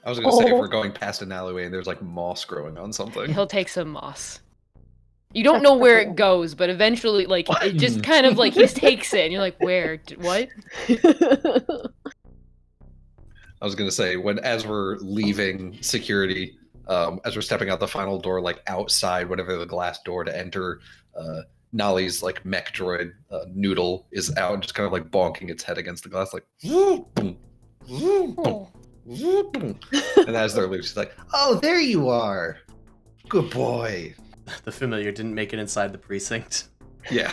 I was gonna say, if we're going past an alleyway and there's like moss growing on something. He'll take some moss. You don't know where it goes, but eventually, like, it just kind of, like, he just takes it, and you're like, where? What? I was gonna say, as we're leaving security, as we're stepping out the final door, like outside, whatever the glass door to enter, Nolly's like mech droid Noodle is out and just kind of like bonking its head against the glass, like boom, boom, boom, boom. And as they're loose, she's like, "Oh, there you are, good boy." The familiar didn't make it inside the precinct. Yeah.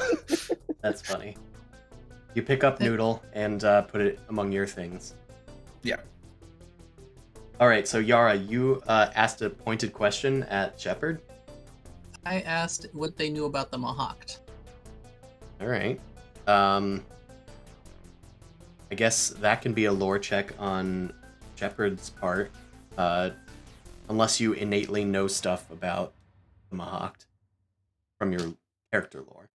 That's funny. You pick up Noodle and put it among your things. Yeah. All right, so Yara, you asked a pointed question at Shepherd. I asked what they knew about the Mahact. All right. I guess that can be a lore check on Shepherd's part, unless you innately know stuff about the Mahact from your character lore.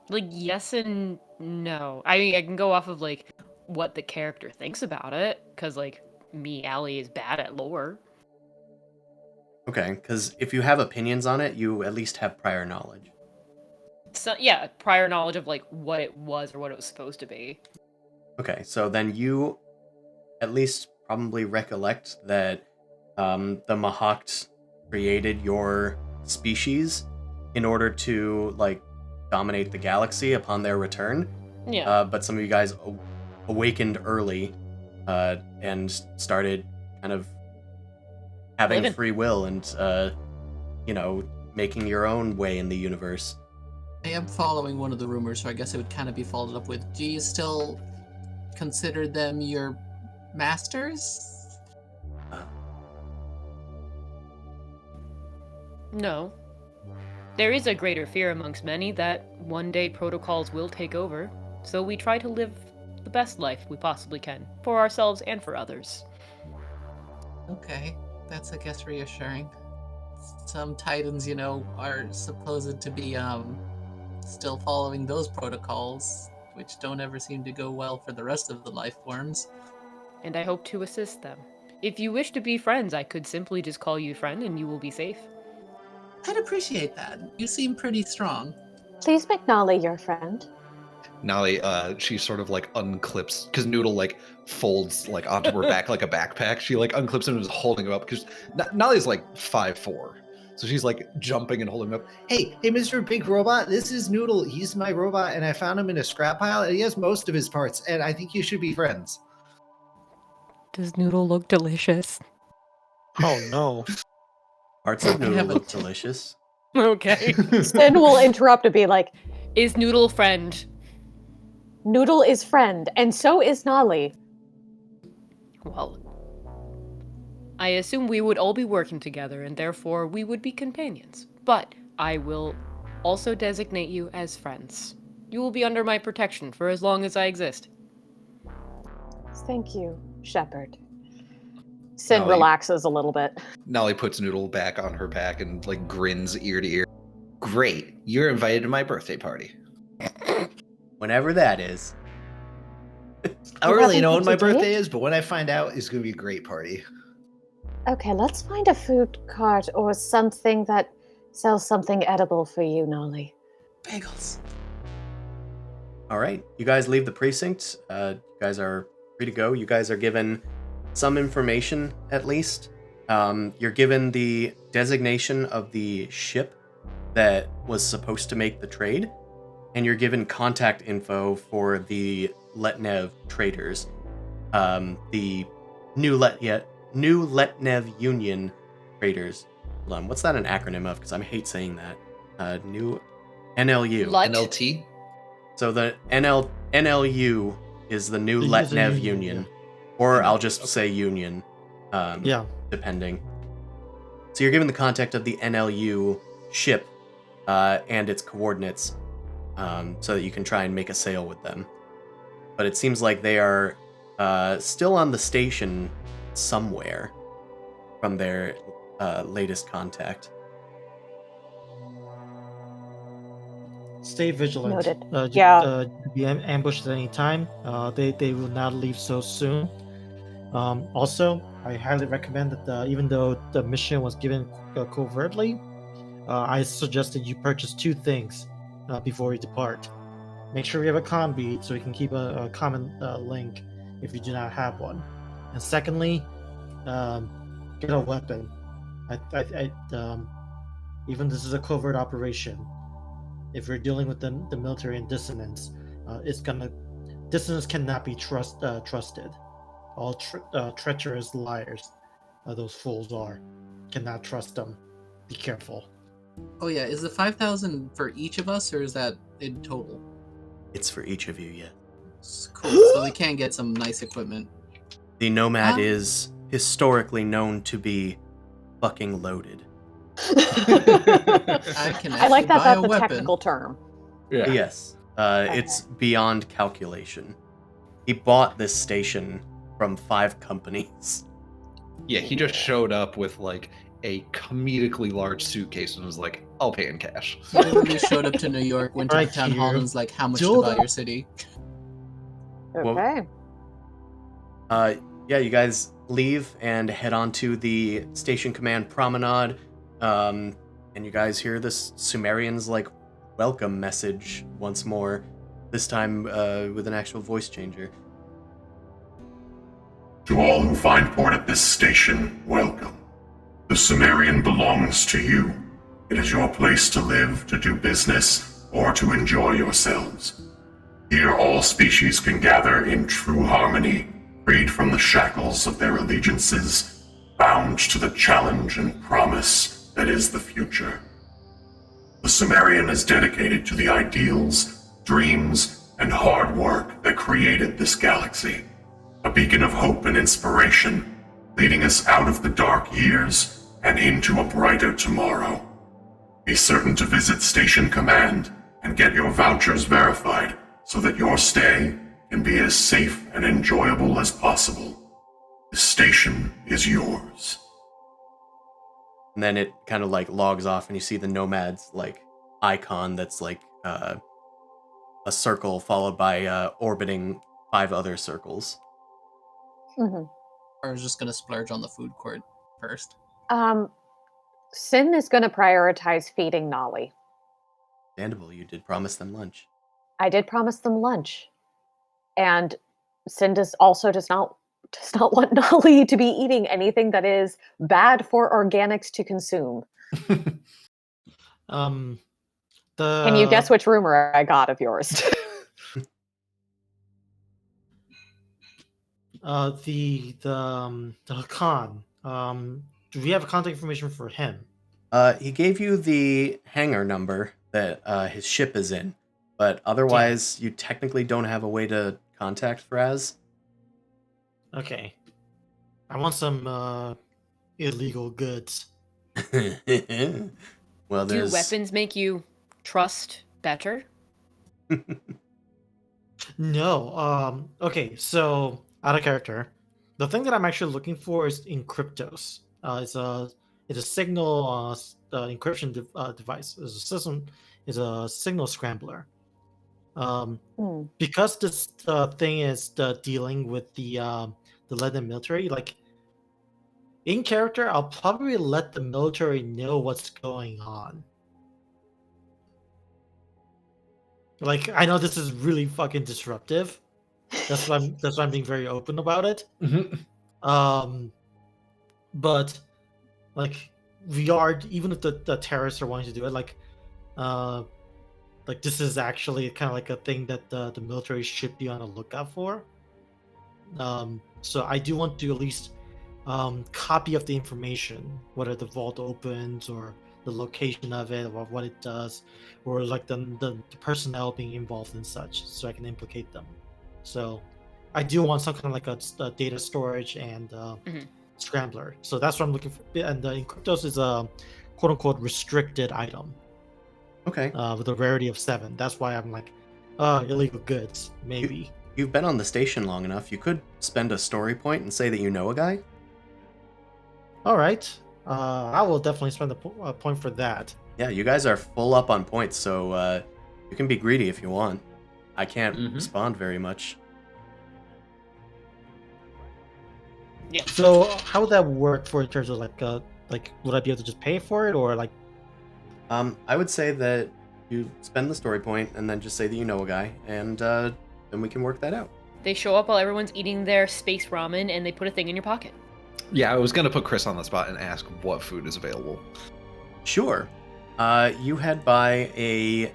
Like, yes and no. I mean, I can go off of, like, what the character thinks about it, because, like, me, Allie, is bad at lore. Okay, because if you have opinions on it, you at least have prior knowledge. So, yeah, prior knowledge of, like, what it was or what it was supposed to be. Okay, so then you at least probably recollect that the Mahact created your species in order to, like, dominate the galaxy upon their return. Yeah. But some of you guys awakened early and started kind of having Living. free will and, making your own way in the universe. I am following one of the rumors, so I guess it would kind of be followed up with, do you still consider them your masters? No. There is a greater fear amongst many that one day protocols will take over, so we try to live the best life we possibly can, for ourselves and for others. Okay, that's, I guess, reassuring. Some Titans, are supposed to be, still following those protocols, which don't ever seem to go well for the rest of the life forms. And I hope to assist them. If you wish to be friends, I could simply just call you friend and you will be safe. I'd appreciate that. You seem pretty strong. Please make Nolly your friend. Nolly, she sort of like unclips, because Noodle like folds like onto her back like a backpack. She like unclips him and is holding him up because Nolly's like 5'4". So she's like jumping and holding him up. Hey, Mr. Big Robot, this is Noodle. He's my robot and I found him in a scrap pile and he has most of his parts and I think you should be friends. Does Noodle look delicious? Oh no. Parts of Noodle look delicious. Okay. Sin will interrupt to be like, Is Noodle friend? Noodle is friend, and so is Nolly. Well, I assume we would all be working together, and therefore we would be companions. But I will also designate you as friends. You will be under my protection for as long as I exist. Thank you, Shepherd. Sin Nolly. relaxes a little bit. Nolly puts Noodle back on her back and like grins ear to ear. Great, you're invited to my birthday party. Whenever that is. I don't really know when my birthday is, but when I find out, it's going to be a great party. Okay, let's find a food cart or something that sells something edible for you, Nolly. Bagels. All right, you guys leave the precinct. You guys are free to go. You guys are given some information, at least. You're given the designation of the ship that was supposed to make the trade, and you're given contact info for the Letnev traders. The New Letnev Union traders. Hold on, what's that an acronym of? Because I hate saying that. New NLU. Lut? NLT. So the NLU is the new It is a Letnev union, Union. Or I'll just Okay. say Union. Yeah. Depending. So you're given the contact of the NLU ship and its coordinates so that you can try and make a sale with them. But it seems like they are still on the station somewhere from their latest contact. Stay vigilant. Noted. Be ambushed at any time. They will not leave so soon. Also, I highly recommend that even though the mission was given covertly, I suggest that you purchase 2 things before you depart. Make sure you have a comm beat so you can keep a common link if you do not have one. And secondly, get a weapon. Even this is a covert operation. If you're dealing with the military and dissonance, dissonance cannot be trusted. All treacherous liars, those fools are. Cannot trust them. Be careful. Oh yeah, is the 5,000 for each of us, or is that in total? It's for each of you, yeah. Cool. So we can get some nice equipment. The Nomad is historically known to be fucking loaded. I like that that's a weapon. technical term. Yeah. Yes. It's beyond calculation. He bought this station from 5 companies. Yeah, he just showed up with like a comedically large suitcase and was like, "I'll pay in cash." He literally showed up to New York, went to Right the town here. hall, and was like, "How much to Dildo. buy your city?" Okay. Yeah, you guys leave and head on to the station command promenade. And you guys hear this Sumerian's like welcome message once more, this time with an actual voice changer. To all who find port at this station, welcome. The Sumerian belongs to you. It is your place to live, to do business, or to enjoy yourselves. Here all species can gather in true harmony, freed from the shackles of their allegiances, bound to the challenge and promise that is the future. The Sumerian is dedicated to the ideals, dreams, and hard work that created this galaxy. A beacon of hope and inspiration, leading us out of the dark years and into a brighter tomorrow. Be certain to visit Station Command and get your vouchers verified so that your stay can be as safe and enjoyable as possible. The station is yours. And then it kind of like logs off and you see the Nomad's like icon that's like a circle followed by orbiting 5 other circles. Mm-hmm. I was just gonna splurge on the food court first. Sin is going to prioritize feeding Nolly. Understandable, you did promise them lunch. I did promise them lunch, and Sin does not want Nolly to be eating anything that is bad for organics to consume. Can you guess which rumor I got of yours? The Khan. Do we have contact information for him? He gave you the hangar number that his ship is in, but otherwise you technically don't have a way to contact Fraz. Okay. I want some illegal goods. Well, Do weapons make you trust better? No. Okay, so out of character. The thing that I'm actually looking for is in cryptos. It's a signal encryption device. It's a signal scrambler. Because this thing is dealing with the Leaden military, like in character, I'll probably let the military know what's going on. Like, I know this is really fucking disruptive. That's why I'm being very open about it. But like we are, even if the terrorists are wanting to do it, like this is actually kind of like a thing that the military should be on the lookout for. So I do want to at least copy of the information, whether the vault opens or the location of it, or what it does, or like the personnel being involved and such, so I can implicate them. So I do want some kind of like a data storage and scrambler. So that's what I'm looking for. And Encryptos is a quote unquote restricted item. Okay. With a rarity of 7. That's why I'm like, illegal goods, maybe. You've been on the station long enough. You could spend a story point and say that you know a guy. All right. I will definitely spend a point for that. Yeah, you guys are full up on points, so you can be greedy if you want. I can't respond very much. Yeah. So how would that work for in terms of like would I be able to just pay for it, or like? I would say that you spend the story point and then just say that you know a guy, and then we can work that out. They show up while everyone's eating their space ramen, and they put a thing in your pocket. Yeah, I was gonna put Chris on the spot and ask what food is available. Sure. You head by a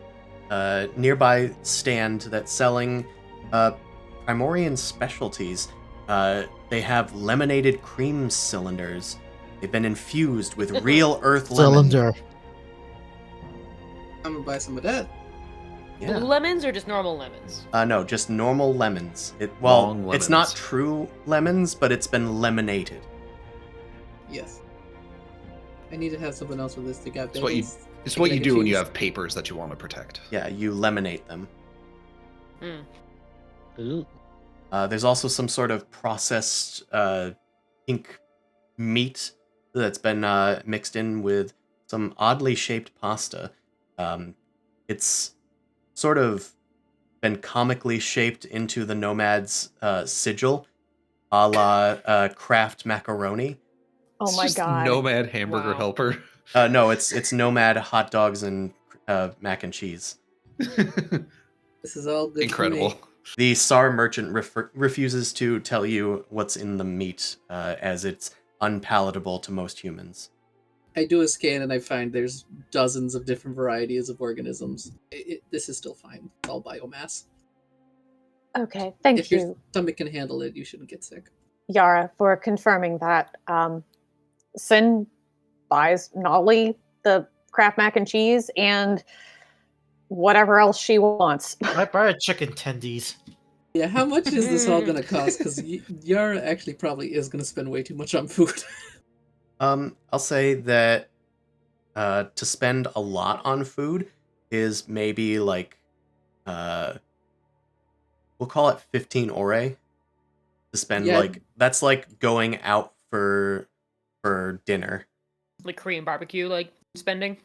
nearby stand that's selling Primorian specialties. They have lemonaded cream cylinders. They've been infused with real earth lemon. Cylinder. I'm gonna buy some of that. Yeah. Blue lemons or just normal lemons? No, just normal lemons. Long It's not lemons. true lemons, but it's been lemonaded. Yes. I need to have something else with this to get. It's what you do when you have papers that you want to protect. Yeah, you lemonade them. Ooh. There's also some sort of processed pink meat that's been mixed in with some oddly shaped pasta. It's sort of been comically shaped into the Nomad's sigil, a la Kraft macaroni. Oh It's my just god. Nomad hamburger Wow. helper. No, it's Nomad hot dogs and mac and cheese. This is all good. Incredible. For me. The SAR merchant refuses to tell you what's in the meat, as it's unpalatable to most humans. I do a scan and I find there's dozens of different varieties of organisms. This is still fine. It's all biomass. Okay, thank If your you, stomach can handle it, you shouldn't get sick. Yara, for confirming that. Sin buys Nolly the Kraft mac and cheese and whatever else she wants. I buy a chicken tendies. Yeah, how much is this all gonna cost? Because Yara actually probably is gonna spend way too much on food. I'll say that to spend a lot on food is maybe like we'll call it 15 ore to spend. Yeah. Like that's like going out for dinner. Like Korean barbecue, like spending?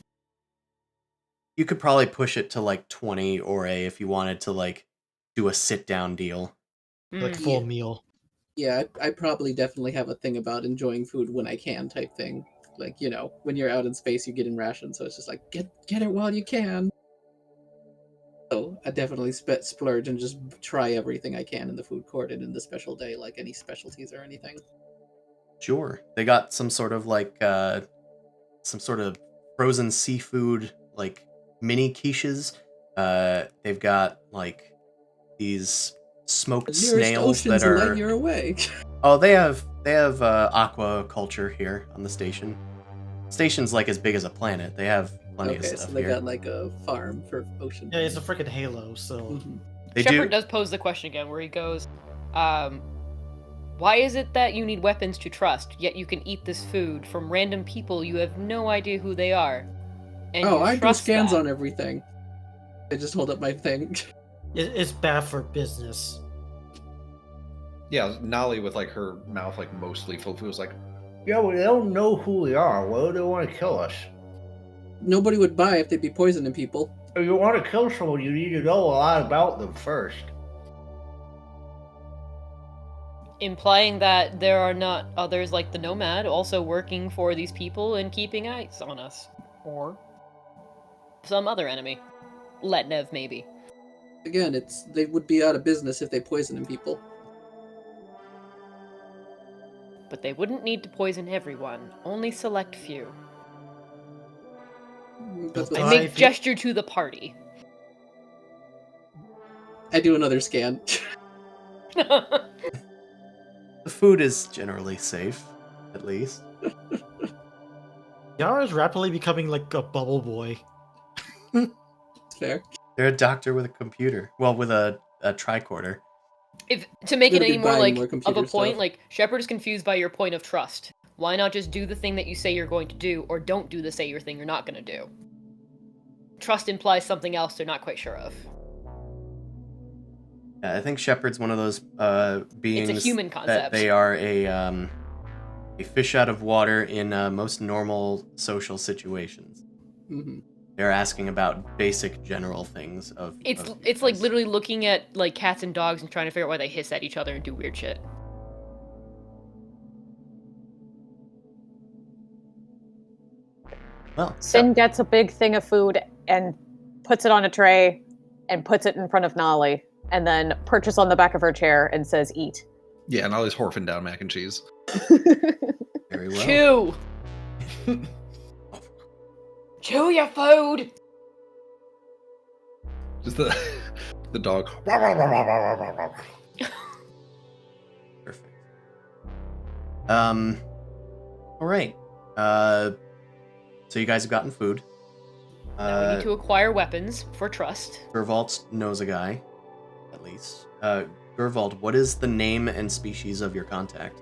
You could probably push it to like 20 ore if you wanted to like do a sit down deal. Like full Yeah. meal. Yeah, I probably definitely have a thing about enjoying food when I can type thing. Like, when you're out in space, you get in rations, so it's just like, get it while you can. So I definitely splurge and just try everything I can in the food court and in the special day, like any specialties or anything. Sure. They got some sort of like some sort of frozen seafood like mini quiches. They've got like these smoked The nearest snails ocean's that a are light year away. Oh, they have aquaculture here on the station. Station's like as big as a planet. They have plenty of Okay, stuff so they here. got like a farm for ocean. Yeah, it's a freaking Halo, so Mhm. They Shepard do. does pose the question again, where he goes, why is it that you need weapons to trust, yet you can eat this food from random people you have no idea who they are? And Oh, you I do trust scans that? on everything. I just hold up my thing. it's bad for business. Yeah, Nolly with like her mouth like mostly full of food was like, Yeah, well, they don't know who we are. Why do they want to kill us? Nobody would buy if they'd be poisoning people. If you want to kill someone, you need to know a lot about them first. Implying that there are not others like the Nomad also working for these people and keeping eyes on us. Or some other enemy. Letnev, maybe. Again, they would be out of business if they poisoning people. But they wouldn't need to poison everyone, only select few. That's But I what make gesture to the party. I do another scan. The food is generally safe, at least. Yara is rapidly becoming like a bubble boy. Fair. They're a doctor with a computer. Well, with a tricorder. If to make it Gonna be any more buying like more of a computer point, stuff. like Shepard is confused by your point of trust. Why not just do the thing that you say you're going to do, or don't do the say your thing you're not going to do? Trust implies something else they're not quite sure of. Yeah, I think Shepard's one of those beings It's a human that concept. they are a fish out of water in most normal social situations. Mm-hmm. They're asking about basic general things of. It's like literally looking at like cats and dogs and trying to figure out why they hiss at each other and do weird shit. Well, Sin gets a big thing of food and puts it on a tray and puts it in front of Nolly, and then perches on the back of her chair and says, "Eat." Yeah, and Ollie's horfing down mac and cheese. Very well. Chew! Chew your food! Just the dog. Perfect. All right. So you guys have gotten food. Now we need to acquire weapons for trust. Gervalt knows a guy, at least. Gervalt, what is the name and species of your contact?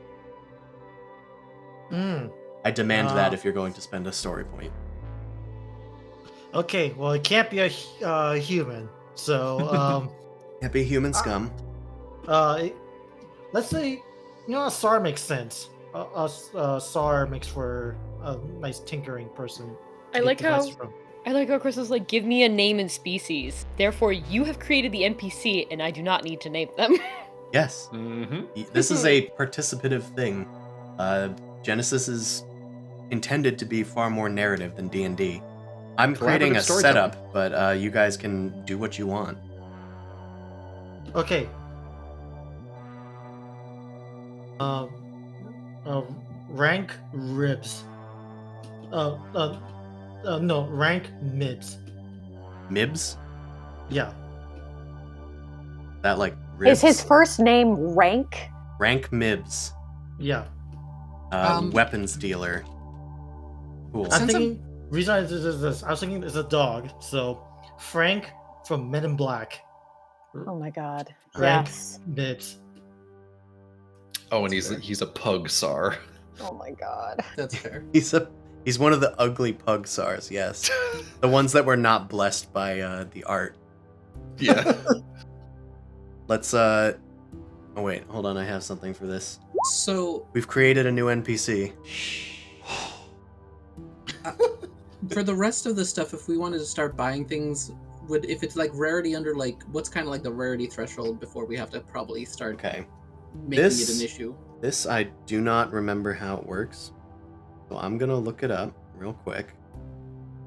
I demand that if you're going to spend a story point. Okay, well, it can't be a human, so Can't be human scum. let's say, a SAR makes sense. SAR makes for a nice tinkering person. I like how Chris was like, give me a name and species. Therefore, you have created the NPC, and I do not need to name them. Yes. This is a participative thing. Genesis is intended to be far more narrative than D&D. I'm creating a setup, but you guys can do what you want. Okay. Rank ribs. No, rank mibs. Mibs? Yeah. That like ribs? Is his first name Rank? Rank Mibs. Yeah. Weapons dealer. Cool. I'm thinking, reason I did this, I was thinking it's a dog. So, Frank from Men in Black. Oh my god. Rank Yes. Mibs. Oh, and he's a pug SAR. Oh my god. That's fair. He's one of the ugly pug SARs, yes. The ones that were not blessed by the art. Yeah. Let's oh wait, hold on, I have something for this. So We've created a new NPC. for the rest of the stuff, if we wanted to start buying things, if it's like rarity under like what's kind of like the rarity threshold before we have to probably start making it an issue. This I do not remember how it works. So I'm gonna look it up real quick.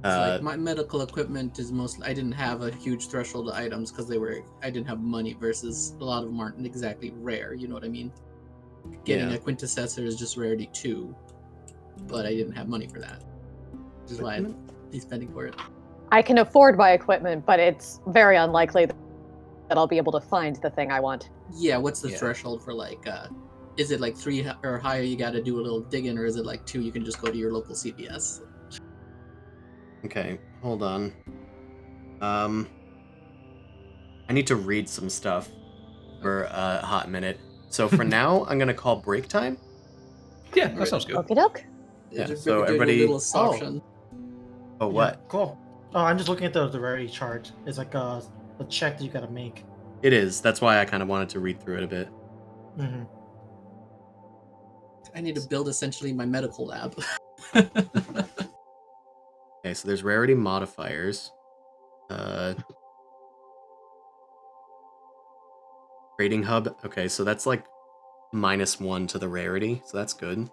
Like my medical equipment is I didn't have a huge threshold of items because I didn't have money, versus a lot of them aren't exactly rare, you know what I mean? Getting a quintessessor is just rarity 2, but I didn't have money for that. Which is why I'd be spending for it. I can afford my equipment, but it's very unlikely that I'll be able to find the thing I want. Yeah, what's the threshold for like is it like 3 or higher you gotta do a little digging, or is it like 2 you can just go to your local CVS? Okay, hold on. I need to read some stuff for a hot minute. So for now, I'm gonna call break time. Yeah, that sounds good. Okie doke. Yeah, so everybody. Oh, what? Yeah, cool. Oh, I'm just looking at the rarity chart. It's like a check that you gotta make. It is. That's why I kind of wanted to read through it a bit. Mm-hmm. I need to build essentially my medical lab. Okay, so there's rarity modifiers. Trading hub. Okay, so that's like -1 to the rarity, so that's good.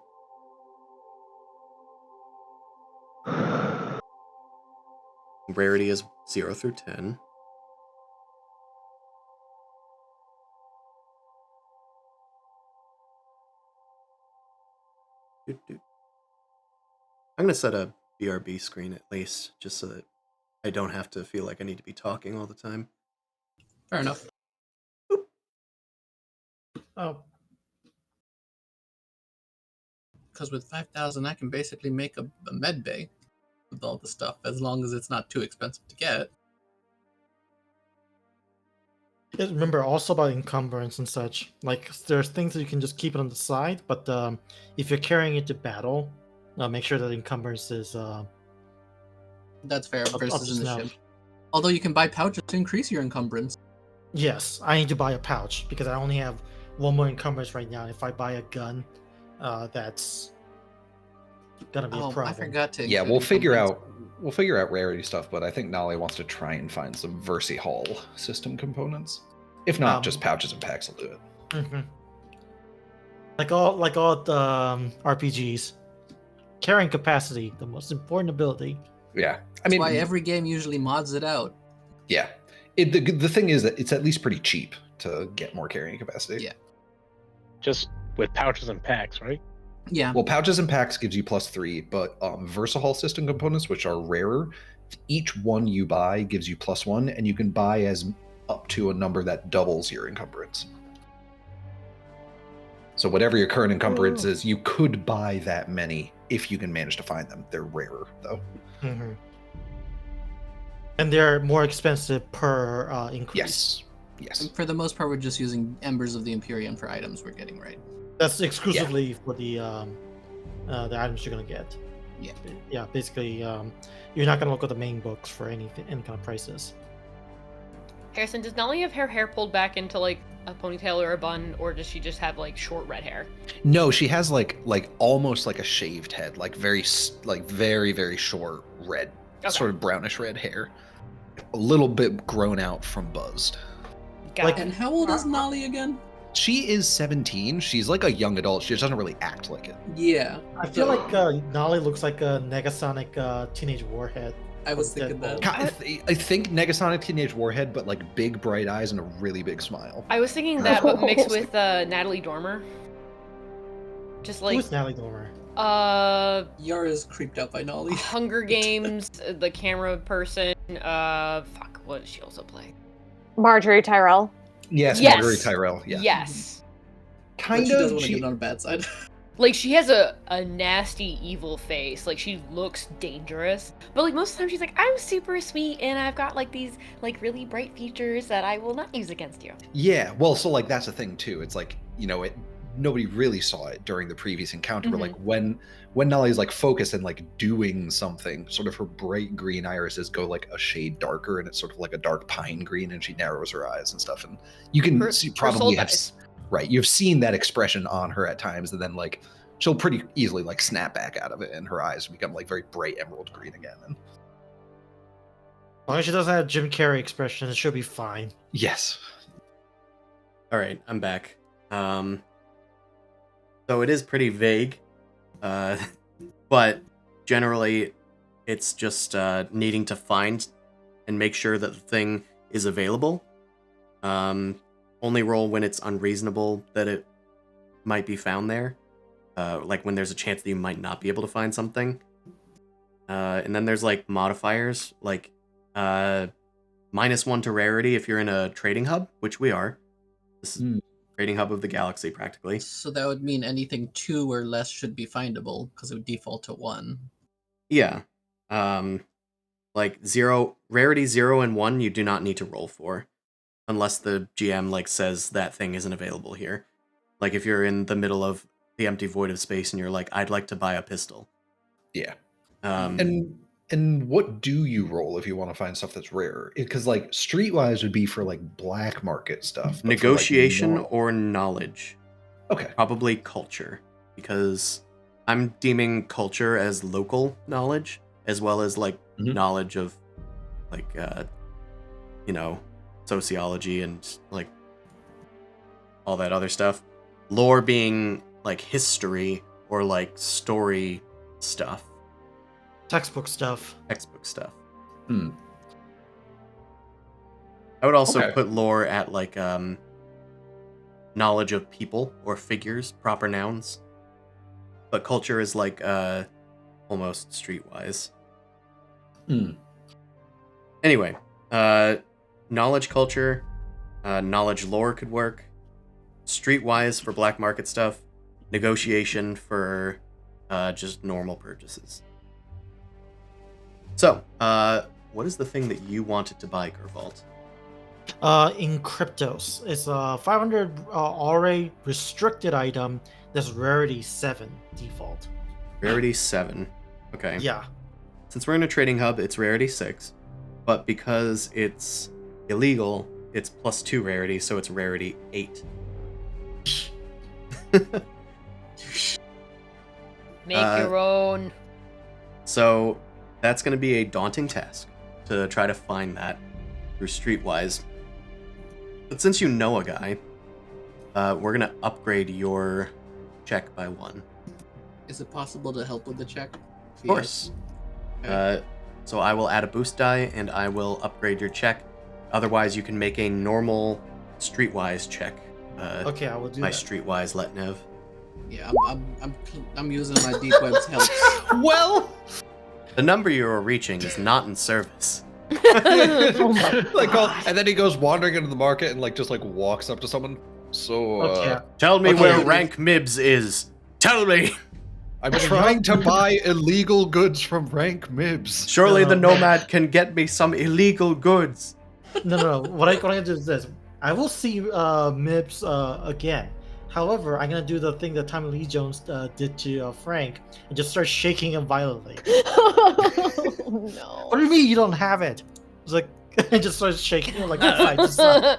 Rarity is 0 through 10. I'm gonna set a BRB screen at least, just so that I don't have to feel like I need to be talking all the time. Fair enough. Oh. Because with 5,000, I can basically make a med bay with all the stuff, as long as it's not too expensive to get. Remember also about encumbrance and such. Like there's things that you can just keep it on the side, but if you're carrying it to battle, make sure that encumbrance is That's fair up versus to in the snuff. ship. Although you can buy pouches to increase your encumbrance. Yes, I need to buy a pouch because I only have one more encumbrance right now. And if I buy a gun, that's gonna be a problem. I forgot to. Yeah, include we'll figure encumbrance. out rarity stuff, but I think Nolly wants to try and find some Versi Hall system components. If not, just pouches and packs will do it. Mm-hmm. Like all RPGs, carrying capacity, the most important ability. Yeah, That's why every game usually mods it out. Yeah, the thing is that it's at least pretty cheap to get more carrying capacity. Yeah. Just with pouches and packs, right? Yeah. Well, pouches and packs gives you +3, but Versahol system components, which are rarer, each one you buy gives you +1, and you can buy as up to a number that doubles your encumbrance. So whatever your current encumbrance is, you could buy that many if you can manage to find them. They're rarer, though. Mm-hmm. And they're more expensive per increase. Yes. And for the most part, we're just using Embers of the Imperium for items we're getting, right? That's exclusively for the items you're gonna get. Yeah. Yeah, basically, you're not gonna look at the main books for any kind of prices. Harrison, does Nellie have her hair pulled back into like a ponytail or a bun, or does she just have like short red hair? No, she has like almost like a shaved head, like very very short red, sort of brownish red hair, a little bit grown out from buzzed. And how old is Nolly again? She is 17. She's like a young adult. She just doesn't really act like it. Yeah. I feel like Nolly looks like a Negasonic Teenage Warhead. I was thinking that. I think Negasonic Teenage Warhead, but like big bright eyes and a really big smile. I was thinking that, but mixed with Natalie Dormer. Just like Who's Natalie Dormer? Yara's creeped out by Nolly. Hunger Games, the camera person. Fuck, what does she also play? Marjorie Tyrell. Yes. Marjorie Tyrell. Yeah. Yes. Kind of. She doesn't want to get on a bad side. Like, she has a nasty, evil face. Like, she looks dangerous. But, like, most of the time she's like, I'm super sweet, and I've got, like, these, like, really bright features that I will not use against you. Yeah, well, so, like, that's the thing, too. It's like, you know, nobody really saw it during the previous encounter, but, like, when Nolly's, like, focused and, like, doing something, sort of her bright green irises go, like, a shade darker, and it's sort of like a dark pine green, and she narrows her eyes and stuff, and you can see probably have... Right, you've seen that expression on her at times, and then like she'll pretty easily like snap back out of it, and her eyes become like very bright emerald green again. And as long as she doesn't have Jim Carrey expression, it should be fine. Yes. All right, I'm back. So it is pretty vague, but generally, it's just needing to find and make sure that the thing is available. Only roll when it's unreasonable that it might be found there. Like when there's a chance that you might not be able to find something. And then there's like modifiers, like -1 to rarity if you're in a trading hub, which we are. This is trading hub of the galaxy, practically. So that would mean anything 2 or less should be findable, because it would default to 1. Yeah. Like rarity 0 and 1 you do not need to roll for. Unless the GM like says that thing isn't available here. Like if you're in the middle of the empty void of space and you're like, I'd like to buy a pistol. Yeah. And what do you roll if you want to find stuff that's rare? Because like streetwise would be for like black market stuff. Negotiation or knowledge. Okay. Probably culture, because I'm deeming culture as local knowledge as well as like knowledge of like you know, sociology and like all that other stuff. Lore being like history or like story stuff. Textbook stuff. I would also put lore at like knowledge of people or figures, proper nouns. But culture is like almost streetwise. Anyway, knowledge culture, knowledge lore could work. Streetwise for black market stuff. Negotiation for just normal purchases. So, what is the thing that you wanted to buy, Gervault? In cryptos, it's a 500 already restricted item. That's rarity 7 default. Rarity 7. Okay. Yeah. Since we're in a trading hub, it's rarity 6. But because it's illegal, it's +2 rarity, so it's rarity 8. Make your own. So that's going to be a daunting task to try to find that through Streetwise. But since you know a guy, we're going to upgrade your check by 1. Is it possible to help with the check? Of course. Okay. So I will add a boost die, and I will upgrade your check. Otherwise, you can make a normal Streetwise check. Okay, I will do by that. Streetwise Letnev. Yeah, I'm using my deep web's help. Well, the number you are reaching is not in service. Oh my like, and then he goes wandering into the market and just walks up to someone. So, Okay. Tell me Okay. where Rank Mibs is. Tell me. I'm trying to buy illegal goods from Rank Mibs. Surely the Nomad can get me some illegal goods. No. What I'm gonna do is this. I will see Mips again. However, I'm gonna do the thing that Tommy Lee Jones did to Frank and just start shaking him violently. no. What do you mean you don't have it? It's like I just started shaking him like side to side.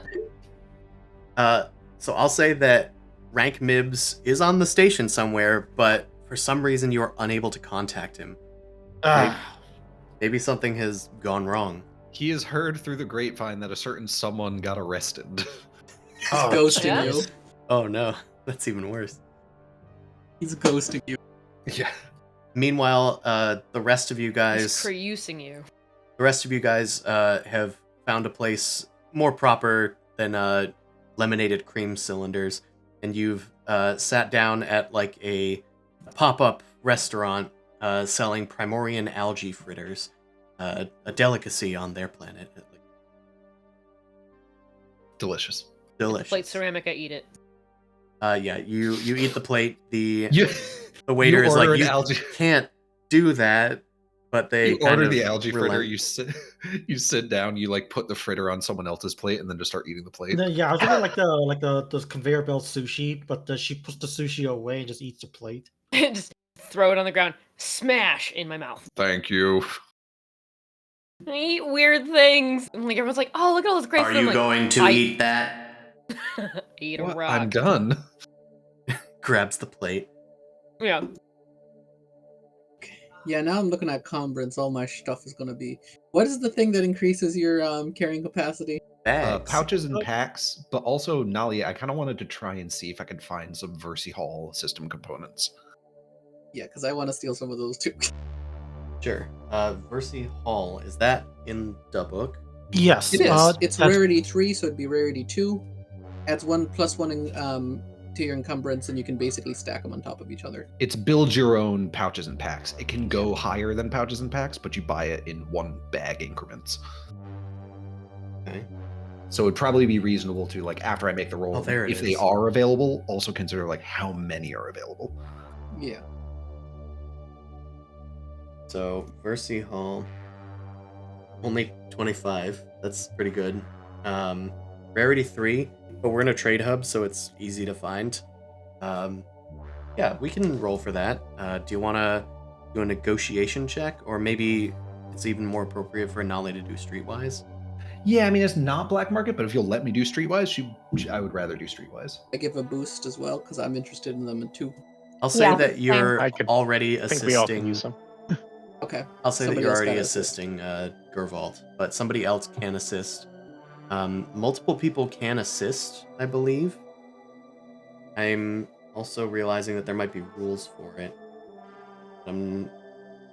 So I'll say that Rank Mibs is on the station somewhere, but for some reason you are unable to contact him. Maybe something has gone wrong. He has heard through the grapevine that a certain someone got arrested. He's ghosting you. Oh no, that's even worse. He's ghosting you. Yeah. Meanwhile, the rest of you He's guys, pre-using you. have found a place more proper than lemonaded cream cylinders, and you've sat down at like a pop-up restaurant selling Primorian algae fritters, a delicacy on their planet. Delicious. Delicious. Plate ceramic, I eat it. Yeah, you eat the plate. The You, waiter is order like, an you algae. can't do that, but they You kind order of the algae fritter. relent. You sit down. You put the fritter on someone else's plate, and then just start eating the plate. Yeah, I was thinking like the conveyor belt sushi, but she puts the sushi away and just eats the plate. Just throw it on the ground. Smash in my mouth. Thank you. I eat weird things. And like everyone's like, oh, look at all this great Are food. I'm you like, going to I eat that? eat a What? rock. I'm done. Grabs the plate. Yeah. Yeah, now I'm looking at Combrance. All my stuff is gonna be. What is the thing that increases your carrying capacity? Bags. Pouches and packs, but also Nali. I kind of wanted to try and see if I could find some Versi Hall system components. Yeah, because I want to steal some of those too. Sure. Versi Hall, is that in the book? Yes, It is. It's that's- rarity 3, so it'd be rarity 2. Adds 1 + 1 to your encumbrance, and you can basically stack them on top of each other. It's build your own pouches and packs. It can go higher than pouches and packs, but you buy it in 1 bag increments. Okay. So it'd probably be reasonable to, like, after I make the roll, Oh, there it if they is. are available, also consider like how many are available. Yeah. So, Versi Hall. Only 25. That's pretty good. Rarity 3, but we're in a trade hub, so it's easy to find. Yeah, we can roll for that. Do you want to do a negotiation check? Or maybe it's even more appropriate for Nali to do Streetwise? Yeah, I mean, it's not black market, but if you'll let me do Streetwise, I would rather do Streetwise. I give a boost as well, because I'm interested in them too. I'll say Yeah, that you're I could- already I think we all can assisting. use them. Okay. I'll say that Somebody you're else already gotta assist. assisting Gervault, but somebody else can assist. Multiple people can assist, I believe. I'm also realizing that there might be rules for it.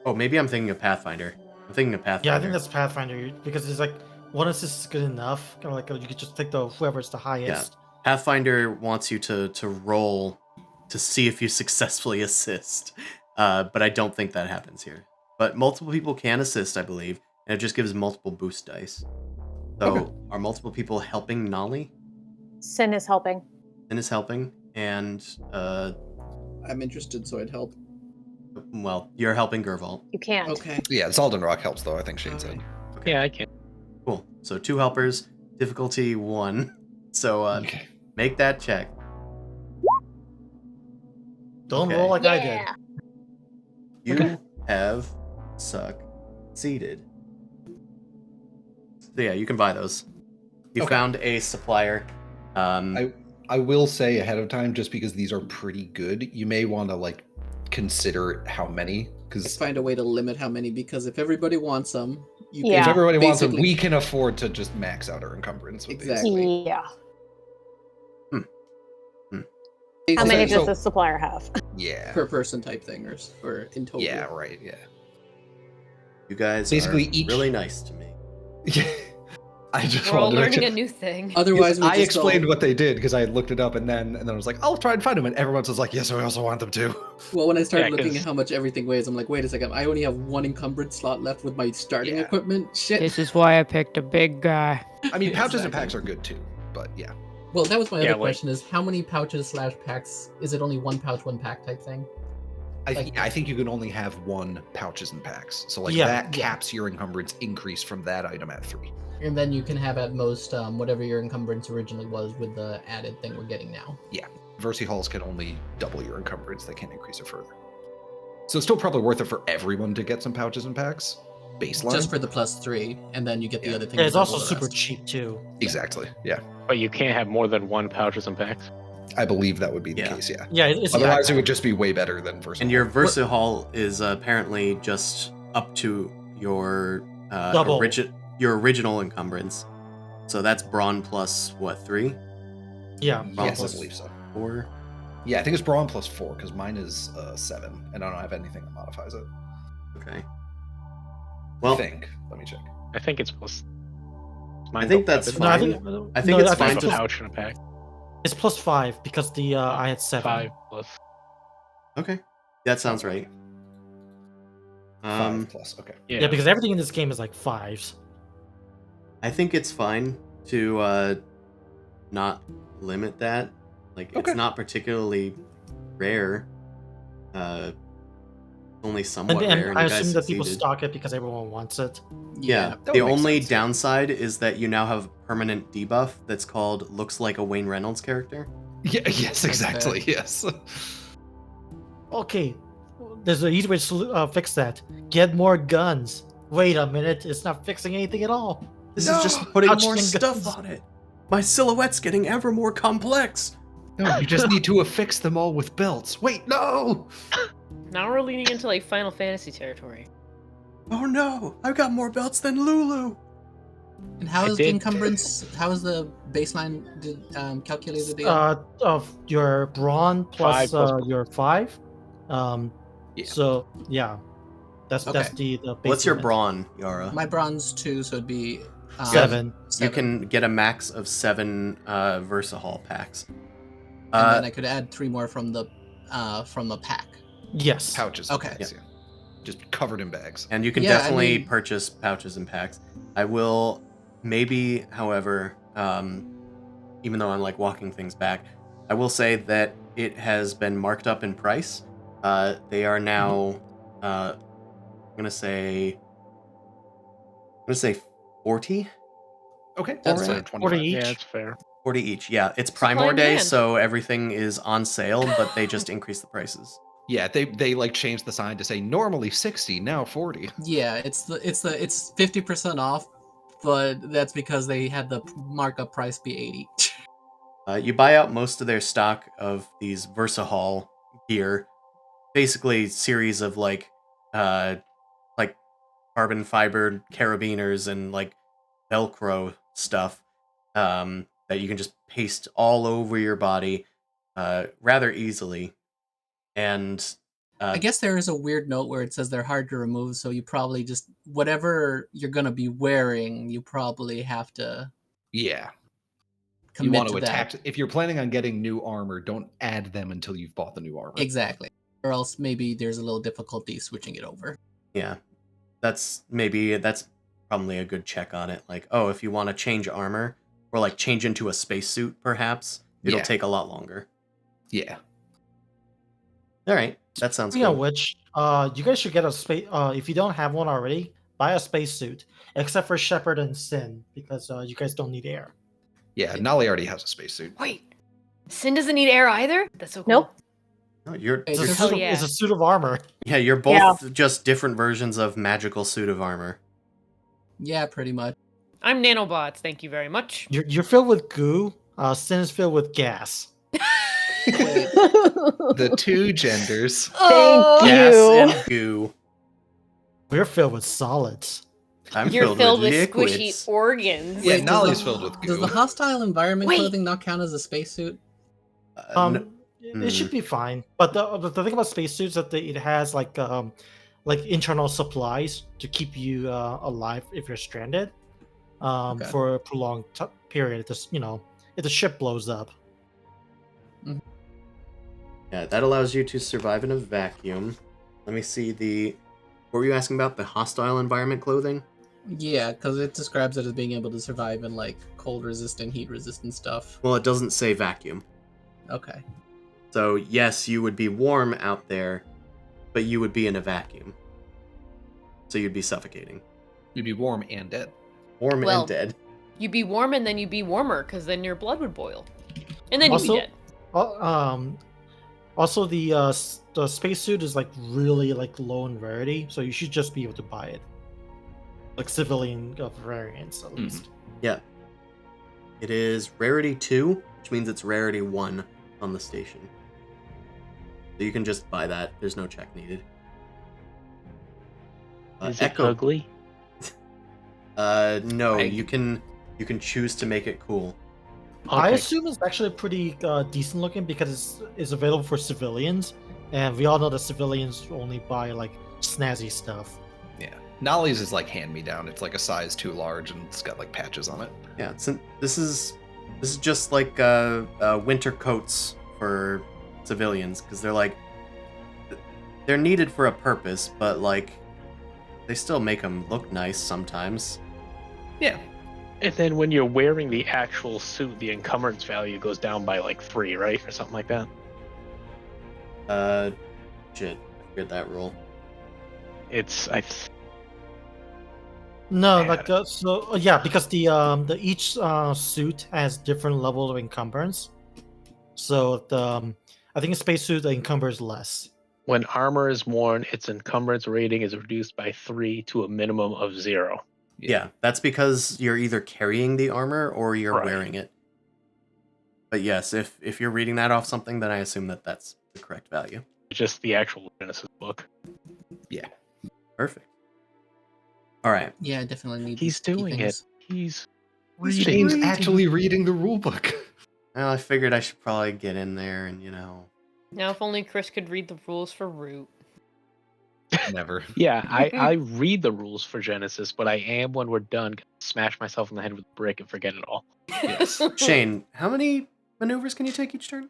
Oh, maybe I'm thinking of Pathfinder. I'm thinking of Pathfinder. Yeah, I think that's Pathfinder because it's like one assist is good enough. Kind of like you could just take whoever's the highest. Pathfinder wants you to roll to see if you successfully assist, but I don't think that happens here. But multiple people can assist, I believe, and it just gives multiple boost dice. So, are multiple people helping Nali? Sin is helping. Sin is helping, and I'm interested, so I'd help. Well, you're helping Gervalt. You can't. Okay. Yeah, Zalden Rock helps though. I think Shane said. Okay. Yeah, I can. Cool. So 2 helpers, difficulty 1. So Okay. make that check. Don't Okay. roll like I did. You have succeeded. So yeah, you can buy those. You Okay. found a supplier. I will say ahead of time, just because these are pretty good, you may want to like consider how many, because Let's find a way to limit how many, because if everybody wants them, you Yeah. if everybody wants them, basically- we can afford to just max out our encumbrance with Exactly. Yeah. these. How many So- does the supplier have? these. Yeah. Per person type thing, or in total? Yeah. Right. Yeah. You guys Basically, are each- really nice to me. Yeah. I just We're all wanted to learning mention- a new thing. Otherwise, we I just explained all- what they did because I looked it up and then I was like, I'll try and find them, and everyone's just like, yes, I also want them too. Well, when I started Yeah, looking 'cause- at how much everything weighs, I'm like, wait a second, I only have 1 encumbrance slot left with my starting Yeah. equipment. Shit. This is why I picked a big guy. I mean, pouches and Exactly. packs are good too, but yeah. Well, that was my Yeah, other like- question: is how many pouches / packs? Is it only 1 pouch, 1 pack type thing? I think you can only have 1 pouches and packs, so like Yeah, that yeah. caps your encumbrance increase from that item at 3. And then you can have at most whatever your encumbrance originally was with the added thing we're getting now. Versi halls can only double your encumbrance; they can't increase it further. So it's still probably worth it for everyone to get some pouches and packs. Baseline, Just for the +3, and then you get the Yeah. other thing. Yeah, it's to also double the super rest. cheap too. exactly. Yeah, But you can't have more than 1 pouches and packs. I believe that would be the Yeah. case. Yeah. Yeah, it's Otherwise, it would just be way better than Versi. And your Versa Hall is apparently just up to your Double. your original encumbrance. So that's brawn plus what, 3? yeah. Brawn Yes, I plus believe so. 4? Yeah, I think it's brawn plus 4 because mine is 7, and I don't have anything that modifies it. Okay. I Well, think. Let me check. I think it's plus. I think that's it's No, I fine. think, I think no, it's I fine a to- pouch and a pack. It's +5 because the I had 7. 5 plus. Okay. That sounds right. 5 plus. Okay. Yeah. Yeah, because everything in this game is like 5s. I think it's fine to not limit that. Like Okay. it's not particularly rare. Only somewhat And rare, and I you guys assume that people succeeded. stock it because everyone wants it. Yeah. that The would make only sense, yeah. downside is that you now have a permanent debuff that's called looks like a Wayne Reynolds character. Yeah. Yes. Exactly. Yes. Okay, there's an easy way to fix that. Get more guns. Wait a minute, it's not fixing anything at all. This No! is just putting Touch more them stuff guns. on it. My silhouette's getting ever more complex. No, you just need to affix them all with belts. Wait, no. Now we're leaning into like Final Fantasy territory. Oh no, I've got more belts than Lulu. And how I is the did- encumbrance? How is the baseline calculated again? Of your brawn plus, 5 plus- your 5. Yeah. So yeah, that's Okay. the base What's your limit. brawn, Yara? My bronze 2, so it'd be 7. You can get a max of 7 Versahall packs. and then I could add 3 more from the pack. Yes. Pouches. Okay. and bags, yeah. Just covered in bags. And you can Yeah, I definitely mean- purchase pouches and packs. I will maybe, however, even though I'm like walking things back, I will say that it has been marked up in price. They are now, I'm gonna say 40. Okay. That's That's fair. 40 each. Yeah, it's fair. 40 each. Yeah, it's Supply Primor and Day, demand. so everything is on sale, but they just increase the prices. Yeah, they like changed the sign to say normally 60, now 40. Yeah, it's 50% off, but that's because they had the markup price be 80. You buy out most of their stock of these Versahall gear, basically series of like carbon fiber carabiners and like Velcro stuff that you can just paste all over your body rather easily. And I guess there is a weird note where it says they're hard to remove, so you probably just whatever you're gonna be wearing, you probably have to Yeah. commit You want to to that. attack. If you're planning on getting new armor, don't add them until you've bought the new armor. Exactly. Or else maybe there's a little difficulty switching it over. yeah, that's probably a good check on it. Like, oh, if you want to change armor or like change into a spacesuit, perhaps it'll Yeah. take a lot longer. Yeah. All right, that sounds Speaking of good. which, You guys should get a space. If you don't have one already, buy a spacesuit. Except for Shepard and Sin, because you guys don't need air. Yeah, Nolly already has a spacesuit. Wait, Sin doesn't need air either. That's so cool. Nope. No, you're It's a, Hell suit of, yeah. it's a suit of armor. yeah, you're both just different versions of magical suit of armor. Yeah, pretty much. I'm nanobots. Thank you very much. You're filled with goo. Sin is filled with gas. The two genders. Oh, Gas you. and goo. We're filled with solids. I'm you're filled with liquids. squishy organs. Yeah, Wait, Nolly's filled with Does goo. the hostile environment Wait. clothing not count as a spacesuit? It should be fine. But the thing about spacesuits is that it has like internal supplies to keep you alive if you're stranded Okay. for a prolonged period. Just if the ship blows up. Yeah, that allows you to survive in a vacuum. Let me see the. What were you asking about? The hostile environment clothing? Yeah, because it describes it as being able to survive in like cold resistant, heat resistant stuff. Well, it doesn't say vacuum. Okay. So, yes, you would be warm out there, but you would be in a vacuum. So you'd be suffocating. You'd be warm and dead. Warm Well, and dead. You'd be warm and then you'd be warmer because then your blood would boil. And then you'd Also- be dead. Also, the spacesuit is like really like low in rarity, so you should just be able to buy it. Like civilian variants, at least. Yeah. It is rarity 2, which means it's rarity 1 on the station. So you can just buy that. There's no check needed. Is it ugly? No, you can choose to make it cool. I Okay. assume it's actually pretty decent looking because it's available for civilians, and we all know that civilians only buy like snazzy stuff. Yeah. Nolly's is like hand me down. It's like a size too large and it's got like patches on it. Yeah, this is just like winter coats for civilians because they're needed for a purpose, but like they still make them look nice sometimes. Yeah. And then when you're wearing the actual suit, the encumbrance value goes down by like 3, right? Or something like that. Shit, I forget that rule. It's No, Yeah. like yeah, because the each suit has different level of encumbrance. So I think a spacesuit encumbers less. when armor is worn, its encumbrance rating is reduced by 3 to a minimum of 0. Yeah, that's because you're either carrying the armor or you're Right. wearing it. But yes, if you're reading that off something, then I assume that that's the correct value. Just the actual Genesis book. Perfect. All right. Yeah, I definitely need. He's these key doing it. things. He's Shane's reading. actually reading the rule book. Well, I figured I should probably get in there and Now, if only Chris could read the rules for Root. Never. Yeah, I read the rules for Genesis, but I am when we're done gonna smash myself in the head with a brick and forget it all. Yes. Shane, how many maneuvers can you take each turn?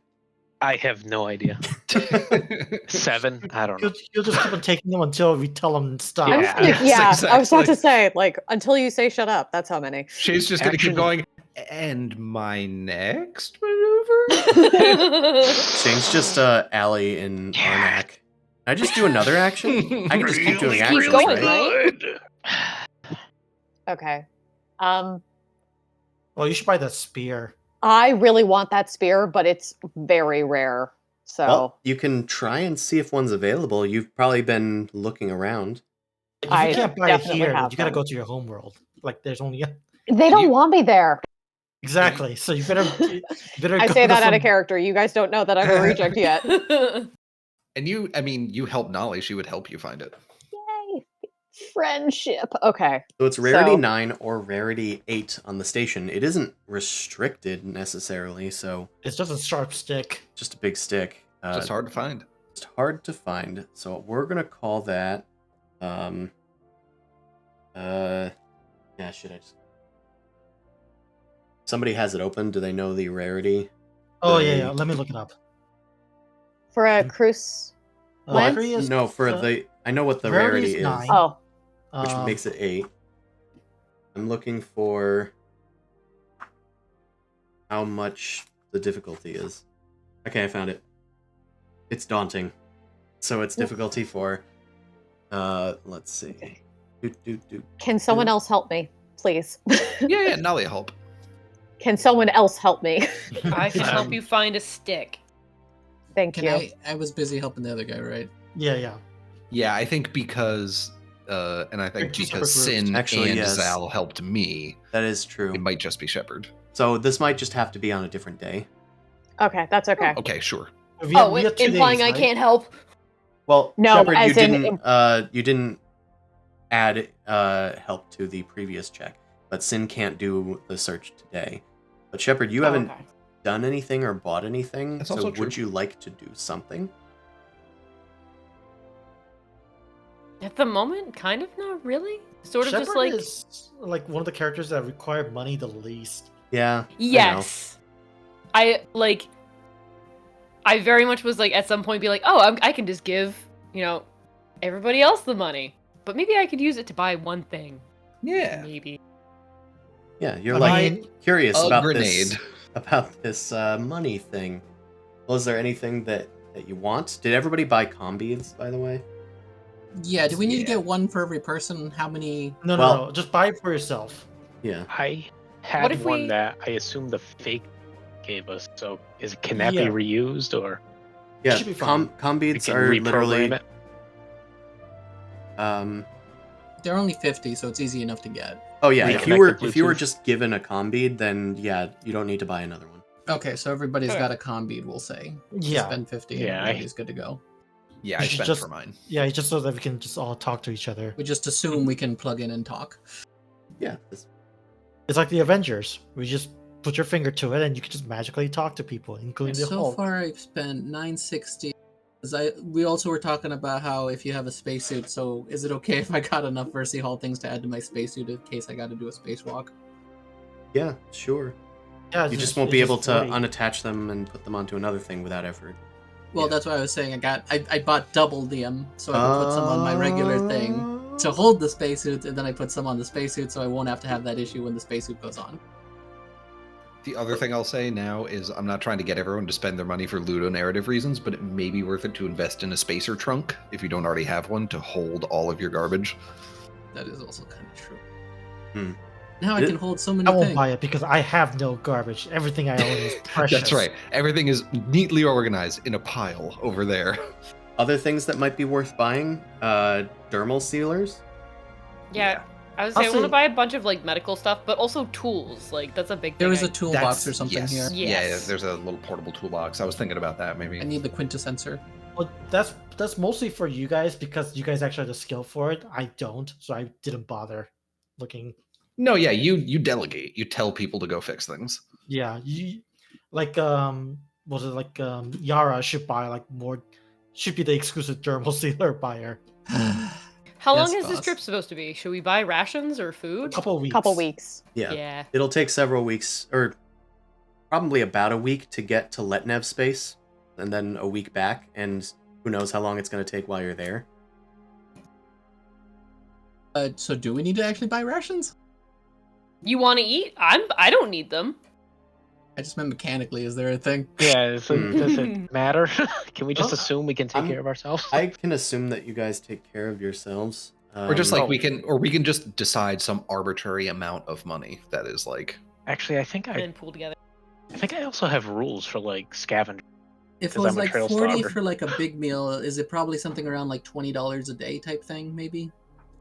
I have no idea. 7? I don't know. You'll just keep on taking them until we tell them to stop. Yeah. Yes, I was about exactly. to say, like, until you say shut up. That's how many. Shane's just gonna Action. keep going. And my next maneuver? Shane's just Allie in Arnak. Can I just do another action? I can just keep doing actions, going, right? right? Okay. Well, you should buy that spear. I really want that spear, but it's very rare. So Well, you can try and see if one's available. You've probably been looking around. If I you can't buy it definitely here, have you gotta them. go to your home world. Like there's only they don't want me there. exactly. So you better. I go say to that out some- of character. You guys don't know that I'm a reject yet. And you help Nolly. She would help you find it. Yay. Friendship. Okay. So it's rarity So- 9 or rarity 8 on the station. It isn't restricted necessarily, so It's just a sharp stick. just a big stick. Just hard to find. It's hard to find. So we're gonna call that yeah, should I just somebody has it open, do they know the rarity? Oh The- yeah. Let me look it up. For a cruise. Lance? Rarity is- No, for the I know what the rarity rarity is is, 9. Oh. which makes it 8. I'm looking for how much the difficulty is. Okay, I found it. It's daunting. So it's difficulty 4. Let's see. Can someone else help me, please? Yeah, Nolly help. Can someone else help me? I can help you find a stick. Thank Can you. I was busy helping the other guy, right? Yeah. Yeah, I think because, and I think They're two because separate groups. Sin Actually, and yes. Zal helped me, That is true. it might just be Shepard. So this might just have to be on a different day. Okay, that's okay. Okay, sure. We have, Oh, we have 2 implying days, I right? can't help. Well, No, Shepard, as you didn't add help to the previous check, but Sin can't do the search today. But Shepard, you haven't okay. done anything or bought anything, That's so also true. would you like to do something? At the moment, kind of not really. Sort of Shepard just like is like one of the characters that require money the least. Yeah. yes. I very much was like at some point be like, oh, I can just give everybody else the money, but maybe I could use it to buy one thing. Yeah. Maybe. Yeah, you're I like mean, curious a about grenade. this money thing. Well, is there anything that you want? Did everybody buy combeads, by the way? Yeah, do we need to Yeah. get one for every person? How many? No, just buy it for yourself. Yeah. I had What if one we- that I assume the fake gave us. So can that Yeah. be reused or Yeah, should be fine. we combeads can are reprogram literally it? They're only 50, so it's easy enough to get. Oh yeah, if you were Bluetooth. just given a combead, then yeah, you don't need to buy another one. Okay, so everybody's Okay. got a combead, we'll say. Yeah. Spend 50 Yeah, and I- everybody's good to go. Yeah, You I should spent just- for mine. Yeah, just so that we can just all talk to each other. We just assume we can plug in and talk. Yeah. It's like the Avengers. We just put your finger to it and you can just magically talk to people, including the So Hulk. far I've spent 960. We also were talking about how if you have a spacesuit, so is it okay if I got enough Versi Hall things to add to my spacesuit in case I got to do a spacewalk? Yeah, sure. Yeah, You it's just won't it's be just able to 40. unattach them and put them onto another thing without effort. Well, Yeah. that's what I was saying. I bought double them, so I could put some on my regular thing to hold the spacesuit, and then I put some on the spacesuit, so I won't have to have that issue when the spacesuit goes on. The other thing I'll say now is I'm not trying to get everyone to spend their money for ludonarrative reasons, but it may be worth it to invest in a spacer trunk if you don't already have one to hold all of your garbage. That is also kind of true. Hmm. Now I It- can hold so many I won't things. buy it because I have no garbage. Everything I own is precious. That's right. Everything is neatly organized in a pile over there. Other things that might be worth buying, dermal sealers. Yeah. I was saying I want Also- to buy a bunch of like medical stuff, but also tools. Like that's a big thing. There is I- a toolbox or something yes. here. Yeah, Yes. there's a little portable toolbox. I was thinking about that maybe. I need the quintessensor. Well, that's mostly for you guys because you guys actually have the skill for it. I don't, so I didn't bother looking. No, yeah, you delegate. You tell people to go fix things. Yeah, you like was it like Yara should buy like more, should be the exclusive dermal sealer buyer. How long Yes, is this boss. trip supposed to be? Should we buy rations or A food? couple of weeks. Couple weeks. Yeah. Yeah. It'll take several weeks, or probably about a week to get to Letnev space, and then a week back, and who knows how long it's going to take while you're there. So do we need to actually buy rations? You want to eat? I don't need them. I just meant mechanically. Is there a thing? Yeah, so Hmm. does it matter? Can we just Oh, assume we can take I'm- care of ourselves? I can assume that you guys take care of yourselves. Or just Um, like we can just decide some arbitrary amount of money that is like Actually, I think And I then pool together. also have rules for like scavenger. If it 'Cause was I'm a like trail 40 stalker. for like a big meal, is it probably something around like $20 a day type thing, maybe?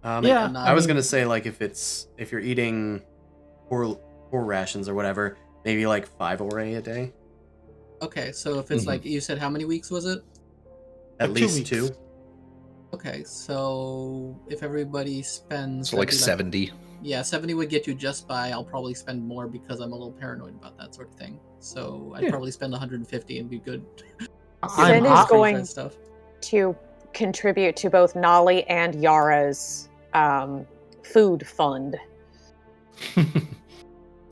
Yeah, I was mean- gonna say like if you're eating poor rations or whatever, maybe like 5 ore a day, Okay, so if it's Mhm. like, you said how many weeks was it? at Like 2 least weeks. 2. Okay, so if everybody spends... so like that'd be 70. Yeah, 70 would get you just by. I'll probably spend more because I'm a little paranoid about that sort of thing. So I'd Yeah. probably spend 150 and be good. Sin is I'm going stuff. to contribute to both Nolly and Yara's food fund.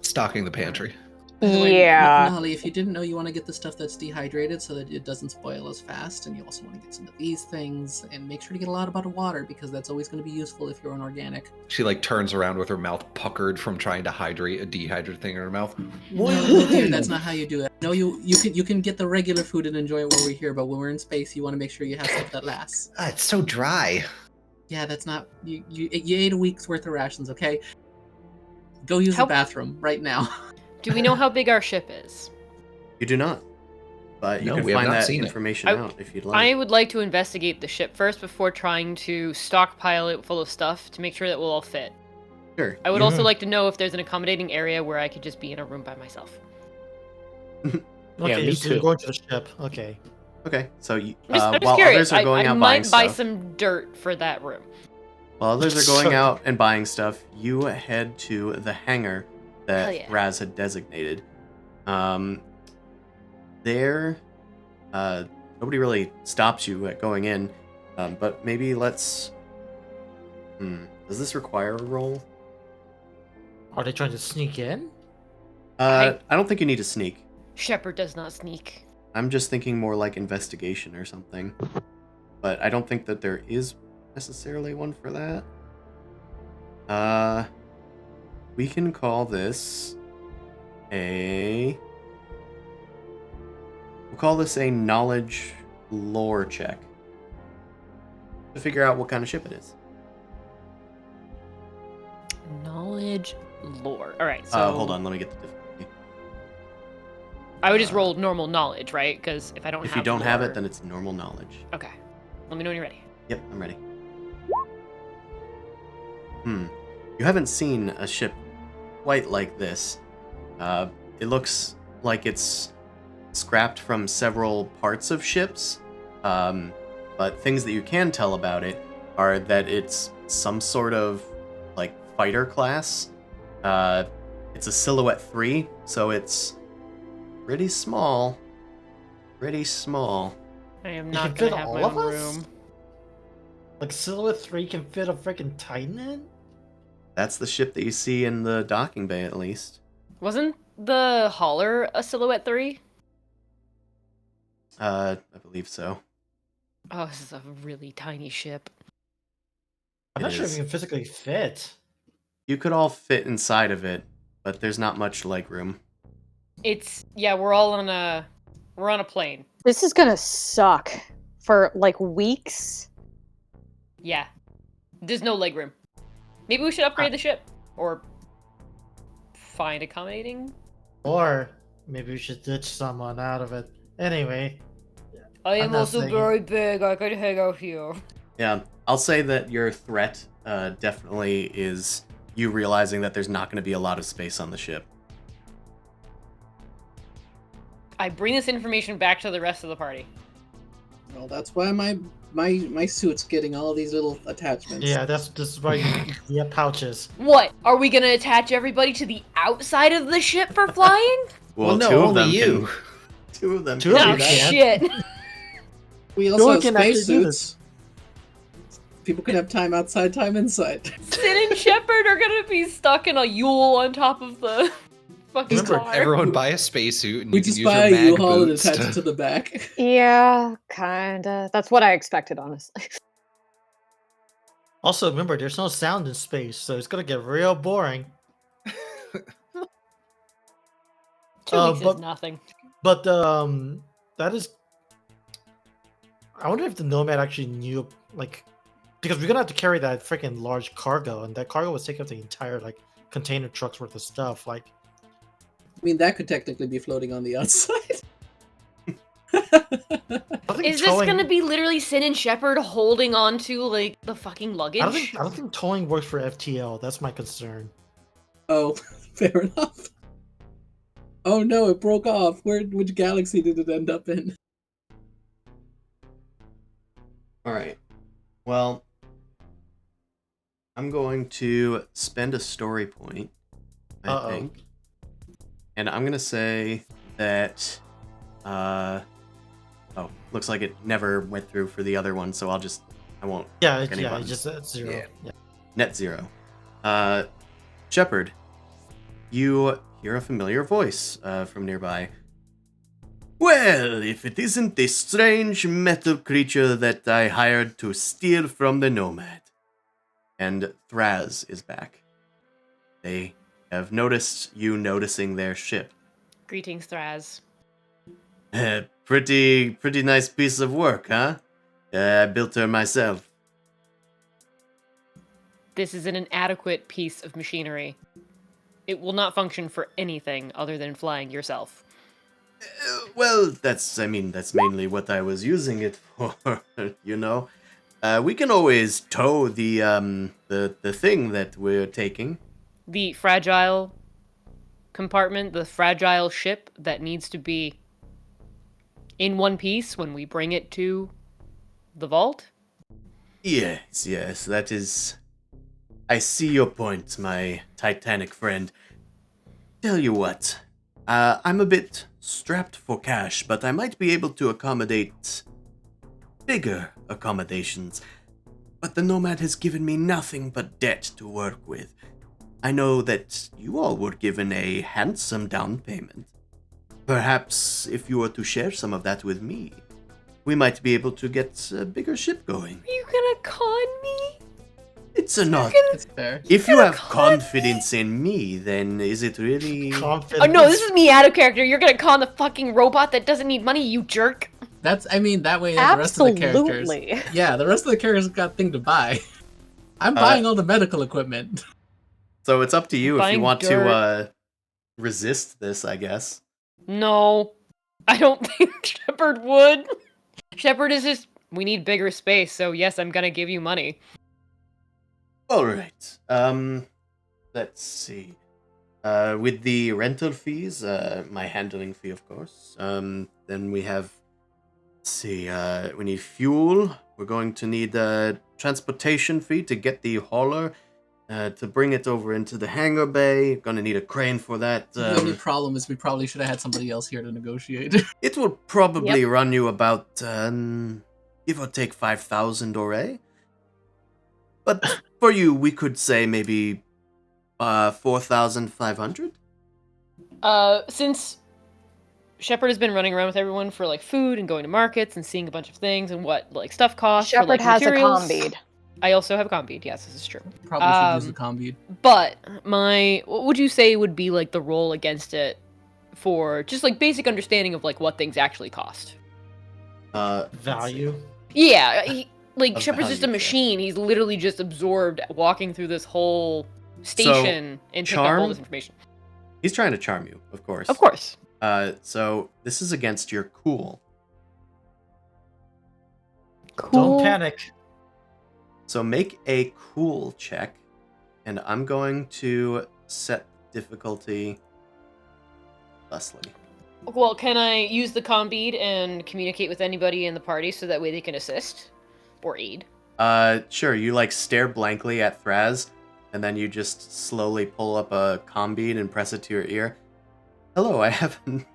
Stocking the pantry. By the way, Yeah. Nolly, if you didn't know, you want to get the stuff that's dehydrated so that it doesn't spoil as fast, and you also want to get some of these things, and make sure to get a lot of water because that's always going to be useful if you're an organic. She like turns around with her mouth puckered from trying to hydrate a dehydrated thing in her mouth. No, dear, that's not how you do it. No, you can get the regular food and enjoy it while we're here, but when we're in space, you want to make sure you have stuff that lasts. Ah, it's so dry. Yeah, that's not you ate a week's worth of rations, okay? Go use the bathroom right now. Do we know how big our ship is? You do not. But you No, can we have find not that seen it. information out if you'd like. I would like to investigate the ship first before trying to stockpile it full of stuff to make sure that we'll all fit. Sure. I would also like to know if there's an accommodating area where I could just be in a room by myself. Okay, me so you're too. going to the ship. Okay. Okay, so you, I'm just while curious. others are going I out might buying buy stuff, some dirt for that room. while others are going out and buying stuff, you head to the hangar that Hell yeah. Raz had designated. There, nobody really stops you at going in, but maybe let's. Does this require a roll? Are they trying to sneak in? I don't think you need to sneak. Shepard does not sneak. I'm just thinking more like investigation or something. But I don't think that there is necessarily one for that. We can call this we'll call this a knowledge lore check. To figure out what kind of ship it is. Knowledge lore. All right, so Hold on, let me get the difficulty. I would just roll normal knowledge, right? Because if I don't If have you don't have lore- it, then it's normal knowledge. Okay. Let me know when you're ready. Yep, I'm ready. You haven't seen a ship quite like this. It looks like it's scrapped from several parts of ships. But things that you can tell about it are that it's some sort of like fighter class. It's a Silhouette 3, so it's pretty small. Pretty small. I am You not can gonna fit have all my of own us? room. Like Silhouette 3 can fit a freaking Titan in? That's the ship that you see in the docking bay, at least. Wasn't the hauler a Silhouette 3? I believe so. Oh, this is a really tiny ship. I'm It not sure if is. you can physically fit. You could all fit inside of it, but there's not much leg room. We're on a plane. This is gonna suck for like weeks. Yeah. There's no leg room. Maybe we should upgrade the ship or find accommodating. Or maybe we should ditch someone out of it. Anyway. I I'm am not also saying- very big. I could hang out here. Yeah, I'll say that your threat definitely is you realizing that there's not going to be a lot of space on the ship. I bring this information back to the rest of the party. Well, that's why my suit's getting all these little attachments. Yeah, this is why you get pouches. What? Are we gonna attach everybody to the outside of the ship for flying? Well, no, two of only them you. Two of them. Two of can you Oh do that. can. shit! We No also one have can actually space do suits. People can have time outside, time inside. Sin and Shepard are gonna be stuck in a Yule on top of the fucking Remember, car. Everyone buy a spacesuit and We you can just use buy your a mag U-Haul and boots attach it to the back. Yeah, kinda. That's what I expected, honestly. Also, remember, there's no sound in space, so it's gonna get real boring. 2 weeks but- is nothing. But that is. I wonder if the Nomad actually knew, like, because we're gonna have to carry that freaking large cargo, and that cargo was taking up the entire like container truck's worth of stuff. Like, I mean, that could technically be floating on the outside. I think Is this towing- gonna be literally Sin and Shepard holding on to like the fucking luggage? I don't think towing works for FTL. That's my concern. Oh, fair enough. Oh no, it broke off. Which galaxy did it end up in? All right. Well, I'm going to spend a story point, I think. And I'm going to say that looks like it never went through for the other one, so I won't Yeah, click any yeah, buttons. just at zero. Yeah. Yeah. Net zero. Shepard, you hear a familiar voice from nearby. Well, if it isn't the strange metal creature that I hired to steal from the Nomad. And Thraz is back. They have noticed you noticing their ship. Greetings, Thraz. Pretty nice piece of work, huh? I built her myself. this is an inadequate piece of machinery. It will not function for anything other than flying yourself. Well, that's mainly what I was using it for, you know. We can always tow the thing that we're taking. The fragile compartment, the fragile ship that needs to be in one piece when we bring it to the vault? Yes, that is... I see your point, my Titanic friend. Tell you what, I'm a bit strapped for cash, but I might be able to accommodate bigger accommodations. But the Nomad has given me nothing but debt to work with. I know that you all were given a handsome down payment. Perhaps if you were to share some of that with me, we might be able to get a bigger ship going. Are you gonna con me? It's a not. It's fair. If you have confidence in me, then is it really... Oh no, this is me out of character. You're gonna con the fucking robot that doesn't need money, you jerk. That way the rest of the characters. Absolutely. Yeah, the rest of the characters got thing to buy. I'm buying all the medical equipment. So it's up to you if you Buying want dirt. to resist this, I guess. No, I don't think Shepard would. Shepard is just, we need bigger space, so yes, I'm gonna give you money. Alright, let's see. With the rental fees, my handling fee, of course, then we have, let's see, we need fuel. We're going to need a transportation fee to get the hauler, to bring it over into the hangar bay. Gonna need a crane for that. The only problem is we probably should have had somebody else here to negotiate. It will probably run you about, give or take 5,000 ore. But for you, we could say maybe 4,500? Since Shepard has been running around with everyone for like food and going to markets and seeing a bunch of things and what like stuff costs. Shepard for, like, has materials. a combead. I also have a combead. Yes, this is true. Probably should use the combead. But what would you say would be like the role against it for just like basic understanding of like what things actually cost? Value. Yeah, like Of Shepard's just a value, yeah. machine. He's literally just absorbed walking through this whole station and pick up all charm? this information. He's trying to charm you, of course. Of course. So this is against your cool. Cool. Don't panic. So make a cool check, and I'm going to set difficulty thusly. Well, can I use the combead and communicate with anybody in the party so that way they can assist or aid? Sure. You like stare blankly at Thraz, and then you just slowly pull up a combead and press it to your ear. Hello, I'm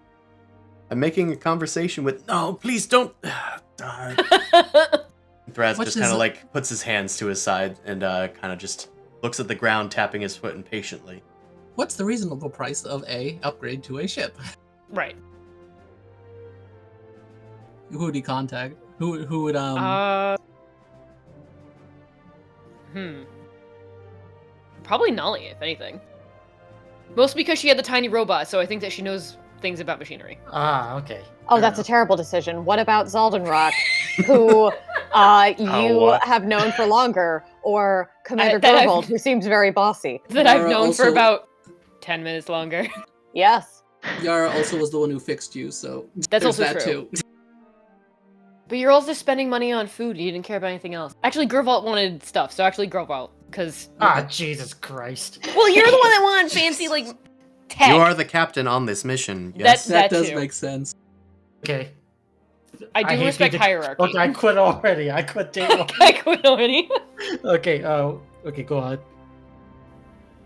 making a conversation with. No, please don't. Thraz just kind of like puts his hands to his side and kind of just looks at the ground, tapping his foot impatiently. What's the reasonable price of a upgrade to a ship? Right. Who would he contact? Who would Probably Nolly, if anything. Mostly because she had the tiny robot, so I think that she knows things about machinery. Ah, okay. Oh, that's a terrible decision. What about Zaldenrock, who you have known for longer, or Commander Gervold, who seems very bossy? That I've known for about 10 minutes longer. Yes. Yara also was the one who fixed you, so That's there's also that true. too. But you're also spending money on food. You didn't care about anything else. Actually, Gervold wanted stuff, so actually Gervold, because... Ah, Jesus Christ. Well, you're the one that wanted fancy, like, tech. You are the captain on this mission. Yes. That does too. make sense. Okay. I do hate respect being hierarchy. Okay, I quit already. I quit day one. I quit already. Okay, okay, go on.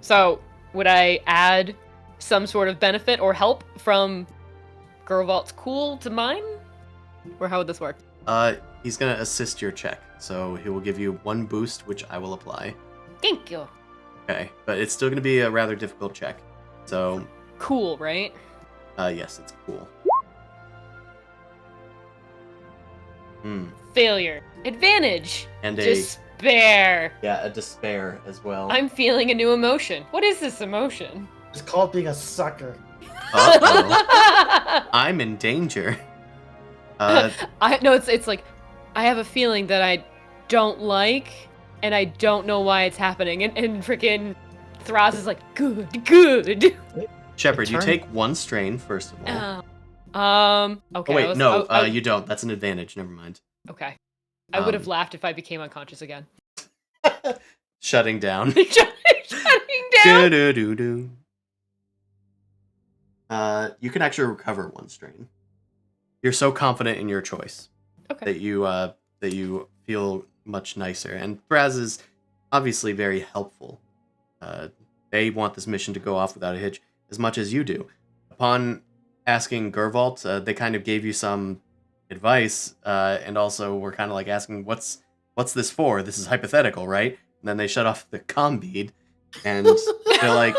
So, would I add some sort of benefit or help from Gervold's cool to mine? Or how would this work? He's gonna assist your check, so he will give you 1 boost, which I will apply. Thank you. Okay, but it's still gonna be a rather difficult check. So, Cool, right? yes, it's cool. Failure. Advantage. And a Despair. yeah, a despair as well. I'm feeling a new emotion. What is this emotion? It's called being a sucker. Uh-oh. I'm in danger. No, it's like I have a feeling that I don't like, and I don't know why it's happening. And freaking Thraz is like, good. Shepard, you Turn- take 1 strain first of all. Okay. Oh wait, no, I- you don't. That's an advantage. Never mind. Okay. I would have Um, laughed if I became unconscious again. Shutting down. Shutting down. Do-do-do-do. You can actually recover 1 strain. You're so confident in your choice Okay. that you feel much nicer. And Thraz is obviously very helpful. They want this mission to go off without a hitch as much as you do. Upon asking Gervault, they kind of gave you some advice, and also were kind of like asking, "What's this for? This is hypothetical, right?" And then they shut off the comm bead, and they're like,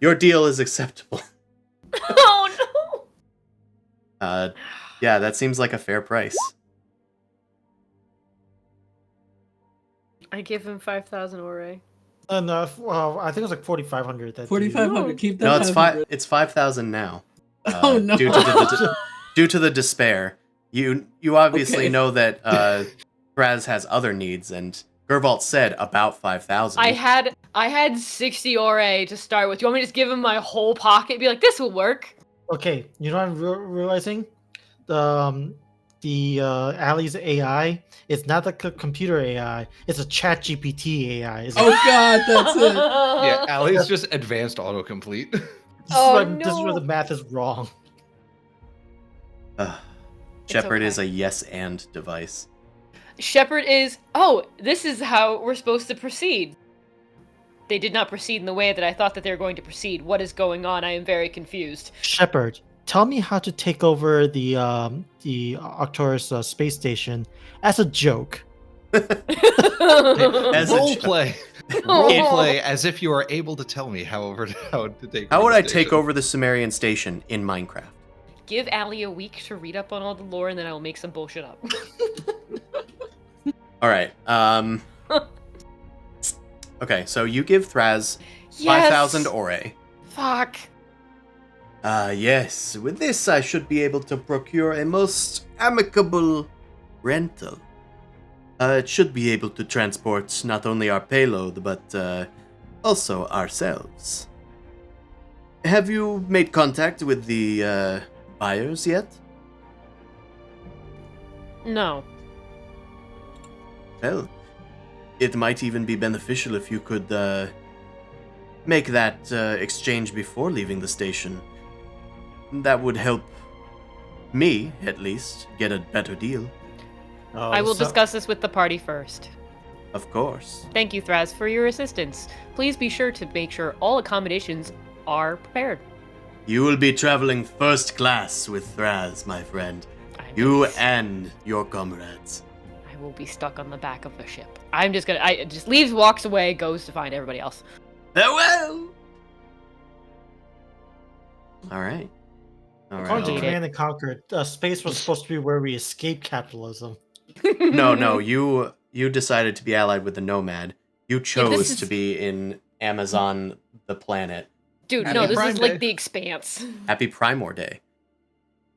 "Your deal is acceptable." Oh no. Yeah, that seems like a fair price. I give him 5,000 ore. No, well, I think it was like 4,500. 4,500. Keep that. No, it's 500. It's 5,000 now. Oh no! Due to the despair, you obviously Okay. know that Thraz has other needs, and Gervault said about 5,000. I had 60 ore to start with. You want me to just give him my whole pocket? Be like, this will work. Okay, you know what I'm realizing? The Allie's AI is not a computer AI. It's a Chat GPT AI. It's Oh god, that's it. Yeah, Allie's just advanced autocomplete. This is where the math is wrong. Shepard okay. is a yes and device. Shepard is, oh, this is how we're supposed to proceed. They did not proceed in the way that I thought that they were going to proceed. What is going on? I am very confused. Shepard, tell me how to take over the Arcturus space station as a joke. As a Role jo- play. Role play as if you are able to tell me how to take. How would the I take station. over the Sumerian station in Minecraft? Give Allie a week to read up on all the lore, and then I will make some bullshit up. All right. Okay, so you give Thraz Yes! 5,000 ore. Fuck. Yes. With this, I should be able to procure a most amicable rental. It should be able to transport not only our payload, but also ourselves. Have you made contact with the buyers yet? No. Well, it might even be beneficial if you could make that exchange before leaving the station. That would help me, at least, get a better deal. I will discuss this with the party first. Of course. Thank you, Thraz, for your assistance. Please be sure to make sure all accommodations are prepared. You will be traveling first class with Thraz, my friend. You and your comrades. I will be stuck on the back of the ship. I just leaves, walks away, goes to find everybody else. Farewell! Alright. According to Alright. Command and Conquer, space was supposed to be where we escape capitalism. No, you decided to be allied with the Nomad. You chose is- to be in Amazon, the planet. Dude, Happy no, this Prime is like Day. the Expanse. Happy Primor Day.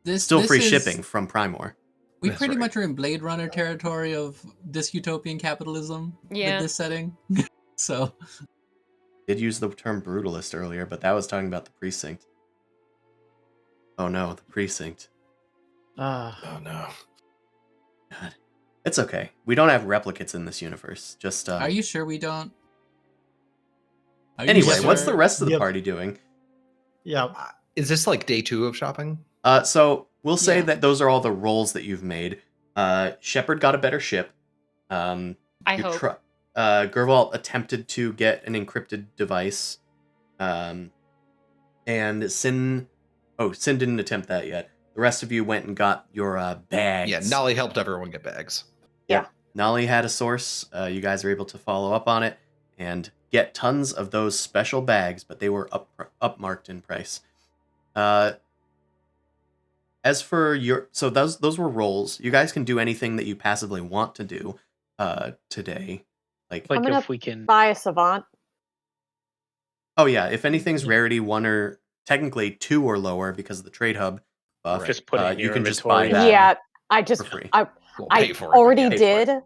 This Still this free is- shipping from Primor. We That's pretty right. much are in Blade Runner territory of this utopian capitalism Yeah. with this setting. So Did use the term brutalist earlier, but that was talking about the precinct. Oh no, the precinct. Oh no. God. It's okay. We don't have replicates in this universe. Just are you sure we don't? Are you Anyway, sure? what's the rest of the Yep. party doing? Yeah. Is this like day 2 of shopping? So we'll say Yeah. that those are all the rolls that you've made. Shepard got a better ship. I hope. Gervault attempted to get an encrypted device. And Sin didn't attempt that yet. The rest of you went and got your bags. Yeah, Nolly helped everyone get bags. Nolly had a source. You guys are able to follow up on it and get tons of those special bags, but they were upmarked in price. As for your, so those were rolls. You guys can do anything that you passively want to do today. Like I'm gonna if we can. buy a savant. Oh yeah, if anything's rarity 1 or technically 2 or lower because of the trade hub buff, Just put it in you your can just buy inventory. that Yeah, I just for free. I We'll I pay for it. already Pay for it. did,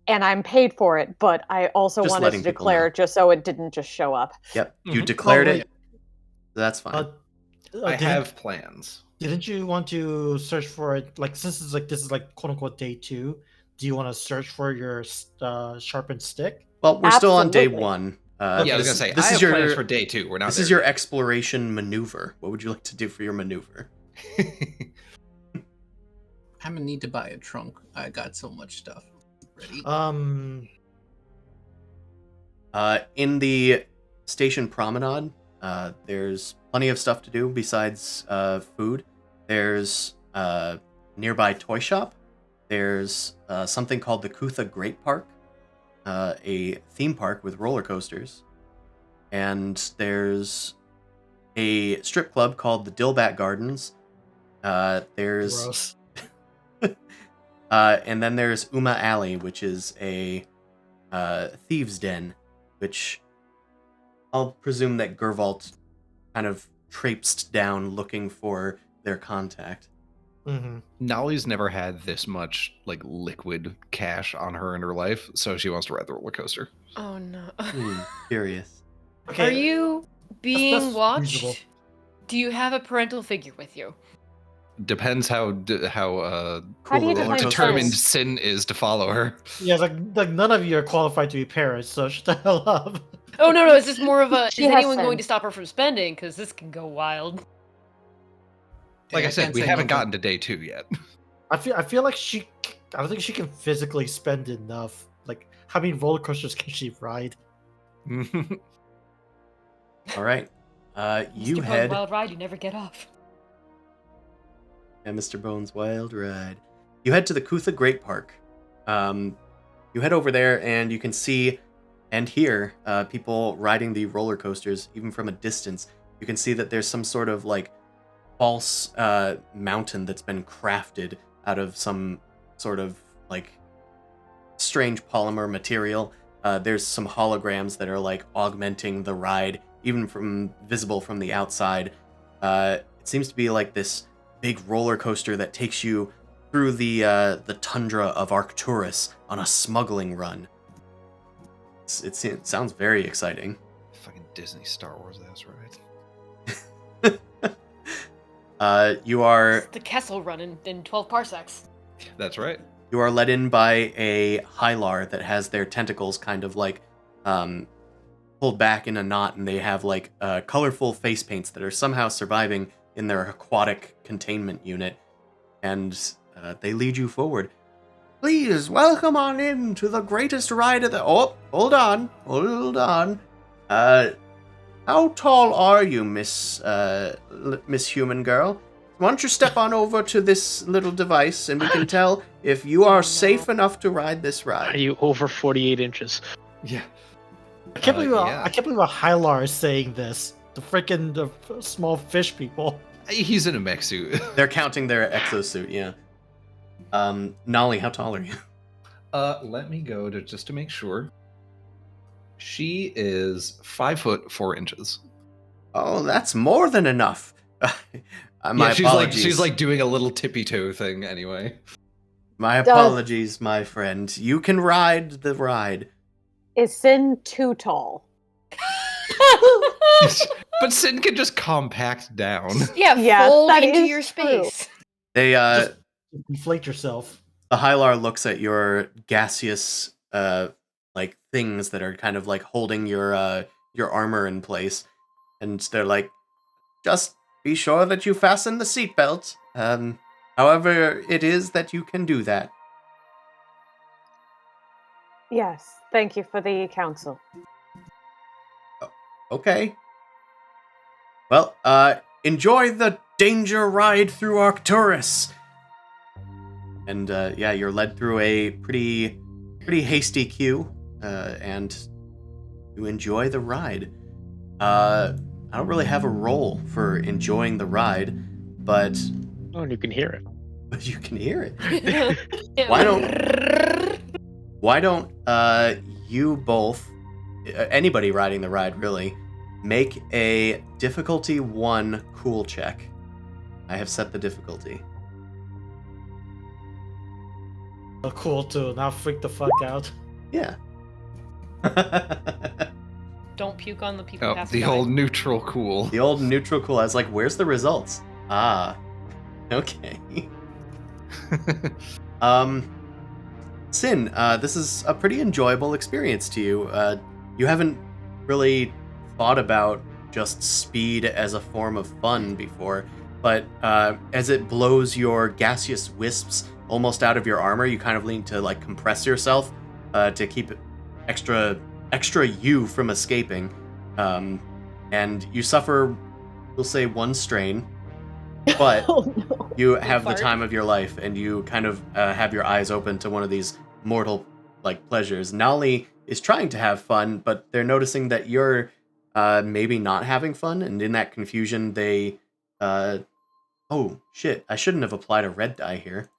and I'm paid for it, but I also Just wanted to letting people declare know. just so it didn't just show up. Yep, you Mhm. declared Oh, it. wait. That's fine. I Didn't- have plans. Didn't you want to search for it? Like, since this is like quote unquote day 2, do you want to search for your sharpened stick? Well, we're still on day Absolutely. 1. Yeah, I was gonna say this I is have your plans for day 2. We're not. This there is your yet. exploration maneuver. What would you like to do for your maneuver? I'm gonna need to buy a trunk. I got so much stuff ready. In the station promenade, there's plenty of stuff to do besides food. There's a nearby toy shop. There's something called the Kutha Great Park, a theme park with roller coasters. And there's a strip club called the Dillbat Gardens. There's Gross. and then there's Uma Alley, which is a thieves' den, which I'll presume that Gervalt kind of traipsed down looking for their contact. Mm-hmm. Nolly's never had this much like liquid cash on her in her life, so she wants to ride the roller coaster. Oh no. Curious. Okay. Are you being that's watched? reasonable. Do you have a parental figure with you? Depends how How do you roller define determined parents? Sin is to follow her. Yeah, it's like none of you are qualified to be parents, so shut the hell up. Oh no, is this more of a? She Is has anyone going sense. to stop her from spending? Because this can go wild. Like Yeah, I said, can't we say haven't no to- gotten to day 2 yet. I feel like I don't think she can physically spend enough. Like, how many roller coasters can she ride? All right. You Mr. Bones head. Wild Ride, you never get off. And Mr. Bones' Wild Ride. You head to the Kutha Great Park. You head over there and you can see and hear people riding the roller coasters, even from a distance. You can see that there's some sort of like false mountain that's been crafted out of some sort of like strange polymer material. There's some holograms that are like augmenting the ride, even from visible from the outside. It seems to be like this big roller coaster that takes you through the tundra of Arcturus on a smuggling run. It sounds very exciting. Fucking Disney Star Wars, that's right. You are It's the Kessel Run in 12 parsecs. That's right. You are led in by a Hylar that has their tentacles kind of like pulled back in a knot, and they have like colorful face paints that are somehow surviving in their aquatic containment unit. And they lead you forward. Please, welcome on in to the greatest ride of the... Oh, hold on. How tall are you, Miss Human Girl? Why don't you step on over to this little device and we can tell if you are safe enough to ride this Are ride. you over 48 inches? Yeah. I can't believe yeah. I can't believe a Hylar is saying this. The small fish people. He's in a mech suit. They're counting their exosuit, yeah. Nolly, how tall are you? Let me go to just to make sure. She is 5 foot 4 inches. Oh, that's more than enough. My Yeah, apologies. she's like doing a little tippy toe thing anyway. My apologies, my friend. You can ride the ride. Is Sin too tall? But Sin can just compact down. Yeah, Yes, fold that into is your true. space. They Just inflate yourself. the Hylar looks at your gaseous like things that are kind of like holding your armor in place, and they're like, just be sure that you fasten the seatbelt. However it is that you can do that. Yes. Thank you for the counsel. Okay. Well, enjoy the danger ride through Arcturus. And yeah, you're led through a pretty hasty queue, and you enjoy the ride. I don't really have a role for enjoying the ride, but Oh, and you can hear it. you can hear it. Yeah. Why don't you both, anybody riding the ride really, make a difficulty 1 cool check. I have set the difficulty. Cool too. Now freak the fuck out. Yeah. Don't puke on the people Oh, passing the by. old neutral cool. The old neutral cool. I was like, where's the results? Ah. Okay. Sin, this is a pretty enjoyable experience to you. You haven't really thought about just speed as a form of fun before, but as it blows your gaseous wisps almost out of your armor, you kind of need to like compress yourself to keep extra you from escaping, and you suffer, we'll say, 1 strain, but Oh no. you have the fart. time of your life, and you kind of have your eyes open to one of these mortal like pleasures. Nolly is trying to have fun, but they're noticing that you're maybe not having fun, and in that confusion, they oh shit! I shouldn't have applied a red die here.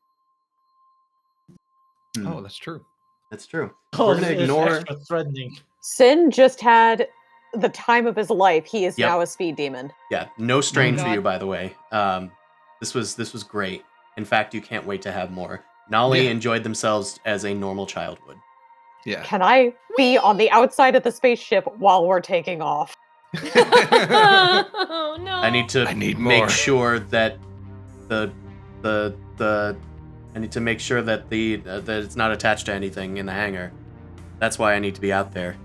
Oh, that's true. That's true. Oh, We're gonna it's ignore. extra threatening. Sin just had the time of his life. He is Yep. now a speed demon. Yeah, no strain Oh, for you, God. by the way. This was great. In fact, you can't wait to have more. Nolly Yeah. enjoyed themselves as a normal child would. Yeah. Can I be on the outside of the spaceship while we're taking off? Oh no. I need to I need make more. sure that the I need to make sure that that it's not attached to anything in the hangar. That's why I need to be out there.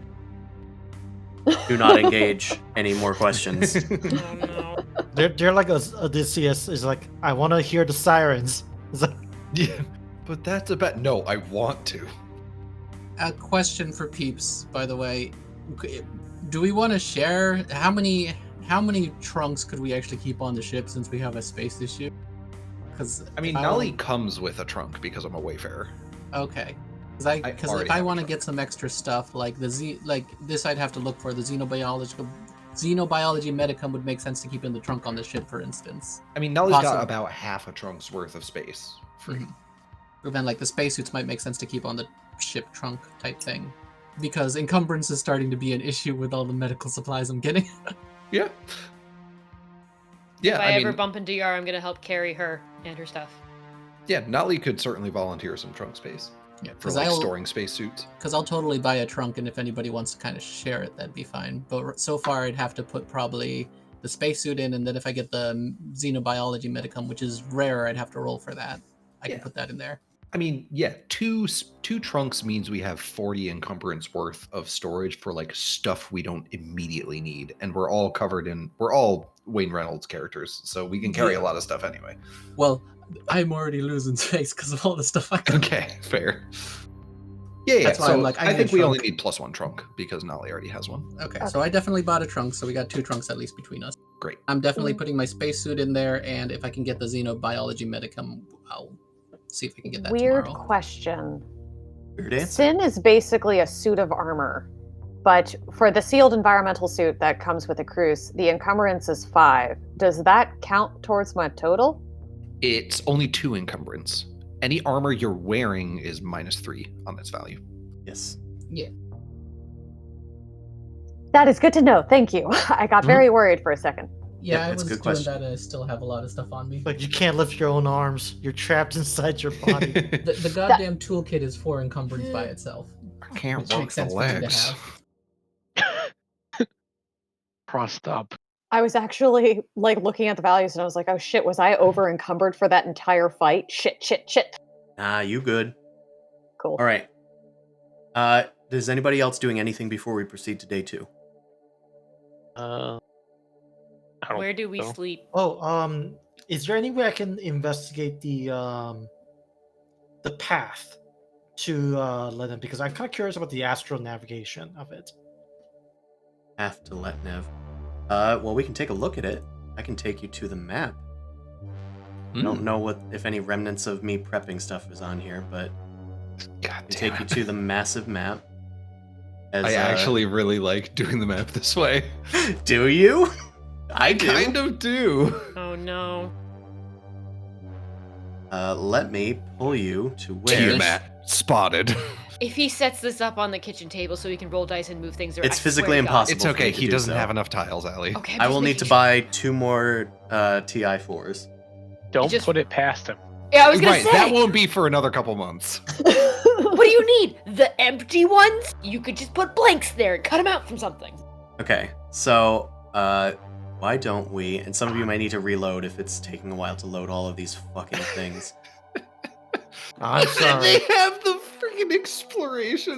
Do not engage any more questions. Oh no. They're like Odysseus is like, I want to hear the sirens. It's like, Yeah. But that's about. No, I want to. A question for peeps, by the way. Do we want to share how many trunks could we actually keep on the ship since we have a space issue? Because I mean, Nolly comes with a trunk because I'm a wayfarer. Okay. Because already if I have want to a get some extra stuff like this, I'd have to look for the xenobiology medicum would make sense to keep in the trunk on the ship, for instance. I mean, Nolly's got Possible. about half a trunk's worth of space free. Or then like the spacesuits might make sense to keep on the ship trunk type thing, because encumbrance is starting to be an issue with all the medical supplies I'm getting. Yeah. Yeah, If I, I ever mean, bump into Yara, I'm gonna help carry her and her stuff. yeah, Nolly could certainly volunteer some trunk space Yeah, for like storing spacesuits. Because I'll totally buy a trunk, and if anybody wants to kind of share it, that'd be fine. But so far, I'd have to put probably the spacesuit in, and then if I get the xenobiology medicum, which is rare, I'd have to roll for that. I can put that in there. I mean, yeah, two trunks means we have 40 encumbrance worth of storage for like stuff we don't immediately need, and we're all Wayne Reynolds characters, so we can carry a lot of stuff anyway. Well, I'm already losing space because of all the stuff I got. Okay, fair. Yeah, That's why so I'm like, I need think a we only trunk. need +1 trunk because Nolly already has one. Okay, so I definitely bought a trunk, so we got 2 trunks at least between us. Great. I'm definitely putting my spacesuit in there, and if I can get the xenobiology medicum, I'll see if I can get that Weird tomorrow. question. Weird answer. Sin is basically a suit of armor, but for the sealed environmental suit that comes with a cruise, the encumbrance is 5. Does that count towards my total? It's only 2 encumbrance. Any armor you're wearing is -3 on its value. Yes. Yeah. That is good to know. Thank you. I got very worried for a second. Yeah, Yep, I that's a was good doing question. that. I still have a lot of stuff on me. like you can't lift your own arms. You're trapped inside your body. The goddamn toolkit is 4 encumbrance by itself. I can't Which work makes the sense for me to legs. have. Crossed up. I was actually like looking at the values and I was like, oh shit, was I over encumbered for that entire fight? Shit. Nah, you good. Cool. All right. Is anybody else doing anything before we proceed to day 2? I don't Where do we so. sleep? Oh, is there any way I can investigate the path to let him? Because I'm kind of curious about the astral navigation of it. Have to let Nev. Well, we can take a look at it. I can take you to the map. I don't know if any remnants of me prepping stuff is on here, but God I can damn take you it. to the massive map. As, I actually really like doing the map this way. do you? I do. Kind of do. Oh no. Let me pull you to where. Tiamat spotted. If he sets this up on the kitchen table so he can roll dice and move things around, It's I swear physically to God. impossible. It's okay. for me to He do doesn't so. have enough tiles, Allie. Okay, I'm I just will need making to sure. buy 2 more TI4s. Don't just- put it past him. Yeah, I was gonna Right, say. that won't be for another couple months. What do you need? The empty ones? You could just put blanks there and cut them out from something. Okay, so why don't we? And some of you might need to reload if it's taking a while to load all of these fucking things. I'm sorry. They have the freaking exploration.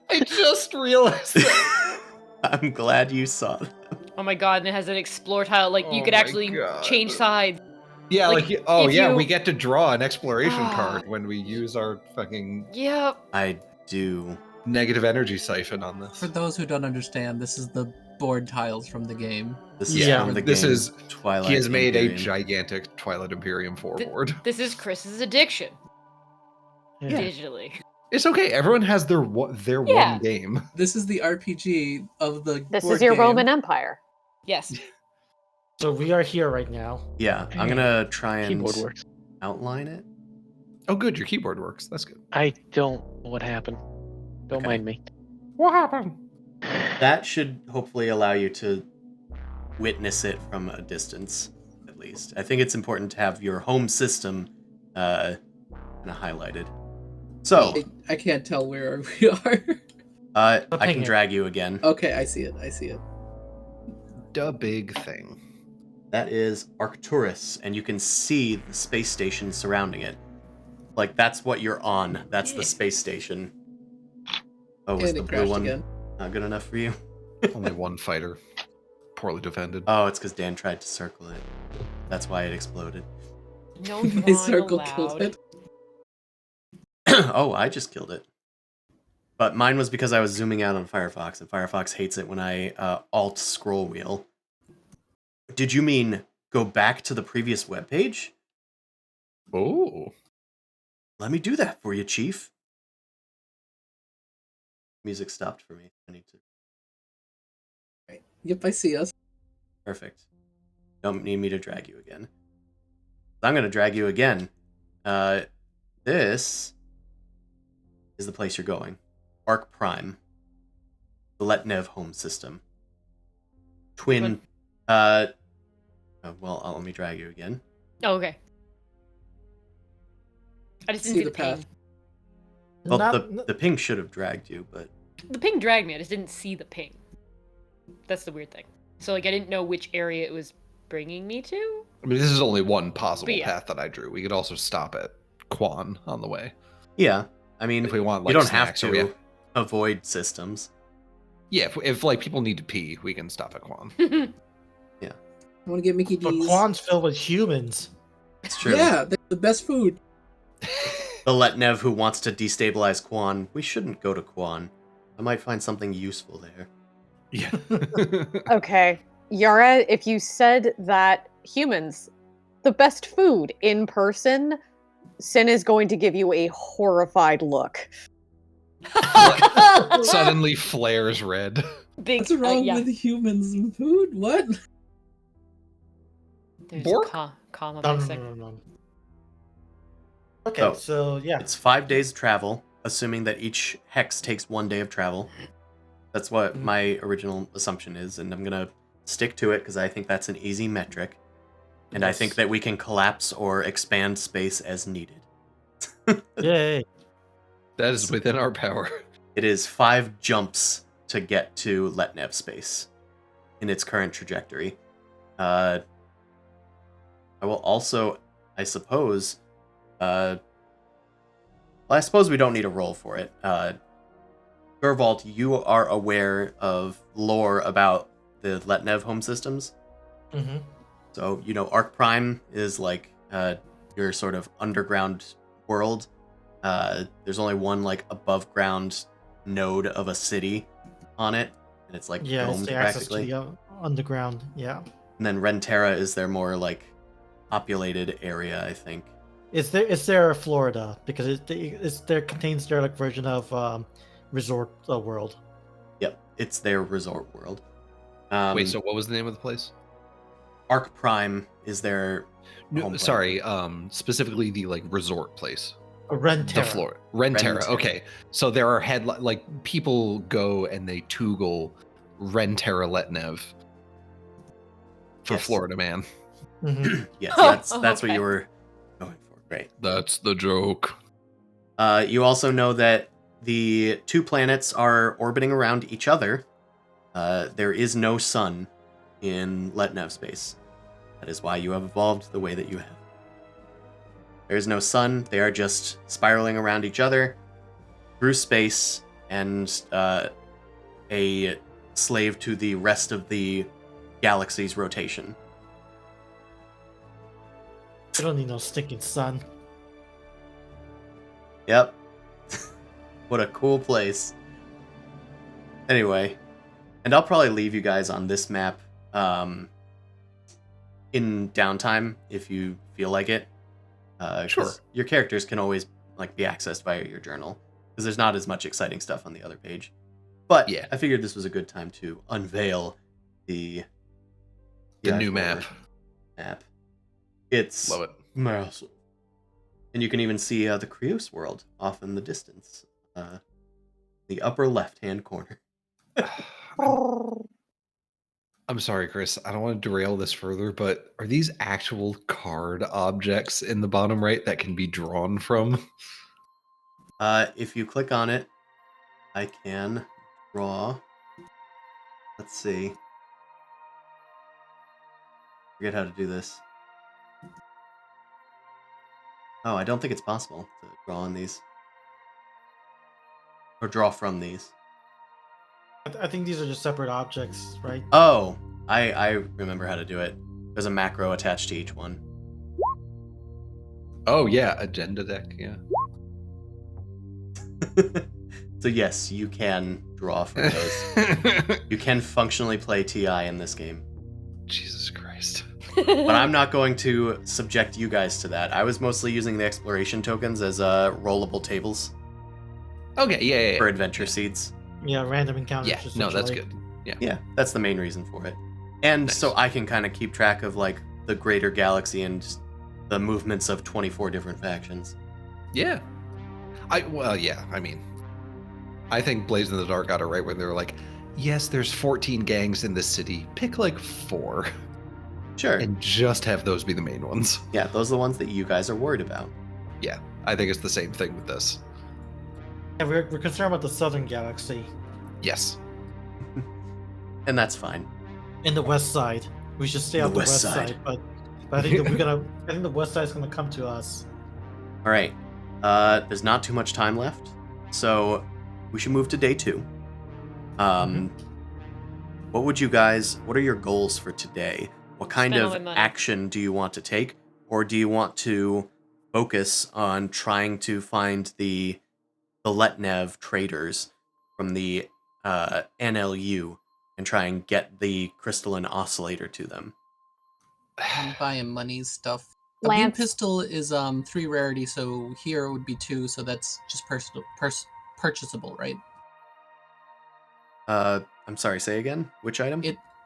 I just realized that. I'm glad you saw that. Oh my god, and it has an explore tile. Like, you Oh could my actually God. change sides. Yeah, Like, oh if yeah, you- we get to draw an exploration Ah. card when we use our fucking Yep. I do. negative energy siphon on this. For those who don't understand, this is the board tiles from the game. This is Yeah, from the this game is- Twilight. He has made a Imperium. gigantic Twilight Imperium forward. This is Chris's addiction. Yeah. Digitally. It's okay. Everyone has their Yeah. one game. This is the RPG of the This board is your game. Roman Empire. Yes. So we are here right now. Yeah, I'm gonna try and Keyboard works. outline it. Oh, good. Your keyboard works. That's good. I don't know what happened. Don't Okay. mind me. What happened? That should hopefully allow you to witness it from a distance, at least. I think it's important to have your home system kind of highlighted. So, I can't tell where we are. I ping can it. drag you again. Okay, I see it. I see it. The big thing. That is Arcturus, and you can see the space station surrounding it. Like, that's what you're on. That's the space station. Oh, was And the it blue crashed one again. not good enough for you? Only one fighter. Poorly defended. Oh, it's because Dan tried to circle it. That's why it exploded. No My drawing circle allowed. killed it. Oh, I just killed it. But mine was because I was zooming out on Firefox, and Firefox hates it when I alt scroll wheel. Did you mean go back to the previous web page? Oh. Let me do that for you, Chief. Music stopped for me. I need to. Yep, I see us. Perfect. Don't need me to drag you again. I'm going to drag you again. This is the place you're going. Arc Prime. The Letnev home system. Twin. Well, let me drag you again. Oh, okay. I just didn't See see the the ping. path. Well, Not- the ping should have dragged you, but The ping dragged me. I just didn't see the ping. That's the weird thing. So, like, I didn't know which area it was bringing me to. I mean, this is only one possible But yeah. path that I drew. We could also stop at Quan on the way. yeah. I mean, If we want, like, you don't snacks, have or we to avoid systems. Yeah, if like people need to pee, we can stop at Quan. I want to get Mickey But D's. Quan's filled with humans. It's true. Yeah, they're the best food. The Letnev who wants to destabilize Quan. We shouldn't go to Quan. I might find something useful there. Yeah. Okay. Yara, if you said that humans, the best food in person, Sin is going to give you a horrified look. Suddenly flares red. Big. What's wrong yeah. with humans and food? What? There's Bork? a comma No, no, missing. no, no, no. Okay, Oh. so yeah. It's 5 days of travel, assuming that each hex takes 1 day of travel. That's what my original assumption is, and I'm gonna stick to it because I think that's an easy metric. And I think Yes. that we can collapse or expand space as needed. Yay. That is within our power. It is 5 jumps to get to Letnev space in its current trajectory. I will also, I suppose, well, I suppose we don't need a roll for it. Gervalt, you are aware of lore about the Letnev home systems. Mm-hmm. So, you know, Arc Prime is like your sort of underground world. There's only one like above ground node of a city on it, and it's like Yeah, it's domed the access to practically. the underground. Yeah. And then Renterra is their more like populated area, I think. It's their Florida because it's there contains their like version of resort world. Yep, it's their resort world. Wait, so what was the name of the place? Arc Prime is their No, home planet. sorry, specifically the like resort place. Renterra. The floor. Renterra. Renterra. Okay. So there are like people go and they toogle Renterra Letnev for Yes. Florida man. Mhm. Yes, Oh, that's what okay. you were going for. Great. That's the joke. You also know that the 2 planets are orbiting around each other. There is no sun in Letnev space. That is why you have evolved the way that you have. There is no sun. They are just spiraling around each other through space and a slave to the rest of the galaxy's rotation. I don't need no stinking sun. Yep. What a cool place. Anyway, and I'll probably leave you guys on this map in downtime if you feel like it. Sure. Your characters can always be accessed via your journal because there's not as much exciting stuff on the other page. But Yeah. I figured this was a good time to unveil the new map. It's Love it. massive. And you can even see the Krios world off in the distance. The upper left-hand corner. I'm sorry, Chris. I don't want to derail this further, but are these actual card objects in the bottom right that can be drawn from? If you click on it, I can draw. Let's see. Forget how to do this. Oh, I don't think it's possible to draw on these. Or draw from these. I think these are just separate objects, right? Oh, I remember how to do it. There's a macro attached to each one. Oh, yeah, agenda deck, yeah. So yes, you can draw from those. You can functionally play TI in this game. Jesus Christ. But I'm not going to subject you guys to that. I was mostly using the exploration tokens as rollable tables. Okay, yeah. For adventure seeds. Yeah, random encounters. Yeah, no, that's good. Yeah, that's the main reason for it. And so I can kind of keep track of the greater galaxy and the movements of 24 different factions. Yeah. I think Blaze in the Dark got it right when they were like, yes, there's 14 gangs in this city. Pick 4. Sure. And just have those be the main ones. Yeah, those are the ones that you guys are worried about. Yeah, I think it's the same thing with this. Yeah, we're concerned about the southern galaxy. Yes. And that's fine. In the west side. We should stay on the west side. But I think that I think the west side's gonna come to us. Alright. There's not too much time left. So we should move to day 2. What are your goals for today? What kind Spend all of my money. action do you want to take? Or do you want to focus on trying to find the Letnev traders from the NLU and try and get the crystalline oscillator to them? I'm buying money stuff. A beam Lance. pistol is 3 rarity, so here would be 2, so that's just purchasable, right? I'm sorry, say again? Which item?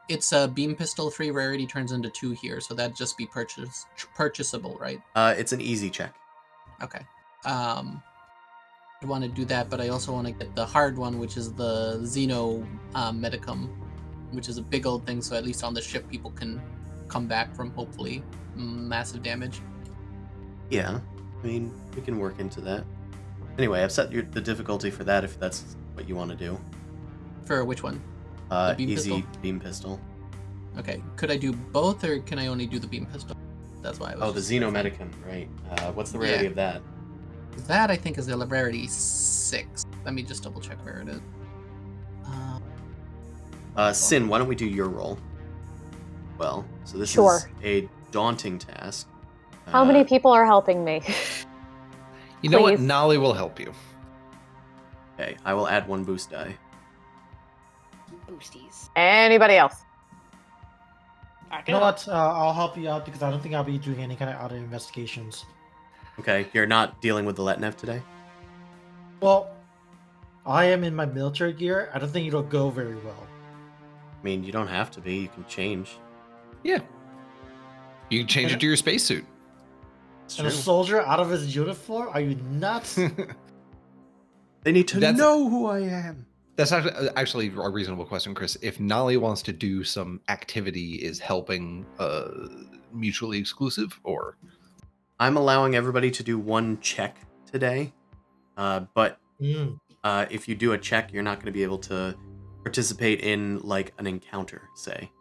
It's a beam pistol, 3 rarity turns into 2 here, so that'd just be purchasable, right? It's an easy check. Okay. I want to do that, but I also want to get the hard one, which is the Xeno Medicum, which is a big old thing, so at least on the ship people can come back from, hopefully, massive damage. Yeah, I mean, we can work into that. Anyway, I've set the difficulty for that if that's what you want to do. For which one? The beam Easy pistol? beam pistol. Okay, could I do both, or can I only do the beam pistol? That's why I was... Oh, the Xenomedicum, right. What's the rarity of that? That, I think, is the rarity 6. Let me just double check where it is. Sin, why don't we do your roll? Well, so this Sure. is a daunting task. How many people are helping me? You know what? Please. Nolly will help you. Okay, I will add 1 boost die. Boosties. Anybody else? You know what? I'll help you out because I don't think I'll be doing any kind of other investigations. Okay, you're not dealing with the Letnev today? Well, I am in my military gear. I don't think it'll go very well. I mean, you don't have to be. You can change. Yeah. You can change it to your spacesuit. It's And a true. soldier out of his uniform? Are you nuts? They need to That's- know who I am. That's actually a reasonable question, Chris. If Nolly wants to do some activity, is helping mutually exclusive, or? I'm allowing everybody to do one check today, but if you do a check, you're not going to be able to participate in like an encounter, say.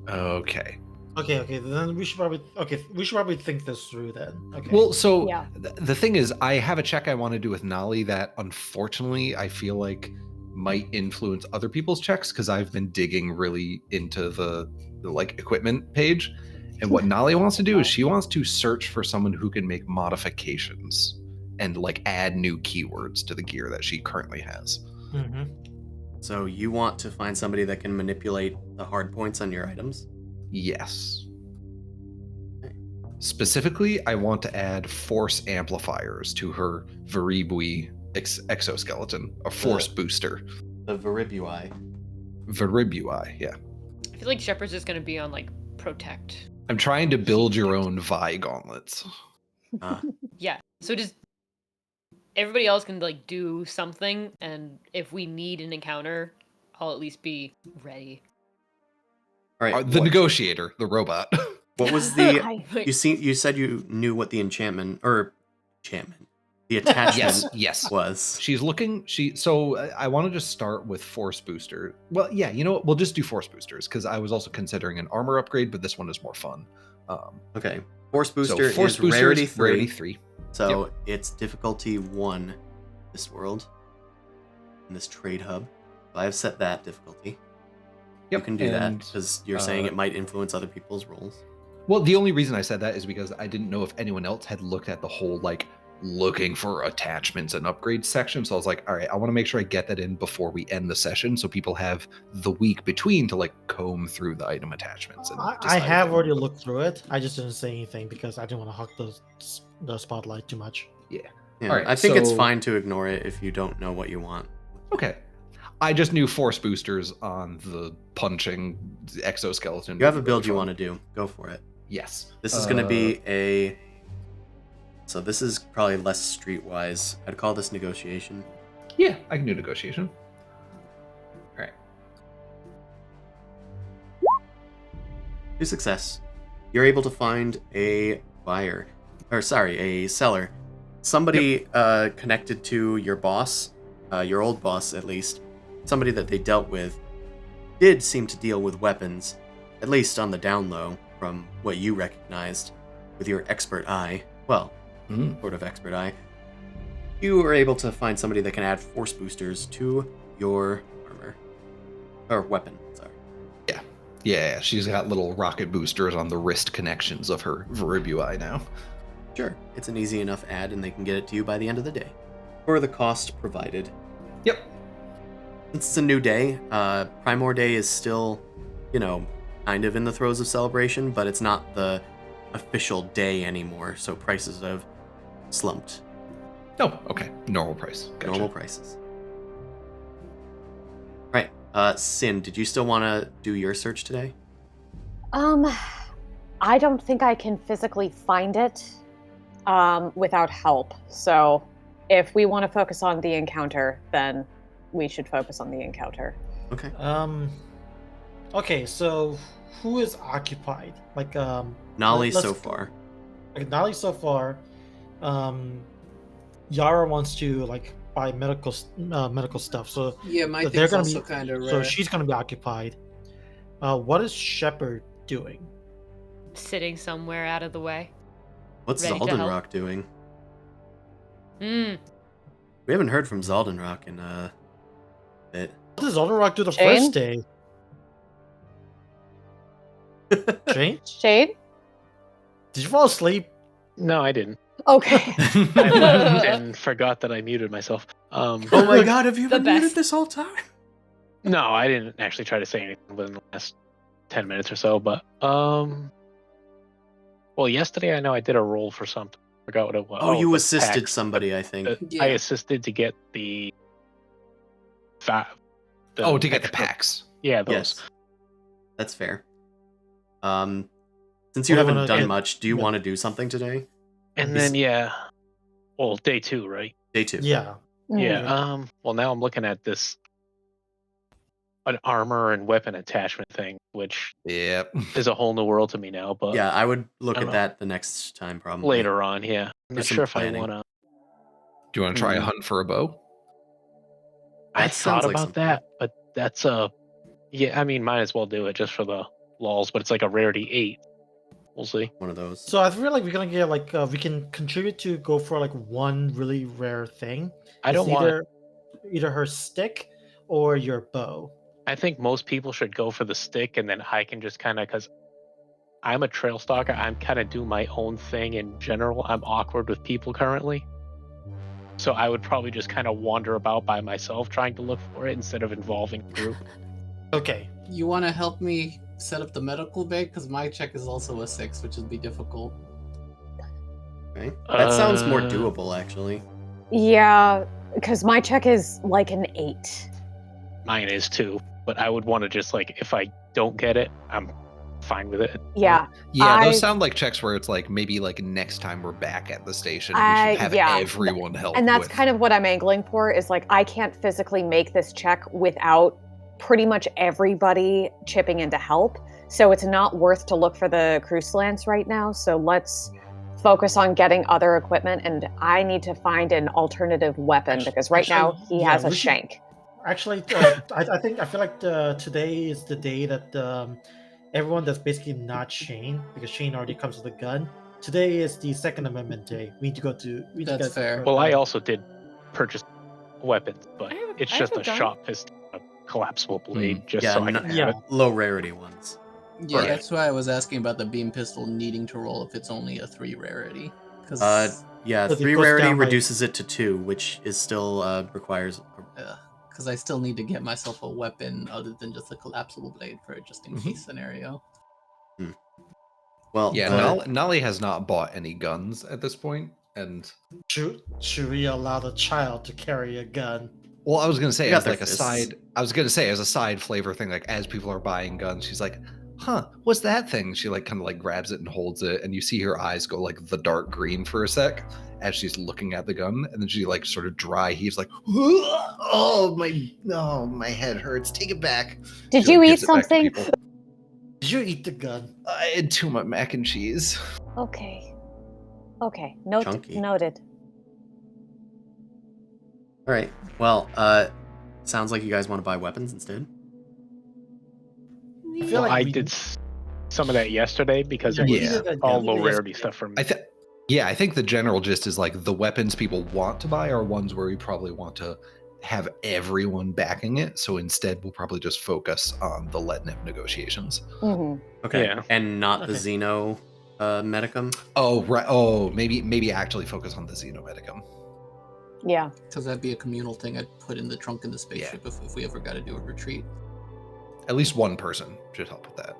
Okay. Okay. Then we should probably think this through then. Okay. Well, so Yeah. the thing is, I have a check I want to do with Nolly that unfortunately I feel like might influence other people's checks because I've been digging really into the like equipment page. And what Nolly wants to do is she wants to search for someone who can make modifications and like add new keywords to the gear that she currently has. Mm-hmm. So you want to find somebody that can manipulate the hard points on your items? Yes. Specifically, I want to add force amplifiers to her Veribui exoskeleton, a force booster. The Veribui. Veribui, yeah. I feel like Shepard's just gonna be on like protect. I'm trying to build your own Vi gauntlets. Yeah. So just everybody else can like do something, and if we need an encounter, I'll at least be ready. All right. The negotiator, the robot. What was the you said you knew what the enchantment, the attachment yes was. She's looking so I want to just start with force booster. Well, yeah, you know what? We'll just do force boosters because I was also considering an armor upgrade, but this one is more fun. Okay. Force booster so force is booster rarity is 3. Rarity 3. So it's difficulty 1 this world. In this trade hub. So I have set that difficulty. You can do that because you're saying it might influence other people's rolls. Well, the only reason I said that is because I didn't know if anyone else had looked at the whole like looking for attachments and upgrades section. So I was like, all right, I want to make sure I get that in before we end the session so people have the week between to like comb through the item attachments. And I have already looked through it. I just didn't say anything because I didn't want to hog the spotlight too much. Yeah. All right, I think it's fine to ignore it if you don't know what you want. Okay. I just knew force boosters on the punching exoskeleton. You have a build you want to do. Go for it. Yes. This is going to be a... So this is probably less streetwise. I'd call this negotiation. Yeah, I can do negotiation. All right. To success. You're able to find a buyer. Or sorry, a seller. Somebody connected to your boss, your old boss at least. Somebody that they dealt with did seem to deal with weapons, at least on the down low, from what you recognized with your expert eye. Well, sort of expert eye. You were able to find somebody that can add force boosters to your armor. Or weapon, sorry. Yeah, she's got little rocket boosters on the wrist connections of her Veribui now. Sure, it's an easy enough add and they can get it to you by the end of the day. For the cost provided. Yep. Since it's a new day, Primor Day is still, kind of in the throes of celebration, but it's not the official day anymore, so prices have slumped. Oh, okay. Normal price. Gotcha. Normal prices. Right. Sin, did you still want to do your search today? I don't think I can physically find it without help. So if we want to focus on the encounter, then we should focus on the encounter. Okay. Okay, so who is occupied? Like Nolly so far. Like Nolly so far. Yara wants to like buy medical stuff. So Yeah, my they're thing's gonna also be kind of rare. so she's gonna be occupied. What is Shepard doing? Sitting somewhere out of the way. What's Ready to help. Zaldenrock doing? Hmm. We haven't heard from Zaldenrock in a bit. What does Zaldenrock do the Shane? first day? Shane? Shane? Did you fall asleep? No, I didn't. Okay. I left and forgot that I muted myself. Oh my god, have you The been muted best. this whole time? No, I didn't actually try to say anything within the last 10 minutes or so, but well, yesterday I know I did a roll for something. Forgot what it was. Oh, you the assisted packs. somebody, I think. I assisted to get the to get the extra- packs. Yeah, those. Yes. That's fair. Since you Well, you haven't wanna done get- much, do you want to do something today? And then well, day 2, right? Day 2. Yeah. Yeah. Well, now I'm looking at this an armor and weapon attachment thing, which Yep. is a whole new world to me now. But Yeah, I would look I at don't that the next time, probably. later on, yeah. I'm For not some sure if I planning. want to. Do you want to try a hunt for a bow? I That sounds thought like about something. that, but that's yeah. I mean, might as well do it just for the lols. But it's like a rarity 8. We'll see. One of those. So I feel like we're gonna get like we can contribute to go for like one really rare thing. I don't It's want. either her stick or your bow. I think most people should go for the stick, and then I can just kind of, because I'm a trail stalker, I'm kind of do my own thing in general. I'm awkward with people currently. So I would probably just kind of wander about by myself trying to look for it instead of involving the group. Okay. You want to help me set up the medical bay? Because my check is also a 6, which would be difficult. Okay. That sounds more Uh, doable, actually. Yeah, because my check is like an 8. Mine is too, but I would want to just like, if I don't get it, I'm fine with it. Yeah. Yeah, I- those sound like checks where it's like maybe like next time we're back at the station, we I- should have yeah, everyone help. And that's with. kind of what I'm angling for is like I can't physically make this check without pretty much everybody chipping in to help. So it's not worth to look for the cruise lance right now. So let's focus on getting other equipment, and I need to find an alternative weapon because right now he yeah, has a we should- shank. Actually, I feel like today is the day that everyone that's basically not Shane, because Shane already comes with a gun. Today is the Second Amendment day. We need to go to. We need to That's get- fair. Well, I also did purchase weapons, but it's I just have a a gun. shot pistol, a collapsible blade, just Yeah, so I can have it. low rarity ones. Yeah, Right. that's why I was asking about the beam pistol needing to roll if it's only a 3 rarity. Because Yeah, But it 3 goes rarity down by- reduces it to 2, which is still requires. I still need to get myself a weapon other than just a collapsible blade for a just in case scenario. Well, Yeah, Nolly has not bought any guns at this point, and Should we allow the child to carry a gun? well, I was gonna say They got as their like a fists. side. I was gonna say as a side flavor thing, like as people are buying guns, she's like, "Huh, what's that thing?" She like kind of like grabs it and holds it, and you see her eyes go like the dark green for a sec as she's looking at the gun, and then she like sort of dry heaves, like, "Oh my head hurts. Take it back." Did She, you like, eat gives it back to something? people. Did you eat the gun? I had too much mac and cheese. Okay. Okay. Chunky. Noted. All right. Well, sounds like you guys want to buy weapons instead. I feel Well, like I did some of that yesterday because it Yeah, was we did that- all we low did rarity yesterday. stuff for me. I think the general gist is like the weapons people want to buy are ones where we probably want to have everyone backing it. So instead, we'll probably just focus on the Letnev negotiations. Hmm. Okay. Yeah. And not the Okay. Xeno Medicum. Oh, right. Oh, maybe actually focus on the Xenomedicum. Yeah. Because that'd be a communal thing I'd put in the trunk in the spaceship if we ever got to do a retreat. At least one person should help with that.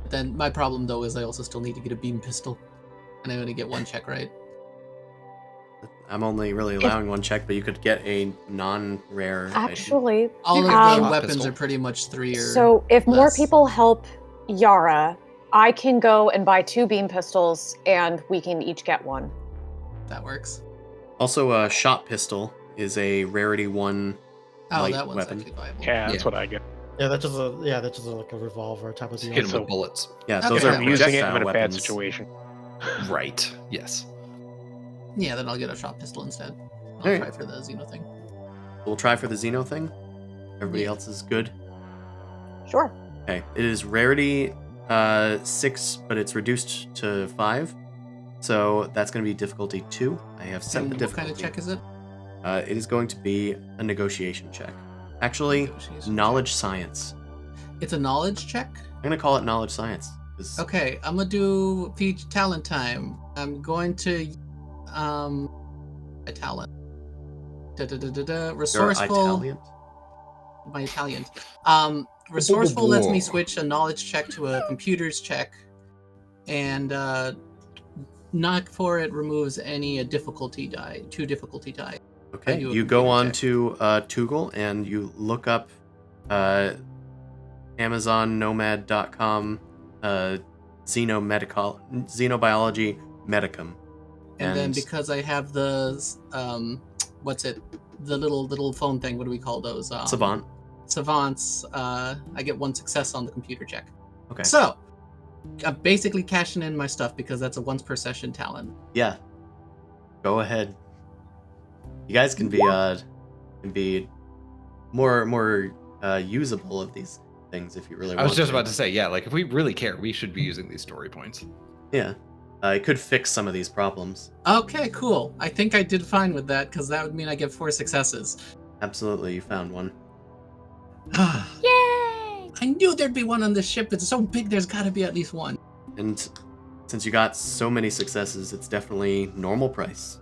Then my problem though is I also still need to get a beam pistol, and I only get one check right. I'm only really allowing one check, but you could get a non-rare. item. Actually, All of Um, the weapons pistol. are pretty much 3 or. so if more less. people help Yara, I can go and buy 2 beam pistols, and we can each get one. That works. Also, a shot pistol is a rarity 1 Oh, light that one's weapon. actually viable. Yeah, that's Yeah. what I get. Yeah, that's just like a revolver type of deal. Hit 'em So- with bullets. Yeah, Okay. those If are I'm using it, I'm projectile in a bad weapons. situation. Right. Yes. Yeah, then I'll get a shot pistol instead. I'll Alright. try for the Xeno thing. We'll try for the Xeno thing. Everybody else is good. Sure. Okay, it is rarity 6, but it's reduced to 5. So that's going to be difficulty 2. I have set And the what difficulty. kind of check is it? It is going to be a negotiation check. Actually, Negotiation knowledge science. It's a knowledge check? I'm going to call it knowledge science. 'cause- Okay, I'm gonna do Peach talent time. I'm going to a talent. You're Resourceful. Italian. My Italian. Resourceful lets me switch a knowledge check to a computer's check, and knock for it removes any difficulty die, 2 difficulty die. Okay, do a you go computer on check. to Toogle and you look up AmazonNomad.com Xenobiology Medicum. And then because I have the the little phone thing. What do we call those? Savant. Savants. I get 1 success on the computer check. Okay. So I'm basically cashing in my stuff because that's a once per session talent. Yeah. Go ahead. You guys can be more usable of these things if you really want. I was just about to say, yeah, like if we really care, we should be using these story points. Yeah. It could fix some of these problems. Okay, cool. I think I did fine with that because that would mean I get 4 successes. Absolutely, you found one. Yay! I knew there'd be one on this ship. It's so big, there's got to be at least one. And since you got so many successes, it's definitely normal price.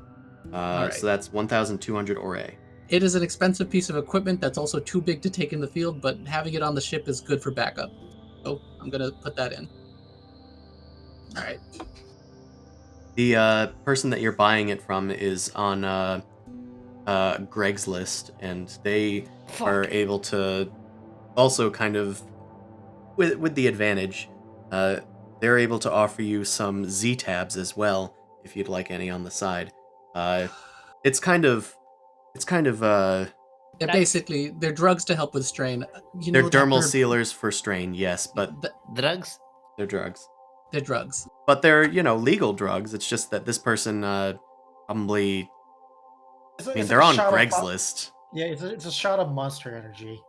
Alright. So that's 1,200 ore. It is an expensive piece of equipment that's also too big to take in the field, but having it on the ship is good for backup. So I'm going to put that in. All right. The person that you're buying it from is on Greg's list, and they are able to also kind of, with the advantage, they're able to offer you some Z tabs as well if you'd like any on the side. It's kind of They're basically, they're drugs to help with strain. You they're know, dermal sealers for strain, yes, but Drugs? they're drugs. They're drugs. But they're, legal drugs. It's just that this person probably, they're on Greg's list. Yeah, it's a shot of monster energy.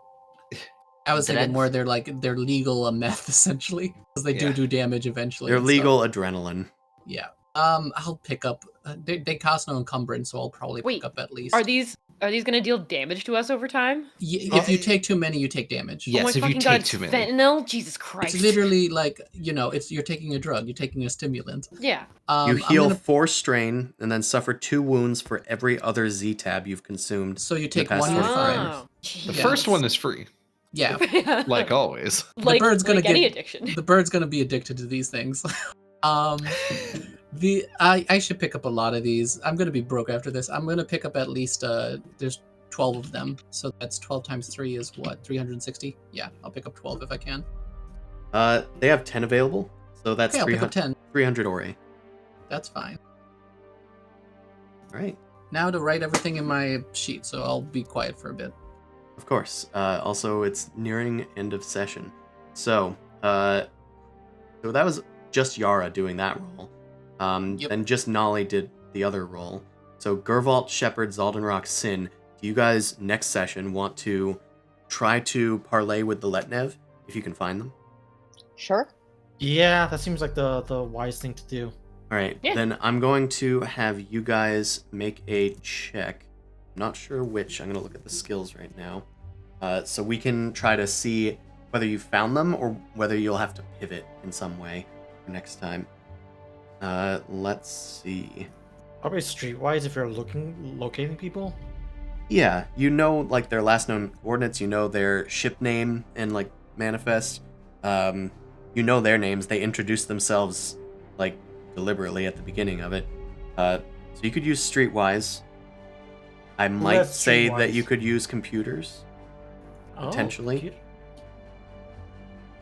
I was thinking Drugs? more they're legal meth essentially because they do damage eventually. They're and legal stuff. adrenaline. Yeah. I'll pick up. They cost no encumbrance, so I'll probably pick up at least. Are these gonna deal damage to us over time? If you take too many, you take damage. Oh my fucking God, it's fentanyl? Jesus Christ. It's literally like, you're taking a drug, you're taking a stimulant. Yeah. You heal 4 strain and then suffer 2 wounds for every other Z tab you've consumed. So you in the take past 1 45 hit minutes. The first one is free. Yeah. Like always. Like, the bird's gonna any get addiction. The bird's gonna be addicted to these things. I should pick up a lot of these. I'm gonna be broke after this. I'm gonna pick up at least there's 12 of them. So that's 12 times 3 is what? 360? Yeah, I'll pick up 12 if I can. They have 10 available, so that's Okay, I'll pick up 10. 300 ore. That's fine. All right. Now to write everything in my sheet, so I'll be quiet for a bit. Of course. Also, it's nearing end of session. So that was just Yara doing that role. And just Nolly did the other role. So Gervault, Shepard, Zaldenrock, Sin, do you guys next session want to try to parlay with the Letnev, if you can find them? Sure. Yeah, that seems like the wise thing to do. All right, Yeah. then I'm going to have you guys make a check. I'm not sure which. I'm going to look at the skills right now. So we can try to see whether you found them or whether you'll have to pivot in some way for next time. Let's see. Probably streetwise if you're locating people. Yeah, like their last known coordinates, their ship name and like manifest. Their names. They introduce themselves like deliberately at the beginning of it. So you could use streetwise. I might say that you could use computers. Potentially.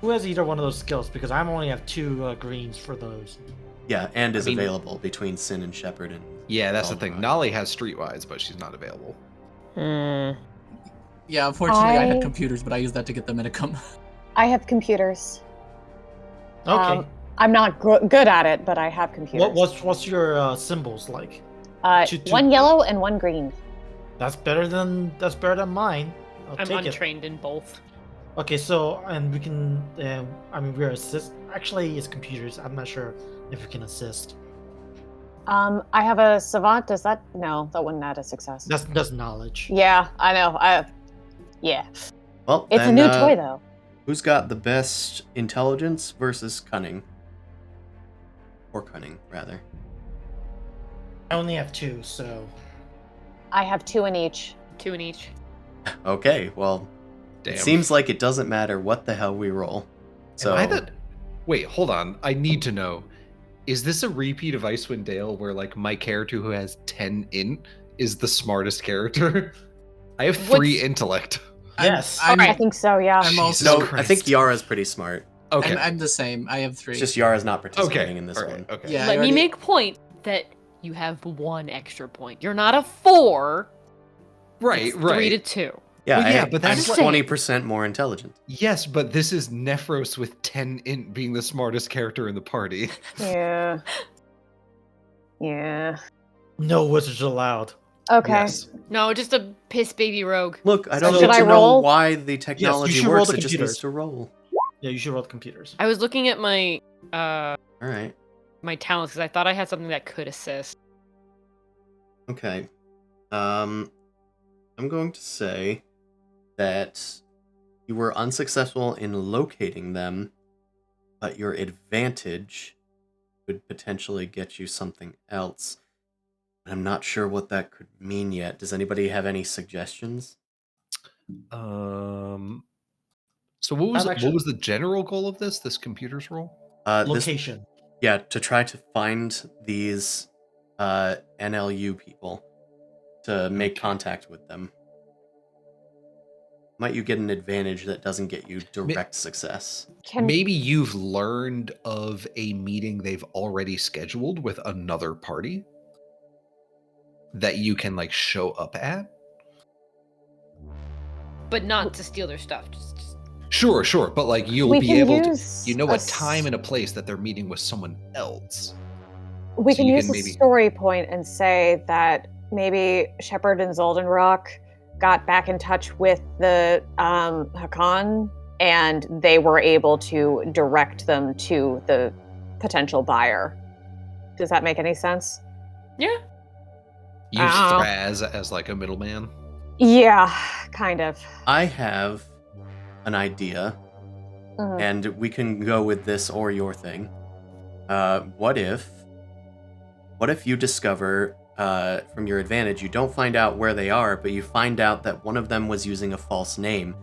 Who has either one of those skills? Because I only have 2 greens for those. Yeah, and is available between Sin and Shepard and. Yeah, that's the thing. Nolly has streetwise, but she's not available. Yeah, unfortunately, I had computers, but I used that to get the minicum. I have computers. Okay. I'm not good at it, but I have computers. What's your symbols like? 1 yellow and 1 green. That's better than mine. I'm take untrained in both. Okay, so and we can. We're assist. Actually, it's computers. I'm not sure if we can assist. I have a savant. Does that? No, that wouldn't add a success. That's knowledge. Yeah, I know. Yeah. Well, it's a new toy though. Who's got the best intelligence versus cunning? Or cunning, rather. I only have 2, so. I have 2 in each. 2 in each. Okay, well, it seems like it doesn't matter what the hell we roll. So. Wait, hold on. I need to know. Is this a repeat of Icewind Dale where like my character who has 10 int is the smartest character? I have 3 intellect. Yes. I think so, yeah. I'm also. I think Yara's pretty smart. Okay. I'm the same. I have 3. It's just Yara's not participating in this one. Okay. Yeah, Let me make point that you have 1 extra point. You're not a 4. Right, It's right. 3 to 2. Yeah, Well, yeah, but that's I'm like- 20% more intelligent. Yes, but this is Nephros with 10 int being the smartest character in the party. Yeah. Yeah. No wizards allowed. Okay. Yes. No, just a piss baby rogue. Look, I don't should need I to know roll? why the technology should roll works. the It just computers. needs to roll. Yeah, you should roll the computers. I was looking at my All right. my talents because I thought I had something that could assist. Okay. I'm going to say that you were unsuccessful in locating them, but your advantage could potentially get you something else. I'm not sure what that could mean yet. Does anybody have any suggestions? So what was I'm actually- what was the general goal of this computer's role? Location. Yeah, to try to find these NLU people to make contact with them. Might you get an advantage that doesn't get you direct success? Maybe you've learned of a meeting they've already scheduled with another party that you can like show up at. But not to steal their stuff. Just Sure, but like you'll We be can able use to, you know, a a time and a place that they're meeting with someone else. We So can you use can a maybe- story point and say that maybe Shepard and Zoldenrock got back in touch with the Hakan, and they were able to direct them to the potential buyer. Does that make any sense? Yeah. Use Ow. Thraz as like a middleman. Yeah, kind of. I have an idea, Mhm. and we can go with this or your thing. What if you discover from your advantage, you don't find out where they are, but you find out that one of them was using a false name,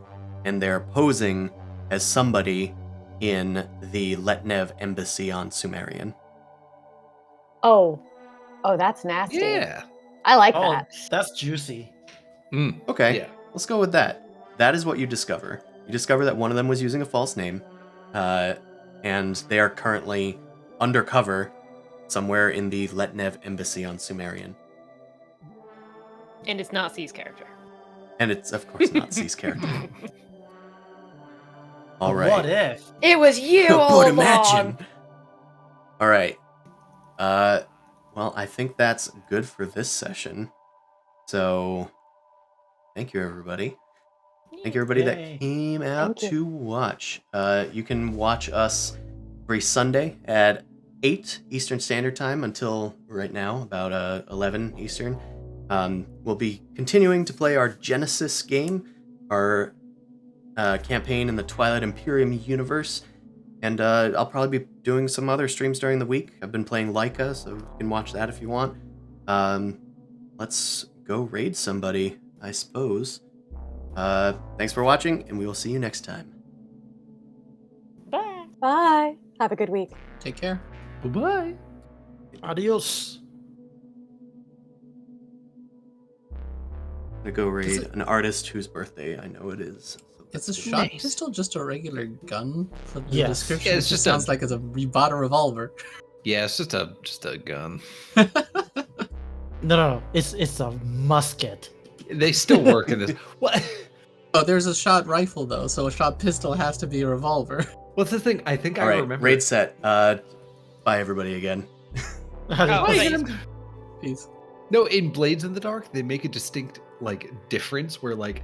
and they're posing as somebody in the Letnev embassy on Sumerian. Oh, that's nasty. Yeah. I like Oh, that. that's juicy. Okay, Yeah. let's go with that. That is what you discover. You discover that one of them was using a false name, and they are currently undercover somewhere in the Letnev embassy on Sumerian. And it's not C's character. And it's, of course, not C's character. All But right. What if? It was you all But along. imagine. All right. Well, I think that's good for this session. So, thank you, everybody. Thank you, everybody Yay. that came out Thank you. to watch. You can watch us every Sunday at 8 Eastern Standard Time until right now, about 11 Eastern. We'll be continuing to play our GENESYS game, our campaign in the Twilight Imperium universe, and I'll probably be doing some other streams during the week. I've been playing Leica, so you can watch that if you want. Let's go raid somebody, I suppose. Thanks for watching, and we will see you next time. Bye. Bye. Have a good week. Take care. Bye-bye. Adios. I'm gonna go raid Is it- an artist whose birthday I know it is. So Is the let's do shot that. pistol just a regular gun? From the Yes. description, Yeah, it it's just just a- sounds like you bought a revolver. Yeah, it's just a gun. No. It's a musket. They still work in this. What? Oh, there's a shot rifle though, so a shot pistol has to be a revolver. What's the thing? I think All I right, remember. raid set. Bye, everybody, again. Oh, Adios. thanks. Peace. No, in Blades in the Dark, they make a distinct like difference where like